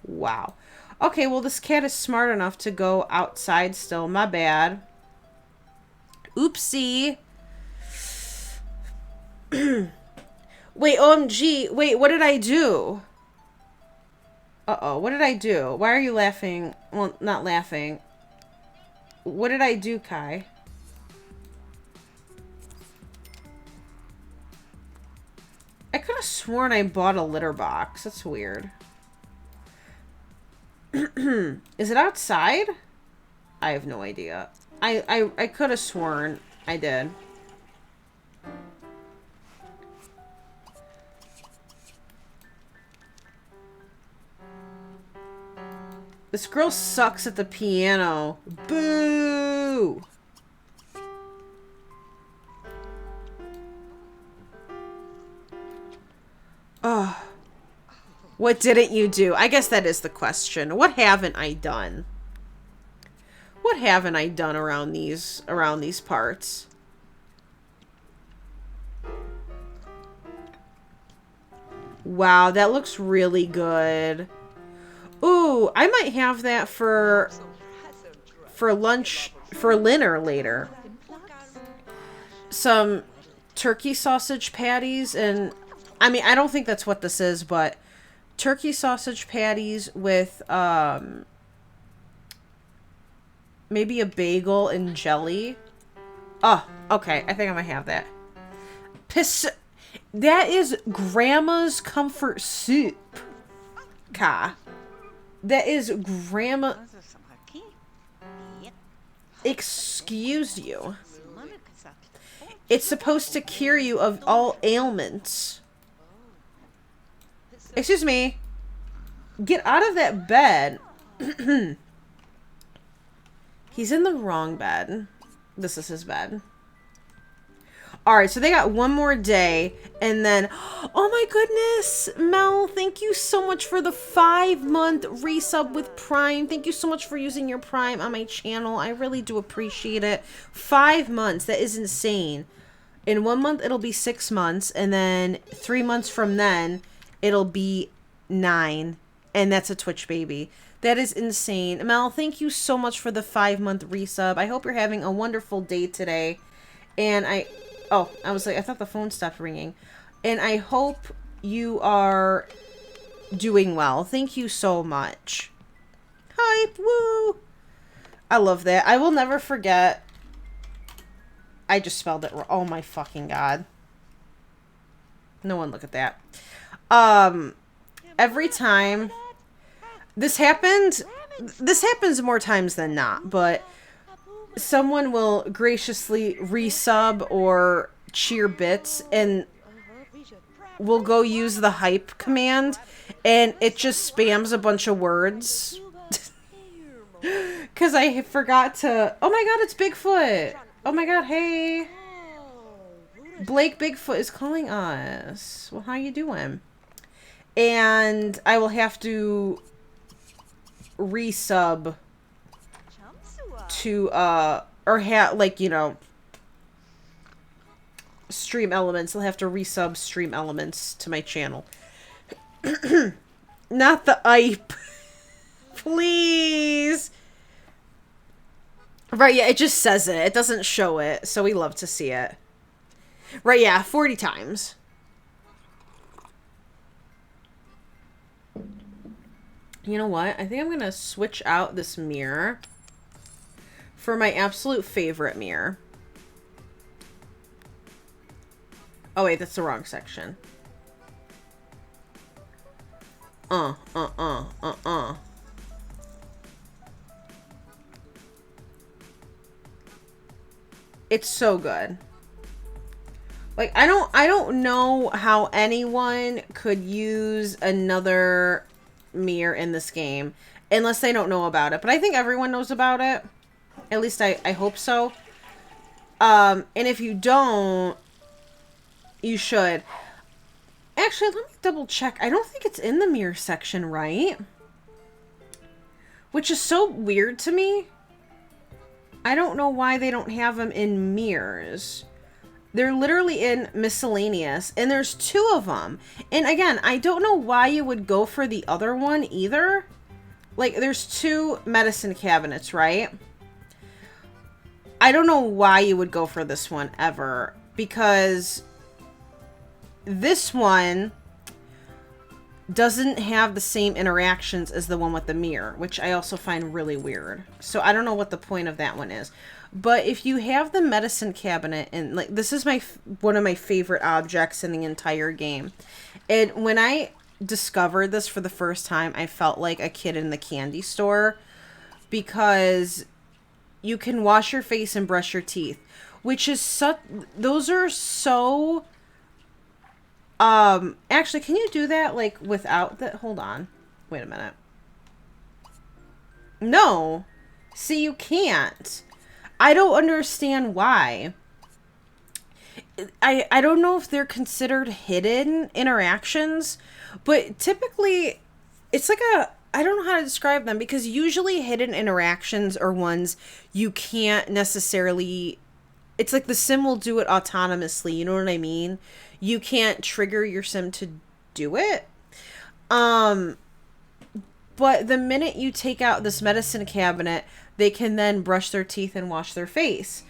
A: Wow. Okay, well, this cat is smart enough to go outside still. My bad. Oopsie. Wait, OMG. Wait, what did I do? Uh-oh, what did I do? Why are you laughing? Well, not laughing. What did I do, Kai? I could have sworn I bought a litter box. That's weird. Is it outside? I have no idea. I could have sworn I did. This girl sucks at the piano. Boo! Oh. What didn't you do? I guess that is the question. What haven't I done? What haven't I done around these parts? Wow, that looks really good. Ooh, I might have that for lunch, for dinner later. Some turkey sausage patties and... I mean, I don't think that's what this is, but turkey sausage patties with maybe a bagel and jelly. Oh, okay. I think I might have that. That is Grandma's comfort soup. Ka. That is Grandma... Excuse you. It's supposed to cure you of all ailments. Excuse me. Get out of that bed. He's in the wrong bed. This is his bed. Alright, so they got one more day, and then... Oh my goodness! Mel, thank you so much for the 5-month resub with Prime. Thank you so much for using your Prime on my channel. I really do appreciate it. 5 months, that is insane. In 1 month, it'll be 6 months, and then 3 months from then, it'll be 9. And that's a Twitch baby. That is insane. Mel, thank you so much for the 5-month resub. I hope you're having a wonderful day today. And oh, I was like, I thought the phone stopped ringing. And I hope you are doing well. Thank you so much. Hype, woo! I love that. I will never forget. I just spelled it wrong. Oh my fucking god. No one look at that. Every time this happens more times than not, but someone will graciously resub or cheer bits and we'll go use the hype command and it just spams a bunch of words. Because I forgot to... Oh my god, it's Bigfoot! Oh my god, hey! Blake Bigfoot is calling us. Well, how you doing? And I will have to resub to, like, you know, Stream Elements. I'll have to resub Stream Elements to my channel. Not the IPE. Please! Right, yeah, it just says it. It doesn't show it, so we love to see it. Right, yeah, 40 times. You know what? I think I'm gonna switch out this mirror for my absolute favorite mirror. Oh wait, that's the wrong section. It's so good. Like, I don't know how anyone could use another mirror in this game unless they don't know about it. But I think everyone knows about it. At least I hope so. And if you don't, you should. Actually, let me double check. I don't think it's in the mirror section, right? Which is so weird to me. I don't know why they don't have them in mirrors. They're literally in miscellaneous, and there's 2 of them. And again, I don't know why you would go for the other one either. Like, there's 2 medicine cabinets, right? I don't know why you would go for this one ever, because this one doesn't have the same interactions as the one with the mirror, which I also find really weird. So I don't know what the point of that one is. But if you have the medicine cabinet, and like this is one of my favorite objects in the entire game. And when I discovered this for the first time, I felt like a kid in the candy store, because you can wash your face and brush your teeth, which is such, those are so, actually, can you do that like without the, hold on, wait a minute. No, see, you can't. I don't understand why. I don't know if they're considered hidden interactions, but typically it's like a, I don't know how to describe them, because usually hidden interactions are ones you can't necessarily, it's like the sim will do it autonomously, you know what I mean? You can't trigger your sim to do it. But the minute you take out this medicine cabinet, they can then brush their teeth and wash their face.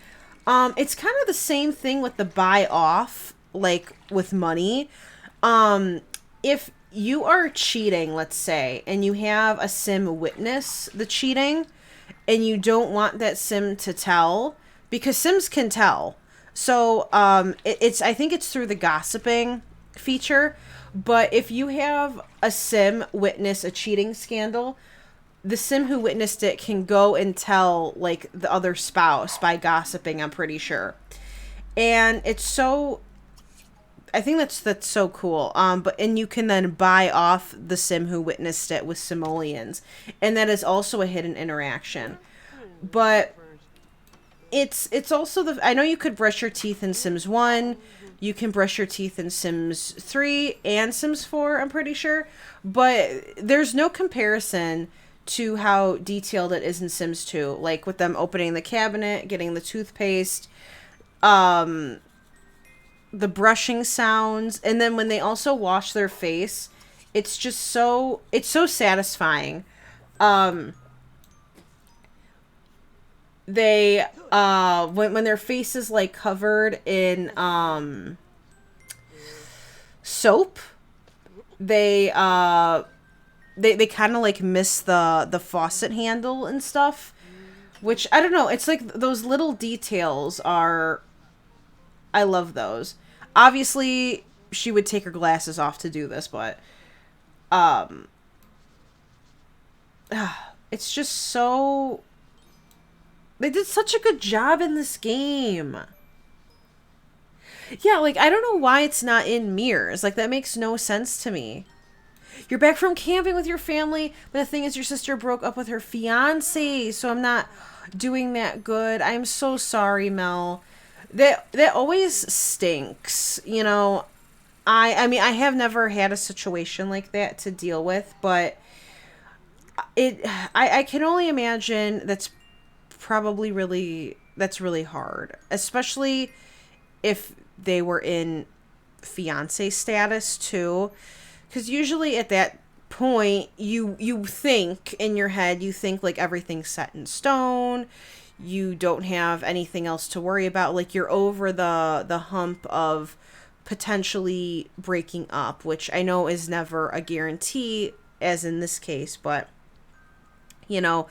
A: It's kind of the same thing with the buy off, like with money. If you are cheating, let's say, and you have a sim witness the cheating, and you don't want that sim to tell, because sims can tell. So, it's, I think it's through the gossiping feature, but if you have a sim witness a cheating scandal, the sim who witnessed it can go and tell, like, the other spouse by gossiping, I'm pretty sure. And it's so, I think that's so cool. And you can then buy off the sim who witnessed it with simoleons, and that is also a hidden interaction. But it's also the, I know you could brush your teeth in Sims 1, you can brush your teeth in Sims 3 and Sims 4, I'm pretty sure, but there's no comparison to how detailed it is in Sims 2, like with them opening the cabinet, getting the toothpaste, the brushing sounds, and then when they also wash their face, it's just so, it's so satisfying. They when their face is like covered in soap, they kind of like miss the faucet handle and stuff, which I don't know, it's like those little details are, I love those. Obviously she would take her glasses off to do this, but it's just so, they did such a good job in this game. Yeah, like, I don't know why it's not in mirrors. Like, that makes no sense to me. You're back from camping with your family, but the thing is your sister broke up with her fiance, so I'm not doing that good. I'm so sorry, Mel. That always stinks, you know. I mean, I have never had a situation like that to deal with, but I can only imagine that's probably really, that's really hard, especially if they were in fiance status too, because usually at that point you think in your head, you think like everything's set in stone, you don't have anything else to worry about, like you're over the hump of potentially breaking up, which I know is never a guarantee as in this case, but you know,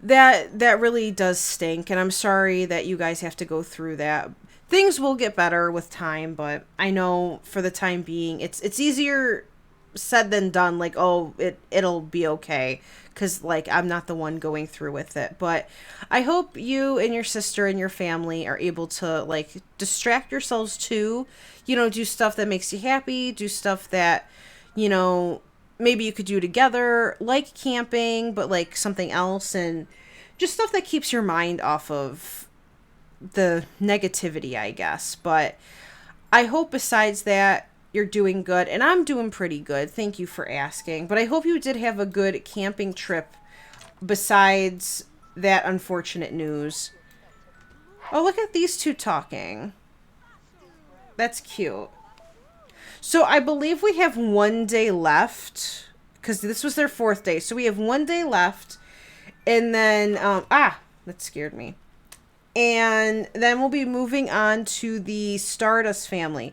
A: that really does stink, and I'm sorry that you guys have to go through that. Things will get better with time, but I know for the time being it's easier said than done, like, oh, it'll be okay, because like I'm not the one going through with it. But I hope you and your sister and your family are able to like distract yourselves too, you know, do stuff that makes you happy, do stuff that, you know, maybe you could do together, like camping, but like something else, and just stuff that keeps your mind off of the negativity, I guess. But I hope besides that, you're doing good, and I'm doing pretty good. Thank you for asking. But I hope you did have a good camping trip besides that unfortunate news. Oh, look at these two talking. That's cute. So I believe we have 1 day left, because this was their 4th day. So we have 1 day left, and then, that scared me. And then we'll be moving on to the Stardust Family.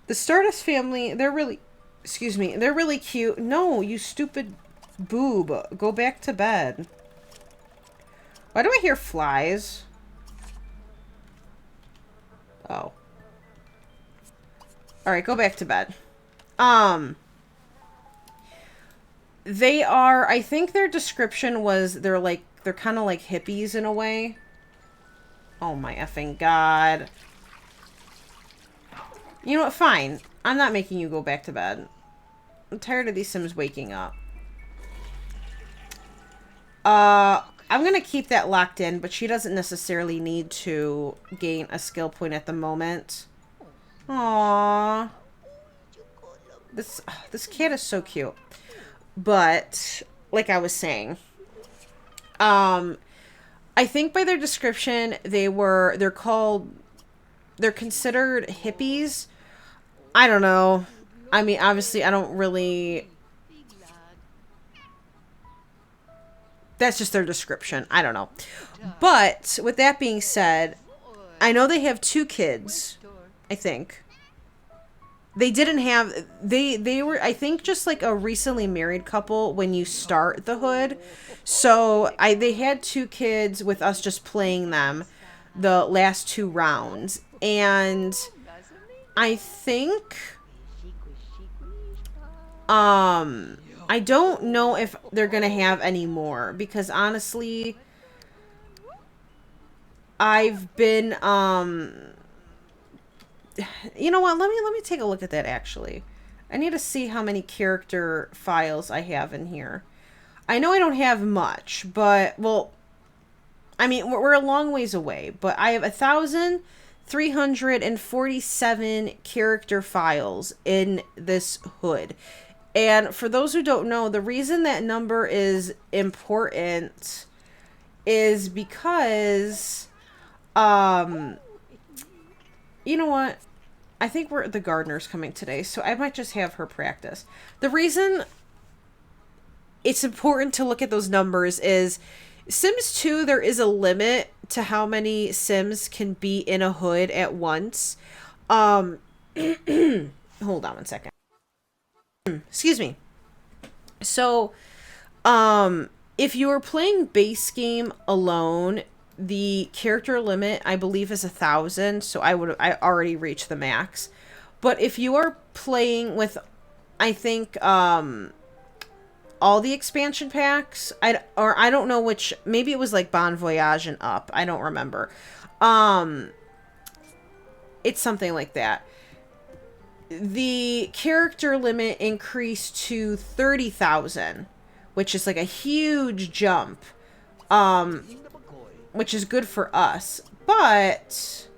A: The Stardust Family, they're really, excuse me, they're really cute. No, you stupid boob. Go back to bed. Why do I hear flies? Oh. Alright, go back to bed. They are, I think their description was they're kind of like hippies in a way. Oh my effing god. You know what, fine. I'm not making you go back to bed. I'm tired of these Sims waking up. I'm gonna keep that locked in, but she doesn't necessarily need to gain a skill point at the moment. Aww. This cat is so cute. But, like I was saying, I think by their description, they're considered hippies. I don't know. I mean, obviously, I don't really... That's just their description. I don't know. But, with that being said, I know they have 2 kids, I think. They didn't have... They were, I think, just like a recently married couple when you start the hood. So, they had 2 kids with us just playing them the last 2 rounds. And I think... I don't know if they're gonna have any more. Because, honestly... I've been, you know what? Let me take a look at that, actually. I need to see how many character files I have in here. I know I don't have much, but, well, I mean, we're a long ways away, but I have 1,347 character files in this hood. And for those who don't know, the reason that number is important is because, you know what? I think the gardener's coming today, so I might just have her practice. The reason it's important to look at those numbers is Sims 2, there is a limit to how many Sims can be in a hood at once. Hold on one second. Excuse me. So, if you are playing base game alone, the character limit, I believe, is 1,000, so I already reached the max. But if you are playing with, I think, all the expansion packs, I don't know which, maybe it was like Bon Voyage and up, I don't remember. It's something like that. The character limit increased to 30,000, which is like a huge jump. Which is good for us. But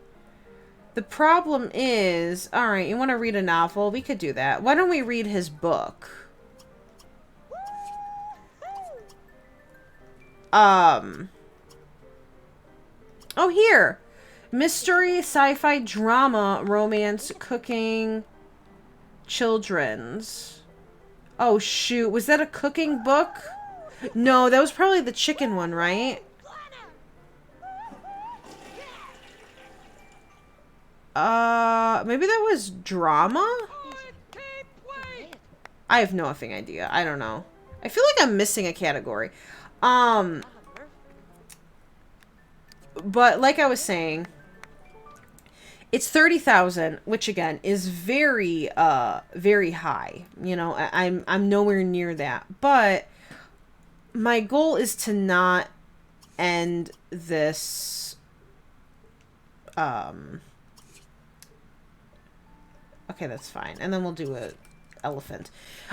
A: the problem is, alright, you want to read a novel? We could do that. Why don't we read his book? Oh, here. Mystery, sci-fi, drama, romance, cooking, children's. Oh, shoot. Was that a cooking book? No, that was probably the chicken one, right? Maybe that was drama? I have no effing idea. I don't know. I feel like I'm missing a category. But like I was saying, it's 30,000, which again is very, very high. You know, I'm nowhere near that. But my goal is to not end this, okay, that's fine. And then we'll do a elephant.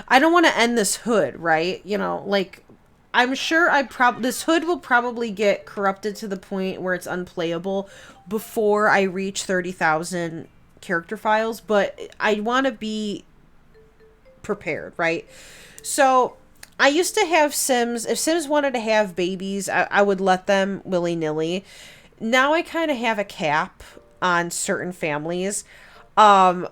A: I don't want to end this hood, right? You know, like, I'm sure this hood will probably get corrupted to the point where it's unplayable before I reach 30,000 character files, but I want to be prepared, right? So, I used to have Sims. If Sims wanted to have babies, I would let them willy-nilly. Now I kind of have a cap on certain families. I'm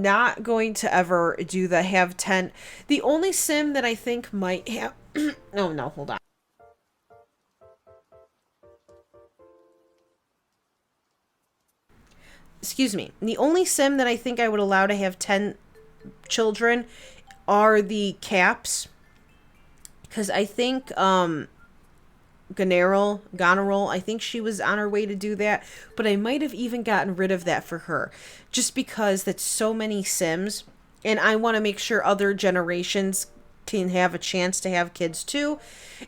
A: not going to ever do the have 10. The only Sim that I think might have... Oh, no, hold on. excuse me, the only sim that I think I would allow to have 10 children are the caps. Because I think, Goneril, I think she was on her way to do that, but I might have even gotten rid of that for her, just because that's so many Sims, and I want to make sure other generations can have a chance to have kids too.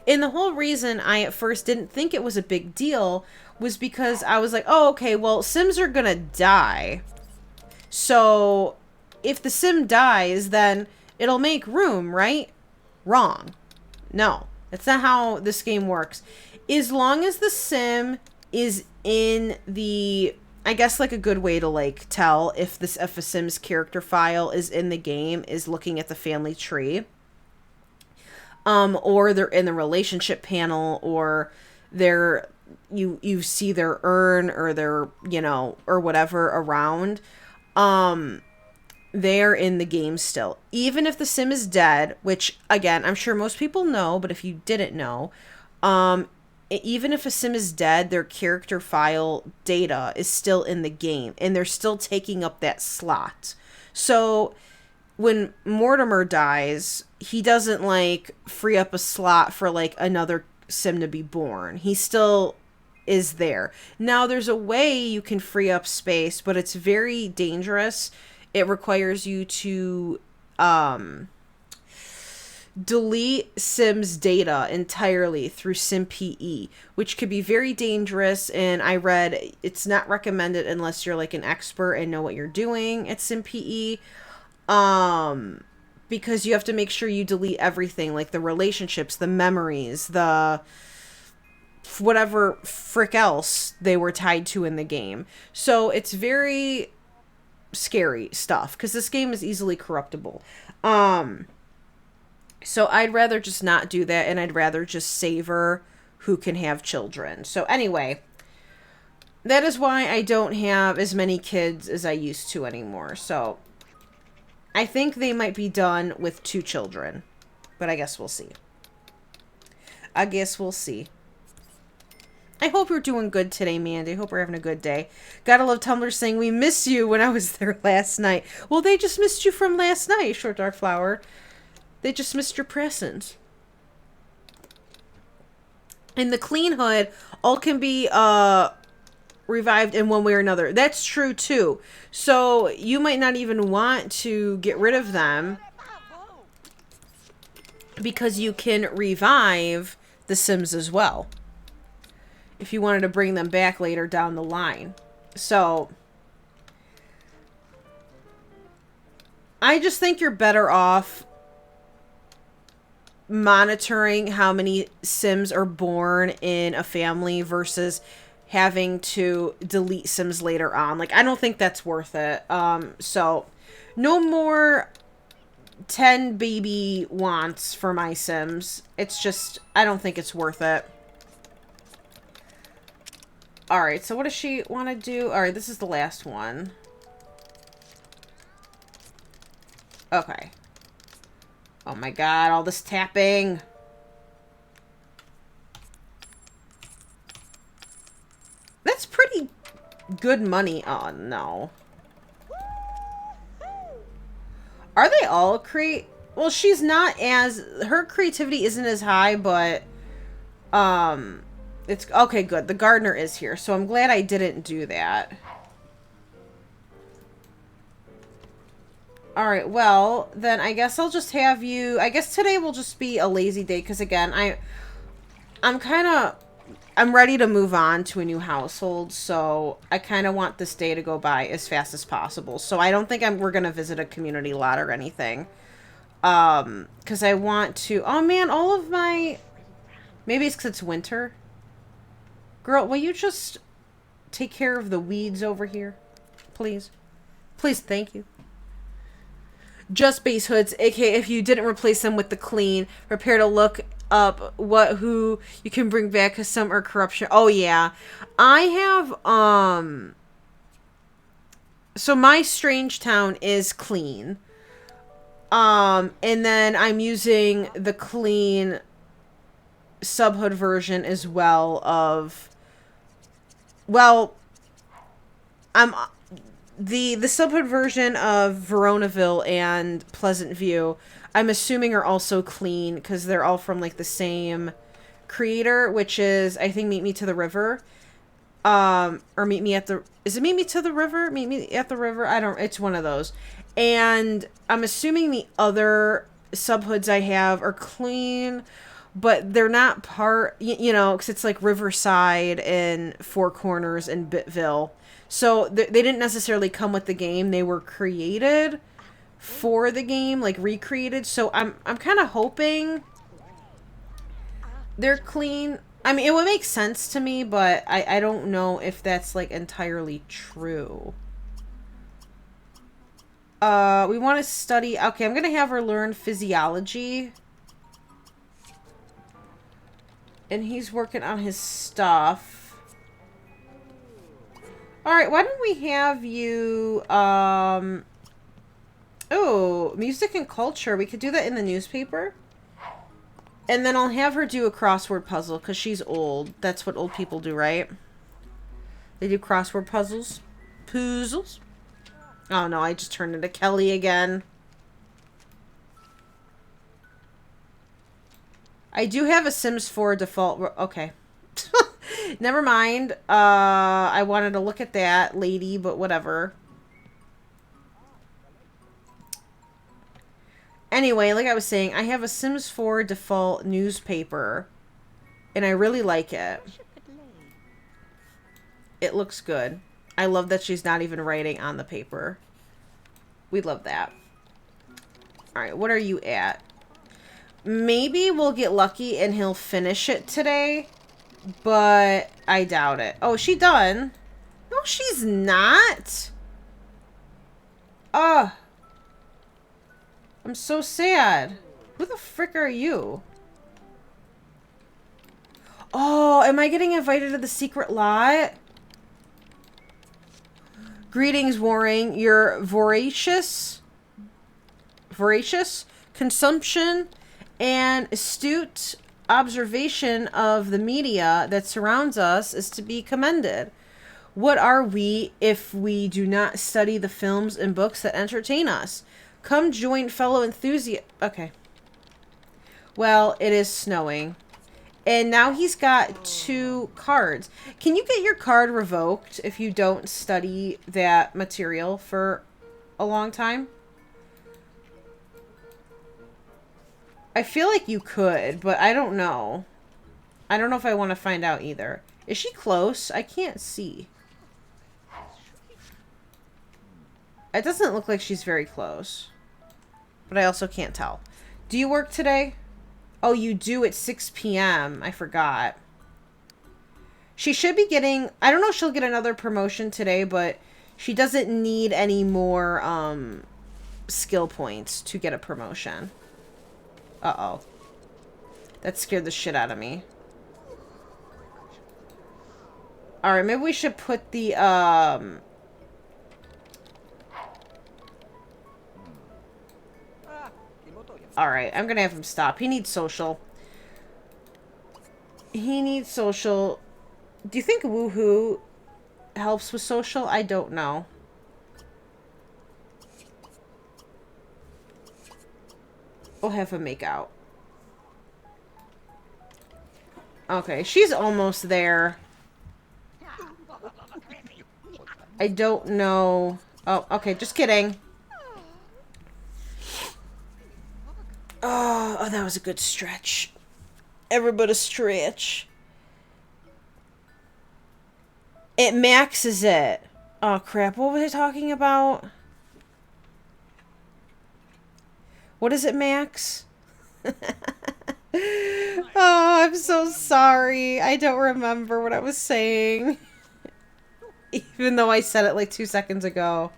A: And the whole reason I at first didn't think it was a big deal was because I was like, oh, okay, well, Sims are gonna die. So if the Sim dies, then it'll make room, right? Wrong. No, that's not how this game works. As long as the Sim is in the, I guess like a good way to like tell if a Sim's character file is in the game is looking at the family tree. Or they're in the relationship panel, or they're you see their urn or their, you know, or whatever around. They're in the game still. Even if the Sim is dead, which, again, I'm sure most people know, but if you didn't know, even if a Sim is dead, their character file data is still in the game, and they're still taking up that slot. So when Mortimer dies, he doesn't, like, free up a slot for, like, another Sim to be born. He still is there. Now, there's a way you can free up space, but it's very dangerous. It requires you to delete Sim's data entirely through SimPE, which could be very dangerous. And I read it's not recommended unless you're like an expert and know what you're doing at SimPE, because you have to make sure you delete everything, like the relationships, the memories, the whatever frick else they were tied to in the game. So it's very scary stuff, because this game is easily corruptible. So I'd rather just not do that, and I'd rather just savor who can have children. So anyway, that is why I don't have as many kids as I used to anymore. So I think they might be done with 2 children, but I guess we'll see. I guess we'll see. I hope you're doing good today, Mandy. I hope we're having a good day. Gotta love Tumblr saying, we miss you when I was there last night. Well, they just missed you from last night, Short Dark Flower. They just missed your presence. And the Clean Hood all can be revived in one way or another. That's true, too. So you might not even want to get rid of them, because you can revive the Sims as well, if you wanted to bring them back later down the line. So I just think you're better off monitoring how many Sims are born in a family versus having to delete Sims later on. Like, I don't think that's worth it. So no more 10 baby wants for my Sims. It's just, I don't think it's worth it. Alright, so what does she want to do? Alright, this is the last one. Okay. Oh my god, all this tapping. That's pretty good money. Oh, no. Are they all well, she's not as... Her creativity isn't as high, but... It's... Okay, good. The gardener is here, so I'm glad I didn't do that. Alright, well, then I guess I'll just have you... I guess today will just be a lazy day, because again, I'm kind of... I'm ready to move on to a new household, so I kind of want this day to go by as fast as possible. So I don't think we're going to visit a community lot or anything. Because I want to... Oh, man, all of my... Maybe it's because it's winter. Girl, will you just take care of the weeds over here? Please. Please, thank you. Just base hoods, aka if you didn't replace them with the clean, prepare to look up who you can bring back, because some are corruption. Oh yeah, I have so my Strange Town is clean, and then I'm using the clean subhood version as well of, well,
B: the subhood version of Veronaville and Pleasant View, I'm assuming are also clean because they're all from like the same creator, which is I think Meet Me to the River. Or Meet Me at the is it Meet Me to the River? Meet Me at the River? I don't it's one of those. And I'm assuming the other subhoods I have are clean, but they're not part, you know, because it's like Riverside and Four Corners and Bitville. So they didn't necessarily come with the game. They were created for the game, like recreated. So I'm kind of hoping they're clean. I mean, it would make sense to me, but I don't know if that's like entirely true. We want to study. Okay, I'm gonna have her learn physiology. And he's working on his stuff. Alright, why don't we have you, oh, music and culture. We could do that in the newspaper. And then I'll have her do a crossword puzzle, because she's old. That's what old people do, right? They do crossword puzzles. Puzzles. Oh no, I just turned into Kelly again. I do have a Sims 4 default. Okay. Never mind. I wanted to look at that lady, but whatever. Anyway, like I was saying, I have a Sims 4 default newspaper, and I really like it. It looks good. I love that she's not even writing on the paper. We love that. Alright, what are you at? Maybe we'll get lucky and he'll finish it today, but I doubt it. Oh, is she done? No, she's not. Ugh. I'm so sad. Who the frick are you? Oh, am I getting invited to the secret lot? Greetings, Waring. Your voracious consumption and astute observation of the media that surrounds us is to be commended. What are we if we do not study the films and books that entertain us? Come join fellow enthusiasts. Okay. Well, it is snowing. And now he's got 2 cards. Can you get your card revoked if you don't study that material for a long time? I feel like you could, but I don't know. I don't know if I want to find out either. Is she close? I can't see. It doesn't look like she's very close. But I also can't tell. Do you work today? Oh, you do at 6 p.m. I forgot. She should be getting... I don't know if she'll get another promotion today, but she doesn't need any more skill points to get a promotion. Uh-oh. That scared the shit out of me. Alright, maybe we should put the... Alright, I'm gonna have him stop. He needs social. He needs social. Do you think woohoo helps with social? I don't know. We'll have him make out. Okay, she's almost there. I don't know. Oh, okay, just kidding. Oh, that was a good stretch. Everybody stretch. It maxes it. Oh, crap. What was I talking about? What does it max? Oh, I'm so sorry. I don't remember what I was saying. Even though I said it like 2 seconds ago.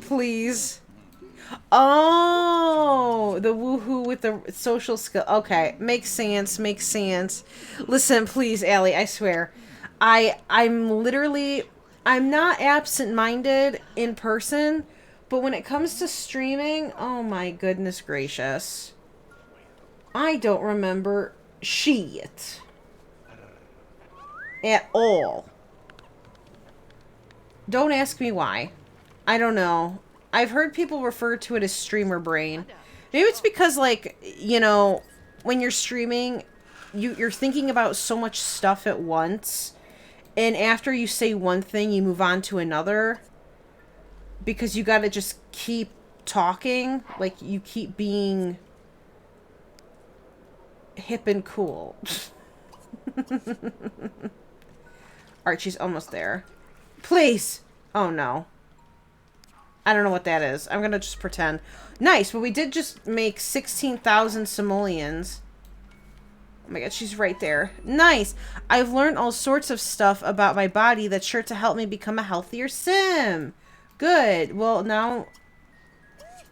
B: Please. Oh, the woohoo with the social skill. Okay, makes sense, makes sense. Listen, please, Allie, I swear. I'm literally... I'm not absent-minded in person, but when it comes to streaming, oh my goodness gracious. I don't remember shit. At all. Don't ask me why. I don't know. I've heard people refer to it as streamer brain. Maybe it's because, like, you know, when you're streaming, you're thinking about so much stuff at once. And after you say one thing, you move on to another. Because you gotta just keep talking. Like, you keep being hip and cool. Alright, she's almost there. Please! Oh, no. I don't know what that is. I'm gonna just pretend. Nice, but we did just make 16,000 simoleons. Oh my god, she's right there. Nice! I've learned all sorts of stuff about my body that's sure to help me become a healthier sim. Good. Well, now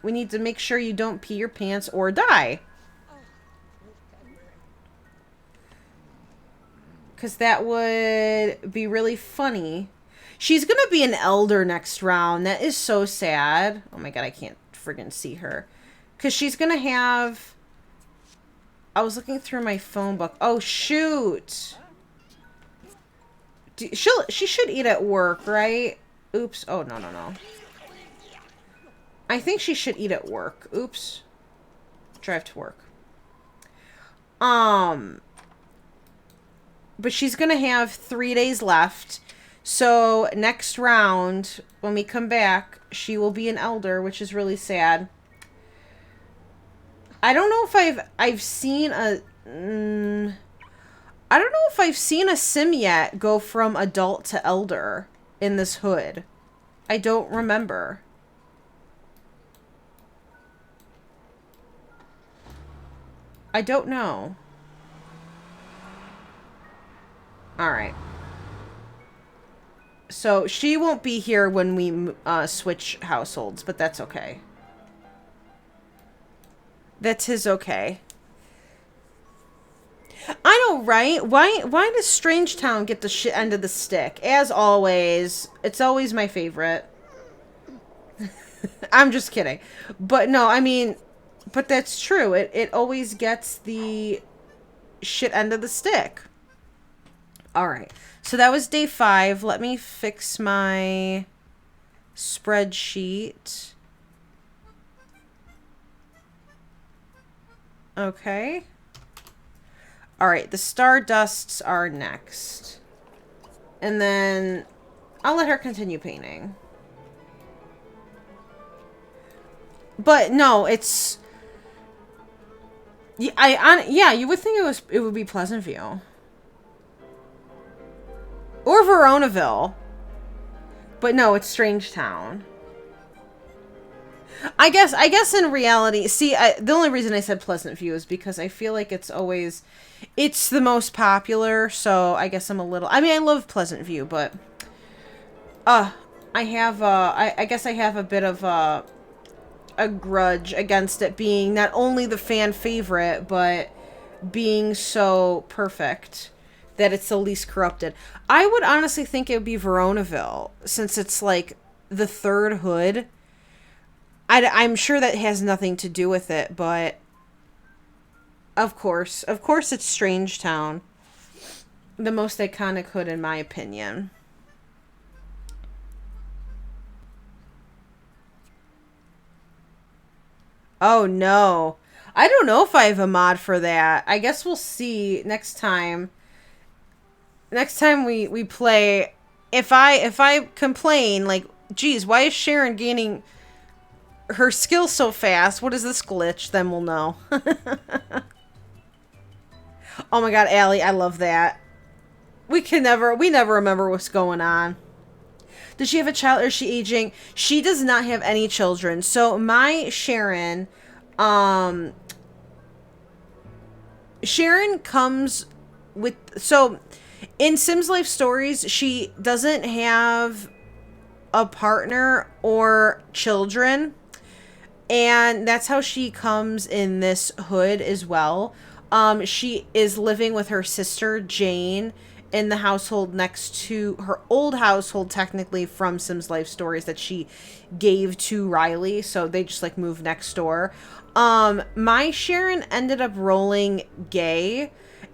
B: we need to make sure you don't pee your pants or die. Because that would be really funny. She's going to be an elder next round. That is so sad. Oh my god, I can't friggin' see her. Because she's going to have... I was looking through my phone book. Oh, shoot. She should eat at work, right? Oops. Oh, no, no, no. I think she should eat at work. Oops. Drive to work. But she's going to have 3 days left. So next round, when we come back, she will be an elder, which is really sad. I don't know if I've seen a... I don't know if I've seen a sim yet go from adult to elder in this hood. I don't remember. I don't know. Alright. So, she won't be here when we switch households, but that's okay. That's his okay. I know, right? Why does Strangetown get the shit end of the stick? As always. It's always my favorite. I'm just kidding. But no, I mean... But that's true. It always gets the shit end of the stick. Alright. So that was day 5. Let me fix my spreadsheet. Okay. Alright, the Stardusts are next. And then I'll let her continue painting. But no, it's... Yeah, you would think it would be Pleasant View. Or Veronaville. But no, it's Strangetown. I guess in reality, see, the only reason I said Pleasant View is because I feel like it's always, it's the most popular, so I guess I'm a little, I mean, I love Pleasant View, but, I guess I have a bit of a grudge against it being not only the fan favorite, but being so perfect that it's the least corrupted. I would honestly think it would be Veronaville, since it's like the third hood. I'm sure that has nothing to do with it, but of course it's Strangetown, the most iconic hood in my opinion. Oh no, I don't know if I have a mod for that. I guess we'll see next time. Next time we play, if I complain like, geez, why is Sharon gaining her skill so fast? What is this glitch? Then we'll know. Oh my god, Allie, I love that. We never remember what's going on. Does she have a child or is she aging? She does not have any children. So my Sharon, Sharon comes with, so in Sims Life Stories, she doesn't have a partner or children. And that's how she comes in this hood as well. She is living with her sister, Jane, in the household next to her old household, technically, from Sims Life Stories that she gave to Riley. So they just, like, moved next door. My Sharon ended up rolling gay.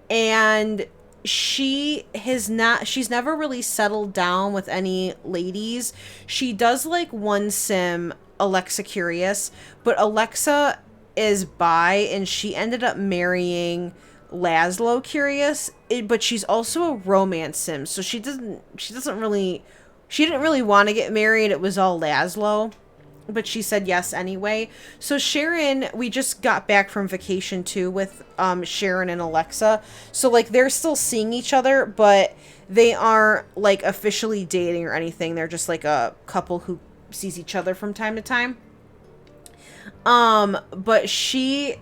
B: And she's never really settled down with any ladies. She does like one sim, Alexa Curious, but Alexa is bi and she ended up marrying Laszlo Curious, but she's also a romance sim, so she didn't really want to get married. It was all Laszlo, but she said yes anyway. So Sharon, we just got back from vacation too with Sharon and Alexa. So like they're still seeing each other, but they aren't like officially dating or anything. They're just like a couple who sees each other from time to time. But she's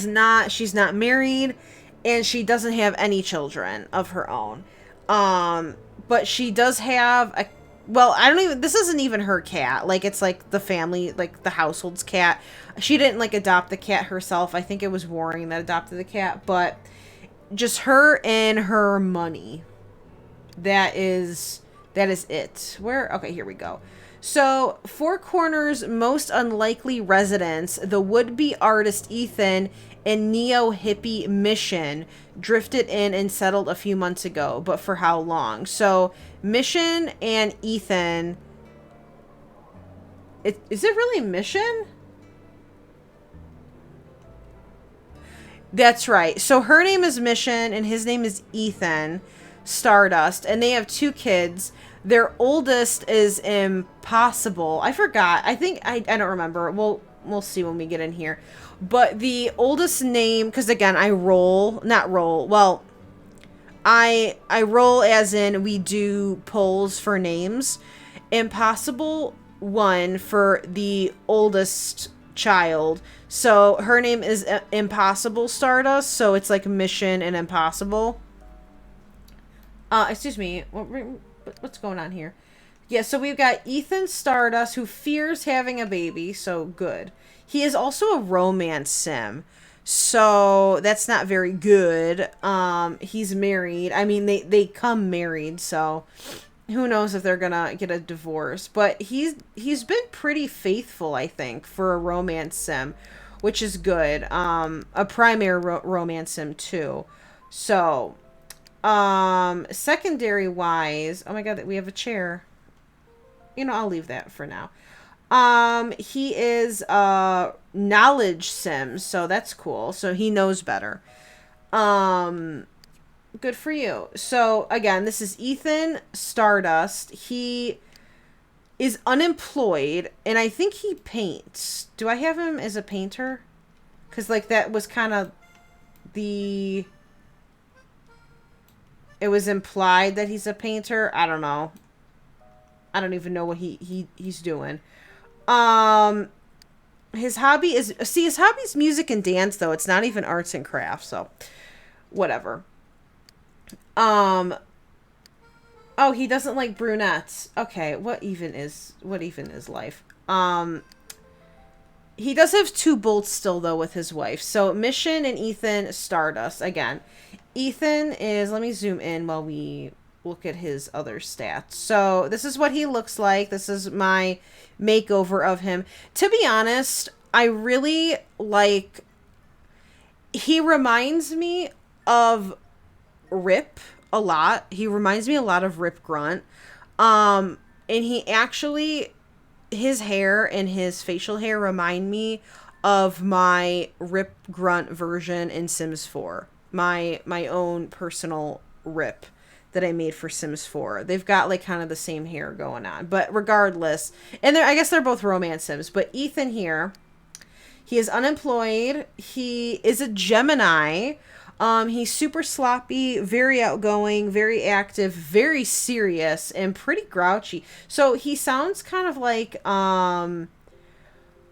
B: not married and she doesn't have any children of her own. But she does have a, well, this isn't even her cat. Like, it's like the family, like the household's cat. She didn't like adopt the cat herself. I think it was Waring that adopted the cat, but just her and her money. That is it. Okay, here we go. So, Four Corners' most unlikely residents, the would-be artist Ethan and neo-hippie Mission, drifted in and settled a few months ago, but for how long? So, Mission and Ethan... Is it really Mission? That's right. So, her name is Mission, and his name is Ethan Stardust, and they have 2 kids. Their oldest is Impossible. I forgot. I think I don't remember. We'll see when we get in here. But the oldest name, because again, I roll as in we do polls for names. Impossible 1 for the oldest child. So her name is Impossible Stardust. So it's like Mission and Impossible. Excuse me. What's going on here? Yeah, so we've got Ethan Stardust, who fears having a baby, so good. He is also a romance sim, so that's not very good. He's married. I mean, they come married, so who knows if they're gonna get a divorce. But he's been pretty faithful, I think, for a romance sim, which is good. A primary romance sim, too. So... secondary wise, oh my god, we have a chair. You know, I'll leave that for now. He is a knowledge sim, so that's cool. So he knows better. Good for you. So again, this is Ethan Stardust. He is unemployed, and I think he paints. Do I have him as a painter? Because like that was kind of the... It was implied that he's a painter. I don't know. I don't even know what he's doing. His hobby is music and dance, though. It's not even arts and crafts, so whatever. Oh, he doesn't like brunettes. Okay, what even is life? He does have 2 bolts still, though, with his wife. So Mission and Ethan Stardust again. Ethan is, let me zoom in while we look at his other stats. So this is what he looks like. This is my makeover of him. To be honest, I really like, he reminds me of Rip a lot. He reminds me a lot of Rip Grunt. And he actually, his hair and his facial hair remind me of my Rip Grunt version in Sims 4. My own personal Rip that I made for Sims 4. They've got like kind of the same hair going on. But regardless, and I guess they're both romance Sims. But Ethan here, he is unemployed. He is a Gemini. He's super sloppy, very outgoing, very active, very serious, and pretty grouchy. So he sounds kind of like a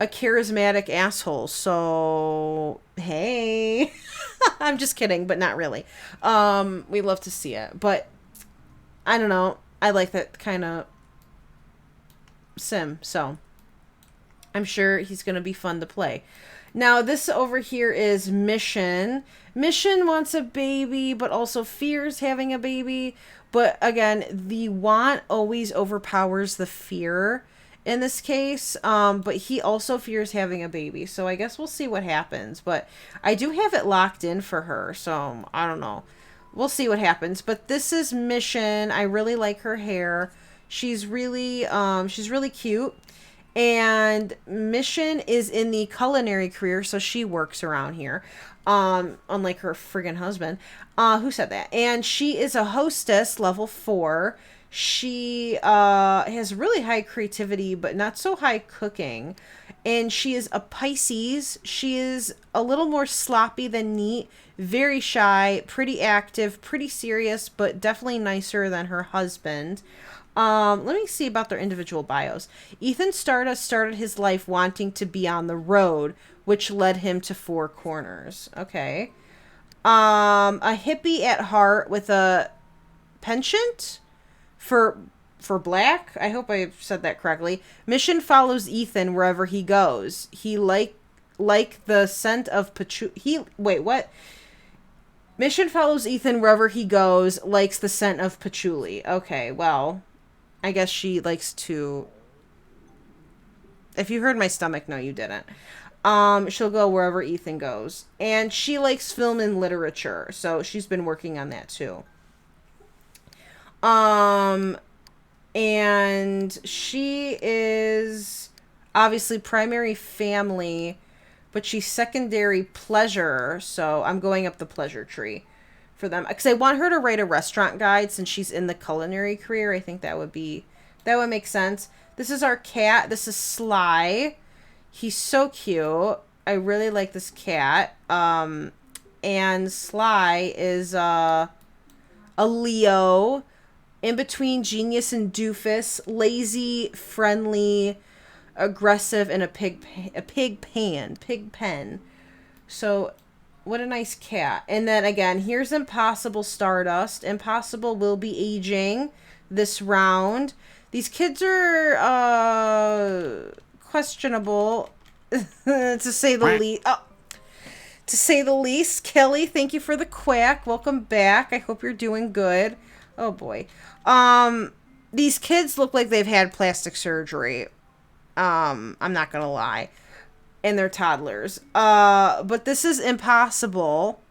B: charismatic asshole. So, hey. I'm just kidding, but not really. We love to see it. But, I don't know. I like that kind of sim. So, I'm sure he's going to be fun to play. Now, this over here is Mission. Mission wants a baby, but also fears having a baby. But, again, the want always overpowers the fear in this case, but he also fears having a baby, so I guess we'll see what happens. But I do have it locked in for her, so I don't know. we'll see what happens. But this is Mission. I really like her hair. She's really cute. And Mission is in the culinary career, so she works around here. Unlike her friggin' husband. Who said that? And she is a hostess, level 4. She has really high creativity, but not so high cooking. And she is a Pisces. She is a little more sloppy than neat, very shy, pretty active, pretty serious, but definitely nicer than her husband. Let me see about their individual bios. Ethan Stardust started his life wanting to be on the road, which led him to Four Corners. Okay. A hippie at heart with a penchant for black. I hope I said that correctly. Mission follows Ethan wherever he goes. He like the scent of patchouli. Mission follows Ethan wherever he goes, likes the scent of patchouli. Okay, well, I guess she likes to... If you heard my stomach, no, you didn't. She'll go wherever Ethan goes. And she likes film and literature, so she's been working on that too. And she is obviously primary family, but she's secondary pleasure, so I'm going up the pleasure tree for them. Because I want her to write a restaurant guide since she's in the culinary career. I think that would make sense. This is our cat. This is Sly. He's so cute. I really like this cat. And Sly is a Leo, in between genius and doofus, lazy, friendly, aggressive, and a pig pen. So, what a nice cat. And then again, here's Impossible Stardust. Impossible will be aging this round. These kids are questionable, to say the least. Oh, to say the least. Kelly, thank you for the quack. Welcome back. I hope you're doing good. Oh boy. These kids look like they've had plastic surgery. I'm not gonna lie. And they're toddlers. But this is Impossible.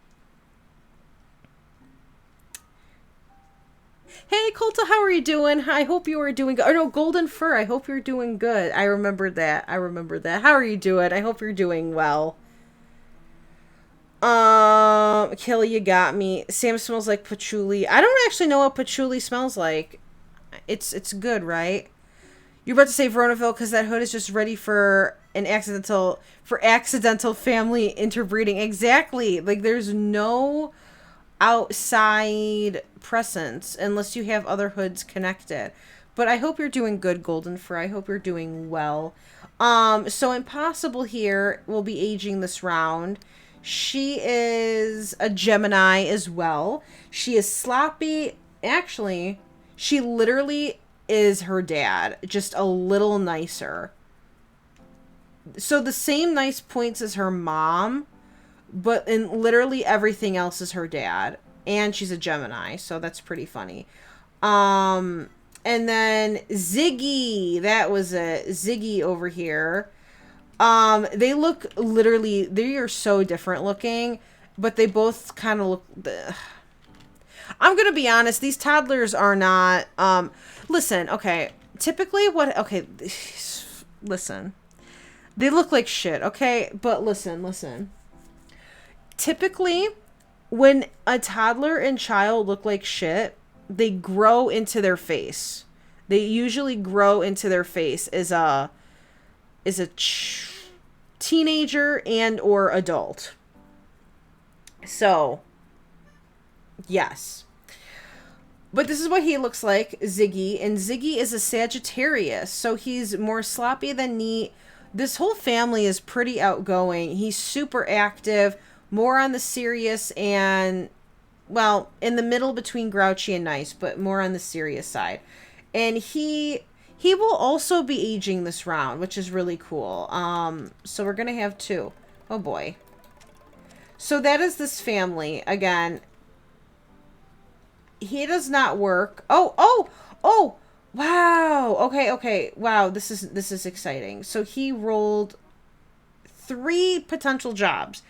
B: Hey, Colta, how are you doing? I hope you are doing good. Oh, no, Golden Fur, I hope you're doing good. I remembered that. How are you doing? I hope you're doing well. Kelly, you got me. Sam smells like patchouli. I don't actually know what patchouli smells like. It's good, right? You're about to say Veronaville because that hood is just ready for accidental family interbreeding. Exactly. Like, there's no outside presence unless you have other hoods connected. But I hope you're doing good, Golden Fur. I hope you're doing well. So Impossible here will be aging this round. She is a Gemini as well. She is sloppy. Actually, she literally is her dad, just a little nicer. So the same nice points as her mom, but in literally everything else is her dad. And she's a Gemini, so that's pretty funny. And then Ziggy, that was a Ziggy over here. They look literally, they are so different looking, but they both kind of look, I'm gonna be honest, these toddlers are not, listen, okay, typically listen, they look like shit, okay, but listen, typically, when a toddler and child look like shit, they grow into their face. They usually grow into their face as a teenager and or adult. So, yes. But this is what he looks like, Ziggy. And Ziggy is a Sagittarius, so he's more sloppy than neat. This whole family is pretty outgoing. He's super active, more on the serious and, well, in the middle between grouchy and nice, but more on the serious side. And he will also be aging this round, which is really cool. So we're going to have 2. Oh, boy. So that is this family. Again, he does not work. Oh! Wow. Okay. Wow, this is exciting. So he rolled 3 potential jobs.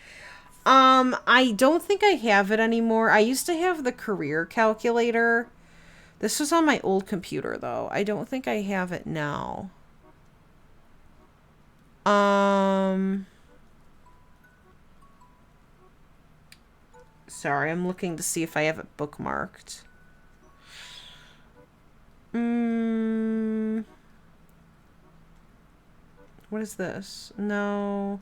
B: I don't think I have it anymore. I used to have the career calculator. This was on my old computer, though. I don't think I have it now. Sorry, I'm looking to see if I have it bookmarked. What is this? No.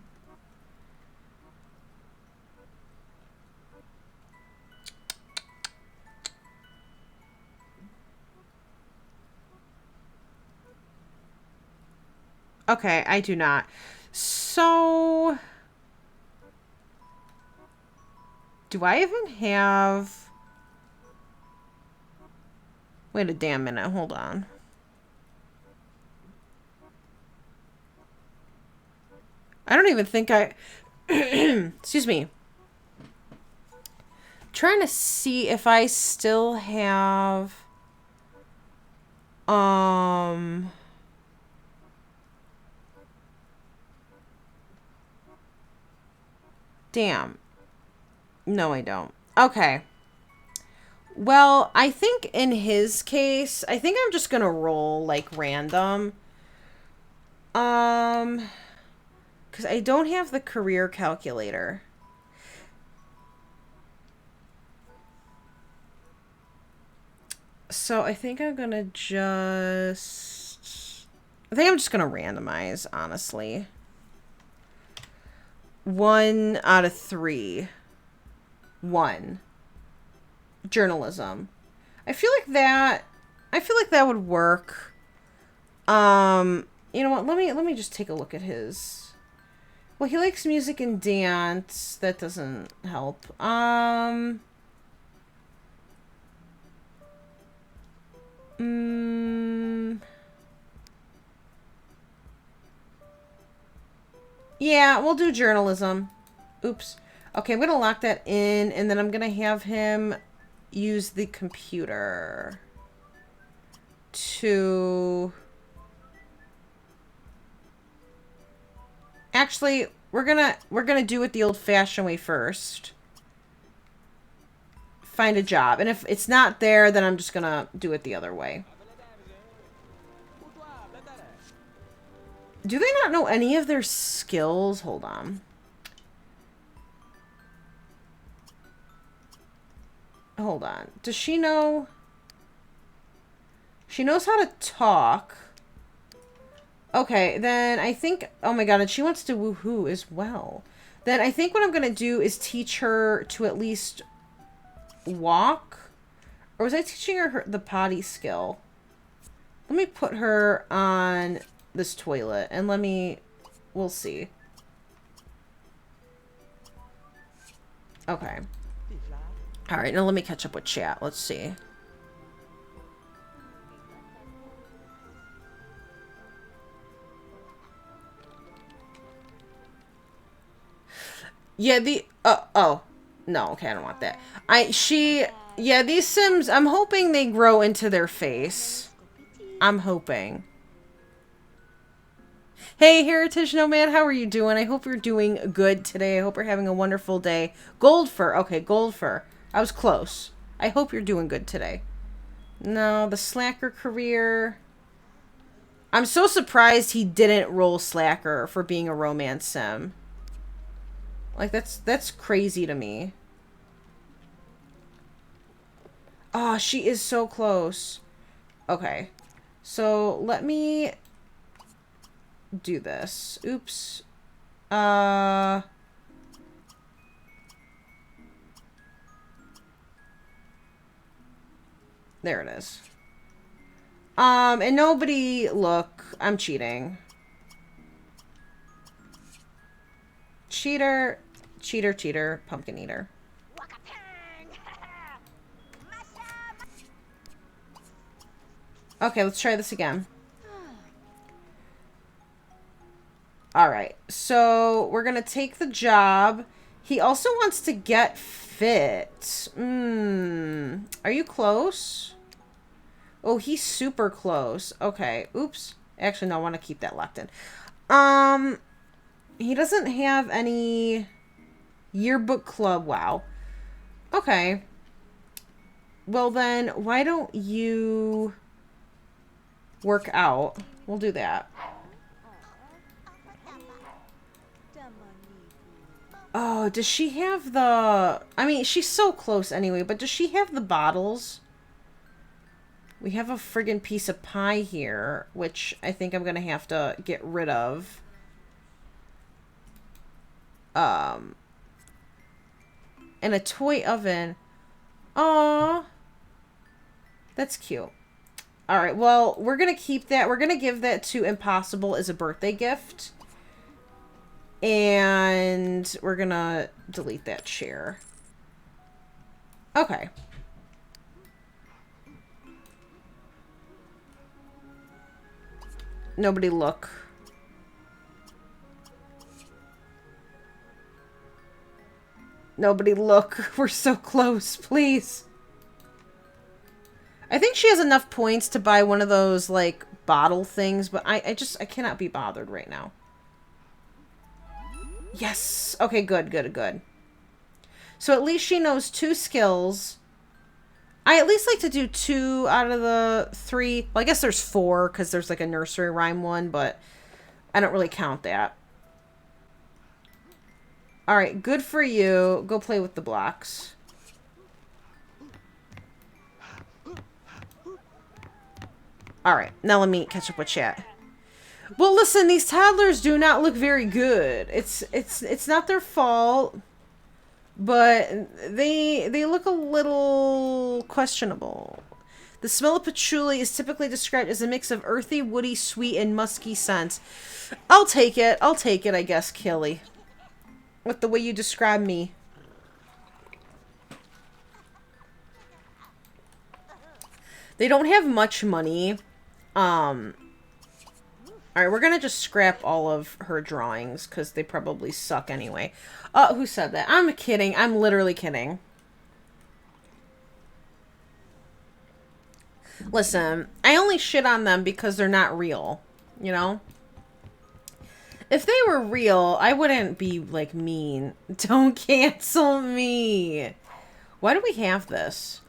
B: Okay, I do not. So, do I even have... Wait a damn minute, hold on. I don't even think I... Excuse me. Trying to see if I still have... Damn. No, I don't. Okay. Well, I think in his case, I think I'm just gonna roll, like, random. Because I don't have the career calculator. So I think I'm gonna just... I think I'm just gonna randomize, honestly. 1 out of 3. 1. Journalism. I feel like that would work. You know what? Let me just take a look at his. Well, he likes music and dance. That doesn't help. Yeah, we'll do journalism. Oops. Okay, I'm going to lock that in, and then I'm going to have him use the computer to... Actually, we're gonna do it the old-fashioned way first. Find a job. And if it's not there, then I'm just gonna do it the other way. Do they not know any of their skills? Hold on. Hold on. Does she know? She knows how to talk. Okay, then I think... Oh my god, and she wants to woohoo as well. Then I think what I'm going to do is teach her to at least walk. Or was I teaching her the potty skill? Let me put her on this toilet and let me... We'll see. Okay. Alright, now let me catch up with chat. Let's see. Yeah, oh. No, okay, I don't want that. Yeah, these Sims, I'm hoping they grow into their face. I'm hoping. Hey, Heritage Nomad, how are you doing? I hope you're doing good today. I hope you're having a wonderful day. Goldfur. Okay, Goldfur. I was close. I hope you're doing good today. No, the Slacker career. I'm so surprised he didn't roll Slacker for being a romance sim. Like, that's crazy to me. Oh, she is so close. Okay. So, let me do this. Oops. There it is. And nobody... Look, I'm cheating. Cheater... Cheater, cheater, pumpkin eater. Okay, let's try this again. Alright, so we're gonna take the job. He also wants to get fit. Are you close? Oh, he's super close. Okay, oops. Actually, no, I want to keep that locked in. He doesn't have any... Yearbook club. Wow. Okay. Well then, why don't you work out? We'll do that. Oh, does she have the... I mean, she's so close anyway, but does she have the bottles? We have a friggin' piece of pie here, which I think I'm gonna have to get rid of. And a toy oven. Aww. That's cute. Alright, well, we're gonna keep that. We're gonna give that to Impossible as a birthday gift. And we're gonna delete that chair. Okay. Nobody look. Nobody look. We're so close, please. I think she has enough points to buy one of those, like, bottle things, but I cannot be bothered right now. Yes! Okay, good, good, good. So at least she knows 2 skills. I at least like to do 2 out of the 3. Well, I guess there's 4, because there's, like, a nursery rhyme one, but I don't really count that. Alright, good for you. Go play with the blocks. Alright, now let me catch up with chat. Well, listen, these toddlers do not look very good. It's not their fault, but they look a little questionable. The smell of patchouli is typically described as a mix of earthy, woody, sweet, and musky scents. I'll take it. I'll take it, I guess, Kelly. With the way you describe me. They don't have much money. Alright, we're gonna just scrap all of her drawings, because they probably suck anyway. Who said that? I'm kidding. I'm literally kidding. Listen, I only shit on them because they're not real. You know? If they were real, I wouldn't be, like, mean. Don't cancel me. Why do we have this?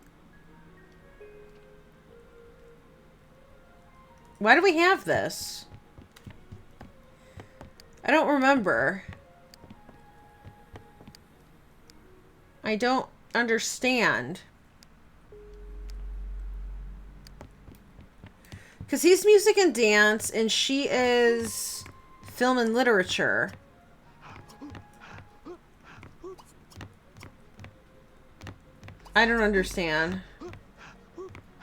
B: Why do we have this? I don't remember. I don't understand. Because he's music and dance, and she is film and literature. I don't understand.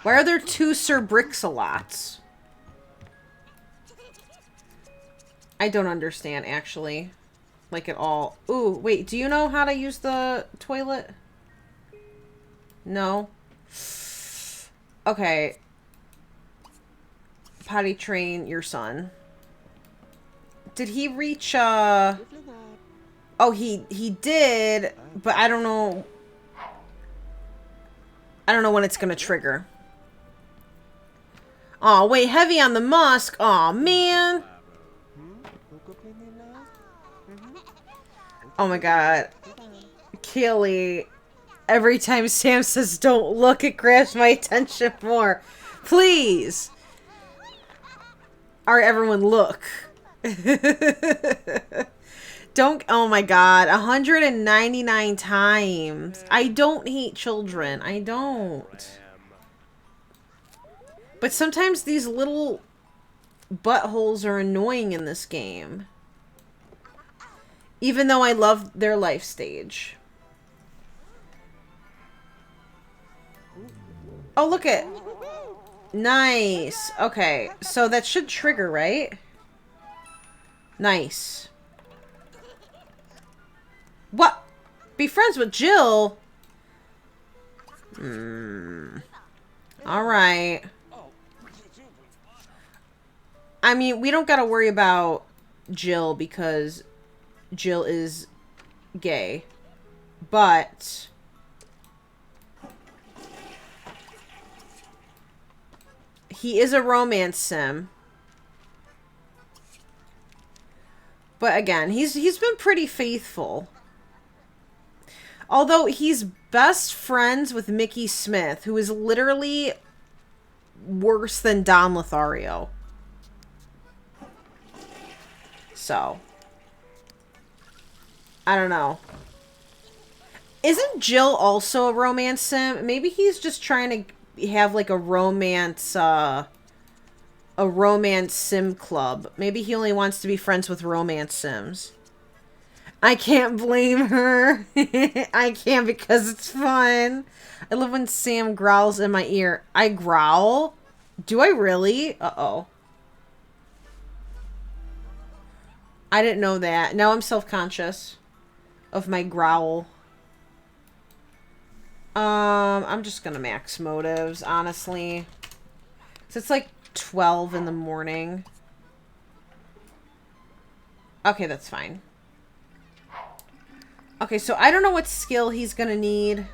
B: Why are there 2 Sir Brix-a-lots? I don't understand, actually. Like, at all. Ooh, wait, do you know how to use the toilet? No? Okay. Potty train your son. Did he reach, Oh, he did, but I don't know. I don't know when it's gonna trigger. Aw, wait, heavy on the musk. Aw, man. Oh my god. Keely. Every time Sam says don't look, it grabs my attention more. Please. Alright, everyone, look. Don't. Oh my god. 199 times. I don't hate children. I don't. But sometimes these little buttholes are annoying in this game. Even though I love their life stage. Oh, look at... Nice. Okay, so that should trigger, right? Nice. What? Be friends with Jill? Alright. I mean, we don't gotta worry about Jill because Jill is gay. But... he is a romance sim. But again, he's been pretty faithful. Although he's best friends with Mickey Smith, who is literally worse than Don Lothario. So, I don't know. Isn't Jill also a romance sim? Maybe he's just trying to have like a romance sim club. Maybe he only wants to be friends with romance sims. I can't blame her. I can't because it's fun. I love when Sam growls in my ear. I growl? Do I really? Uh-oh. I didn't know that. Now I'm self-conscious of my growl. I'm just gonna max motives, honestly. So it's like 12 in the morning. Okay, that's fine. Okay, so I don't know what skill he's gonna need.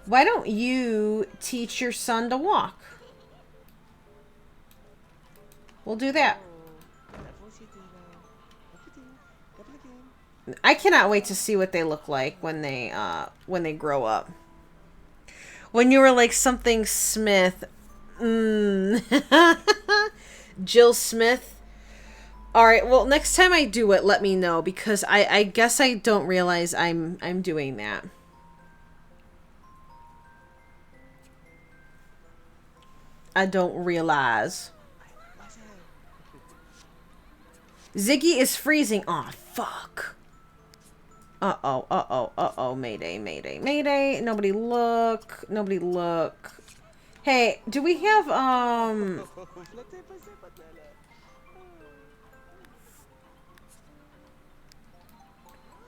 B: Why don't you teach your son to walk? We'll do that. I cannot wait to see what they look like when they grow up. When you were like something Smith. Jill Smith. Alright, well, next time I do it, let me know, because I guess I don't realize I'm doing that. I don't realize. Ziggy is freezing. Aw, fuck. Uh-oh, uh-oh, uh-oh. Mayday, mayday, mayday. Nobody look. Nobody look. Hey, do we have,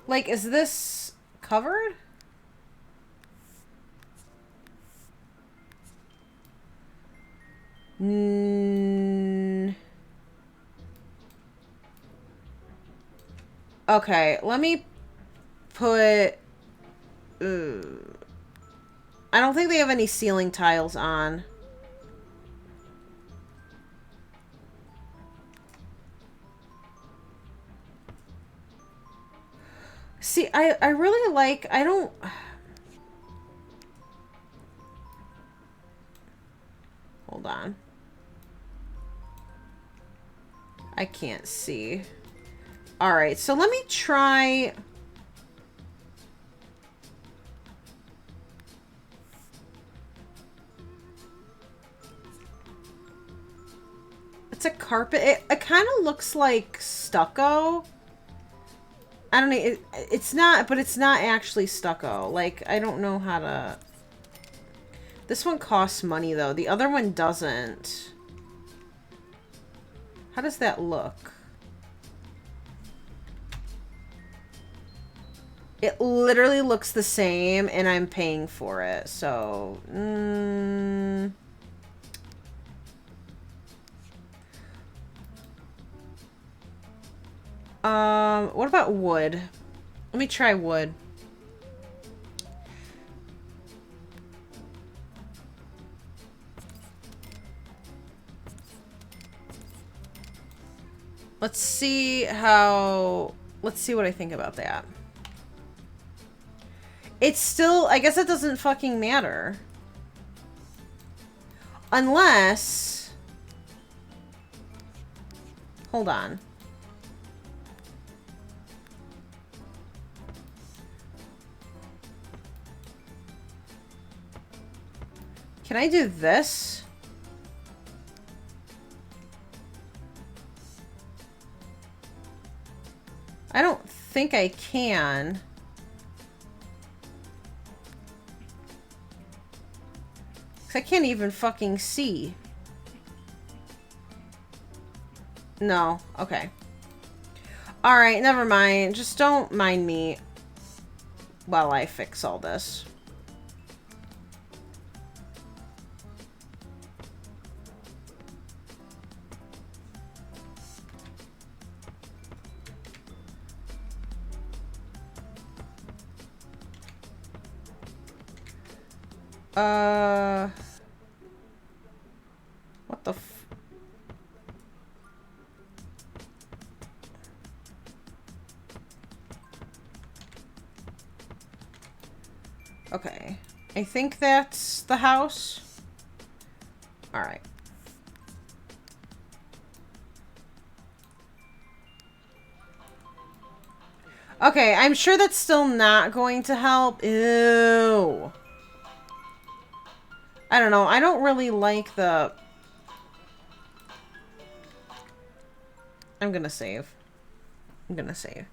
B: like, is this covered? Okay, let me put... I don't think they have any ceiling tiles on. See, I really like... I don't... Hold on. I can't see. Alright, so let me try... It's a carpet. It kind of looks like stucco. I don't know. It's not, but it's not actually stucco. Like, I don't know how to... This one costs money, though. The other one doesn't. How does that look? It literally looks the same, and I'm paying for it. So, what about wood? Let me try wood. Let's see what I think about that. It's still, I guess it doesn't fucking matter. Unless... Hold on. Can I do this? I don't think I can. I can't even fucking see. No. Okay. Alright, never mind. Just don't mind me while I fix all this. What the f... Okay. I think that's the house. Alright. Okay, I'm sure that's still not going to help. Ew. I don't know. I don't really like the... I'm gonna save. I'm gonna save.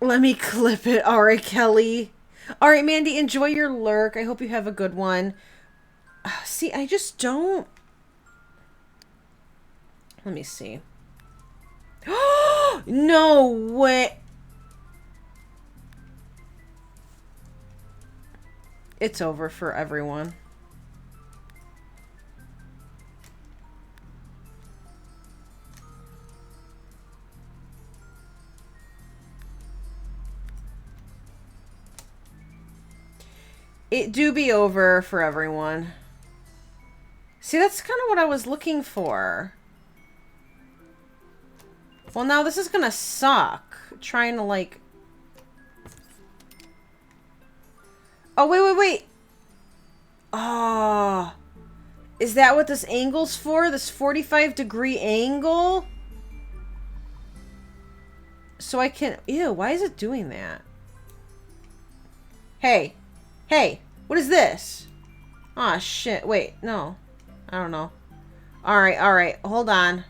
B: Let me clip it. Alright, Kelly. Alright, Mandy, enjoy your lurk. I hope you have a good one. See, I just don't... Let me see. No way. It's over for everyone. It do be over for everyone. See, that's kind of what I was looking for. Well, now this is gonna suck. Trying to, like... Oh, wait. Oh. Is that what this angle's for? This 45-degree angle? So I can... Ew, why is it doing that? Hey. Hey, what is this? Aw, shit. Wait, no. I don't know. Alright. Hold on.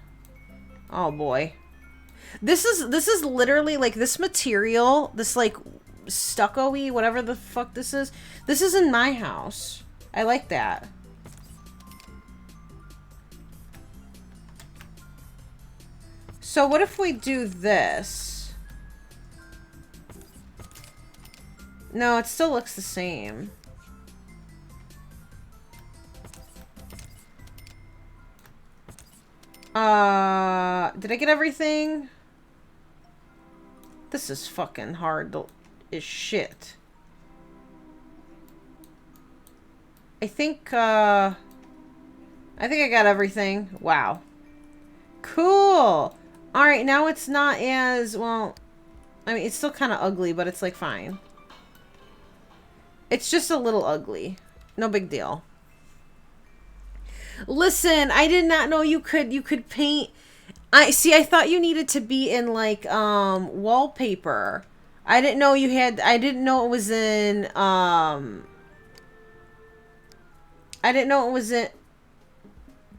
B: Oh, boy. This is literally, like, this material, this, like, stucco-y, whatever the fuck this is in my house. I like that. So what if we do this? No, it still looks the same. Did I get everything? This is fucking hard as shit. I think I got everything. Wow. Cool. Alright, now it's not as, well, I mean, it's still kind of ugly, but it's, like, fine. It's just a little ugly. No big deal. Listen, I did not know you could paint. I thought you needed to be in, like, wallpaper. I didn't know you had, I didn't know it was in, I didn't know it was in...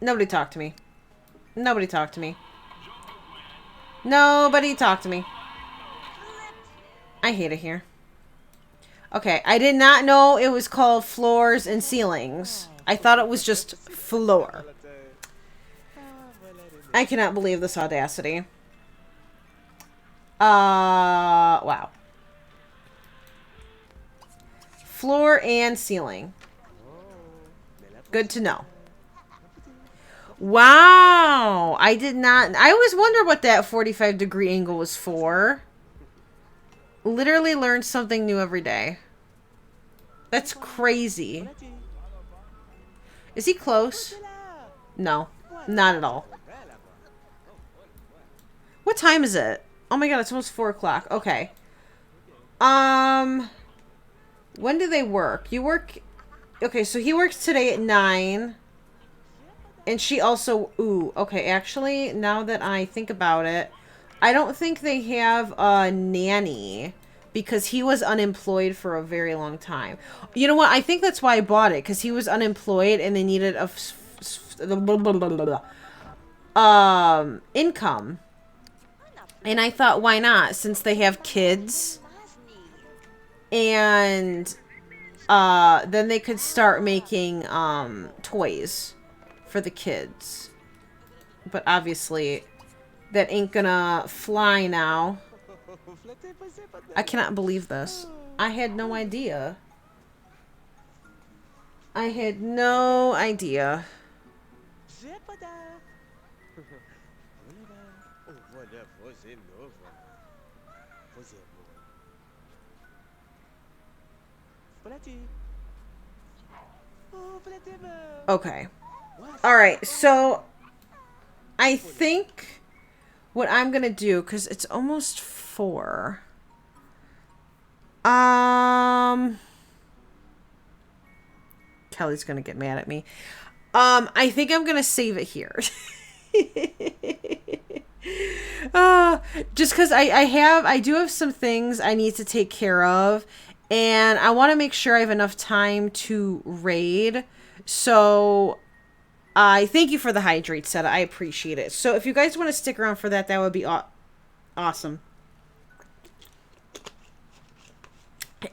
B: Nobody talk to me. Nobody talk to me. Nobody talk to me. I hate it here. Okay, I did not know it was called floors and ceilings. I thought it was just floor. I cannot believe this audacity. Wow. Floor and ceiling. Good to know. Wow. I did not... I always wonder what that 45-degree angle was for. Literally learn something new every day. That's crazy. Is he close? No. Not at all. What time is it? Oh my god, it's almost 4 o'clock. Okay. When do they work? You work... Okay, so he works today at 9. And she also... Ooh, okay, actually, now that I think about it, I don't think they have a nanny because he was unemployed for a very long time. You know what? I think that's why I bought it, because he was unemployed and they needed a... income. And I thought, why not? Since they have kids. And... then they could start making, toys for the kids. But obviously, that ain't gonna fly now. I cannot believe this. I had no idea. I had no idea. Okay. Alright, so I think what I'm gonna do, because it's almost 4. Um, Kelly's gonna get mad at me. I think I'm gonna save it here. uh, just because I do have some things I need to take care of, and I want to make sure I have enough time to raid. So I thank you for the hydrate set. I appreciate it. So if you guys want to stick around for that, that would be awesome.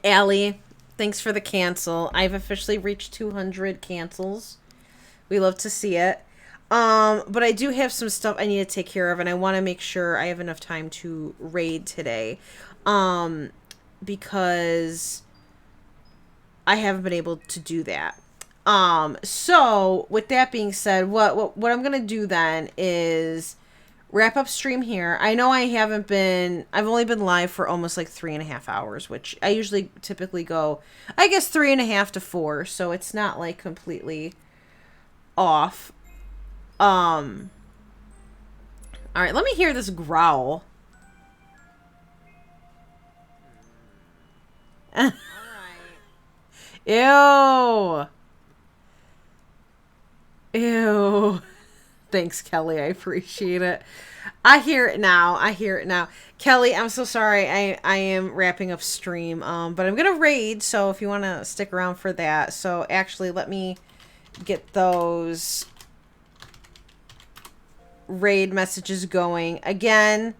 B: Allie, thanks for the cancel. I've officially reached 200 cancels. We love to see it. But I do have some stuff I need to take care of, and I want to make sure I have enough time to raid today. Because I haven't been able to do that. So with that being said, what I'm gonna do then is wrap up stream here. I know I've only been live for almost like 3.5 hours, which I usually typically go, I guess 3.5 to 4. So it's not like completely off. All right, let me hear this growl. All right. Ew. Ew. Thanks, Kelly. I appreciate it. I hear it now. Kelly, I'm so sorry. I am wrapping up stream. But I'm gonna raid, so if you wanna stick around for that. So actually let me get those raid messages going. Again,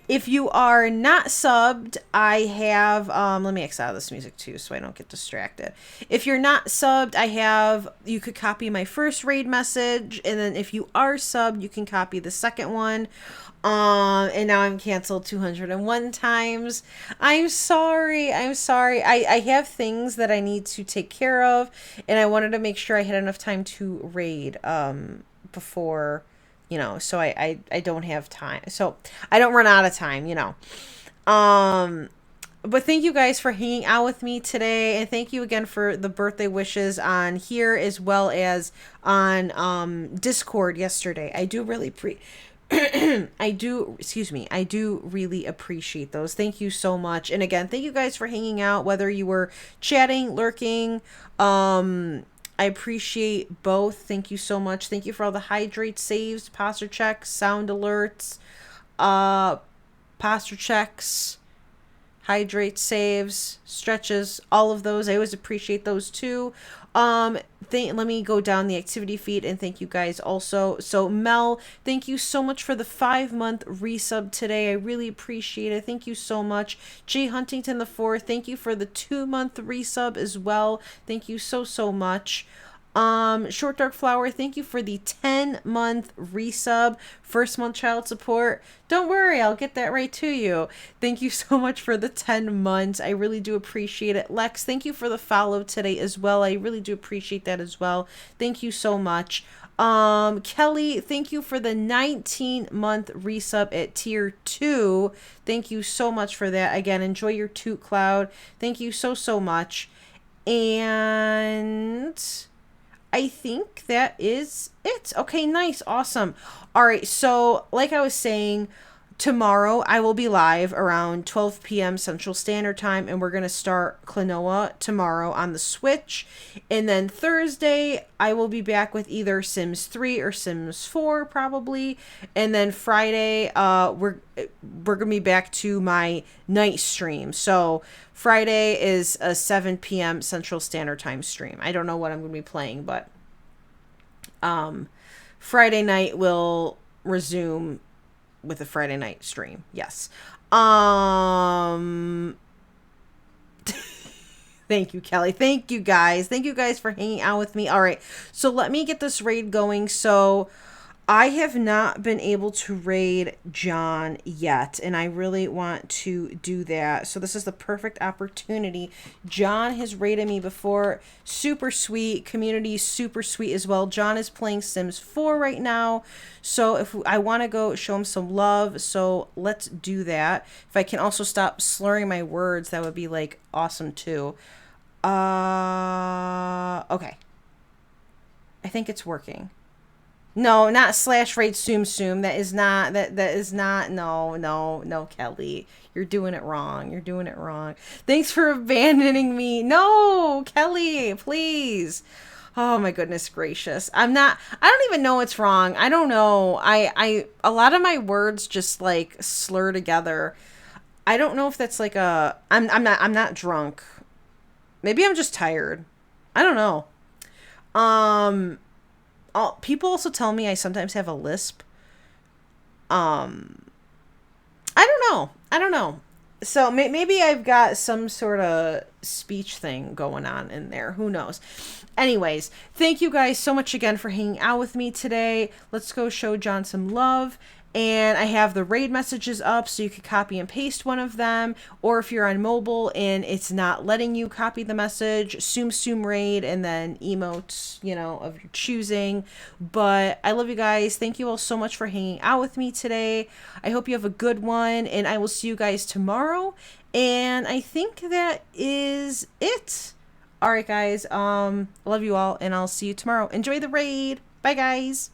B: if you are not subbed, I have, let me X out of this music too so I don't get distracted. If you're not subbed, you could copy my first raid message, and then if you are subbed, you can copy the second one. And now I'm canceled 201 times. I'm sorry. I have things that I need to take care of, and I wanted to make sure I had enough time to raid, before, so I don't have time. So I don't run out of time, But thank you guys for hanging out with me today, and thank you again for the birthday wishes on here as well as on Discord yesterday. I do really I do really appreciate those. Thank you so much. And again, thank you guys for hanging out, whether you were chatting, lurking. I appreciate both. Thank you so much. Thank you for all the hydrate saves, posture checks, sound alerts, posture checks, hydrate saves, stretches, all of those. I always appreciate those too. Let me go down the activity feed and thank you guys also. So Mel, thank you so much for the 5-month resub today. I really appreciate it. Thank you so much. J Huntington the 4th, thank you for the 2-month resub as well. Thank you so much. Short Dark Flower, thank you for the 10-month resub, 1st month child support. Don't worry, I'll get that right to you. Thank you so much for the 10 months. I really do appreciate it. Lex, thank you for the follow today as well. I really do appreciate that as well. Thank you so much. Kelly, thank you for the 19-month resub at tier 2. Thank you so much for that. Again, enjoy your toot cloud. Thank you so much. And I think that is it. Okay, nice. Awesome. All right. So like I was saying, tomorrow I will be live around 12 p.m. Central Standard Time, and we're going to start Klonoa tomorrow on the Switch. And then Thursday, I will be back with either Sims 3 or Sims 4 probably. And then Friday, we're going to be back to my night stream. So Friday is a 7 p.m. Central Standard Time stream. I don't know what I'm going to be playing, but Friday night will resume with a Friday night stream. Yes. Thank you, Kelly. Thank you guys. Thank you guys for hanging out with me. All right. So let me get this raid going. So I have not been able to raid John yet, and I really want to do that. So this is the perfect opportunity. John has raided me before. Super sweet. Community super sweet as well. John is playing Sims 4 right now. So if I want to go show him some love, so let's do that. If I can also stop slurring my words, that would be like awesome too. Okay. I think it's working.
A: No, not slash rate Tsum Tsum. That is not that is not no, Kelly. You're doing it wrong. You're doing it wrong. Thanks for abandoning me. No, Kelly, please. Oh my goodness gracious. I don't even know what's wrong. I don't know. I a lot of my words just like slur together. I don't know if that's like a I'm not drunk. Maybe I'm just tired. I don't know. Um People also tell me I sometimes have a lisp. Um, I don't know. I don't know. So maybe I've got some sort of speech thing going on in there. Who knows? Anyways, thank you guys so much again for hanging out with me today. Let's go show John some love. And I have the raid messages up so you could copy and paste one of them. Or if you're on mobile and it's not letting you copy the message, Tsum raid and then emotes, of your choosing. But I love you guys. Thank you all so much for hanging out with me today. I hope you have a good one. And I will see you guys tomorrow. And I think that is it. All right, guys. Love you all. And I'll see you tomorrow. Enjoy the raid. Bye, guys.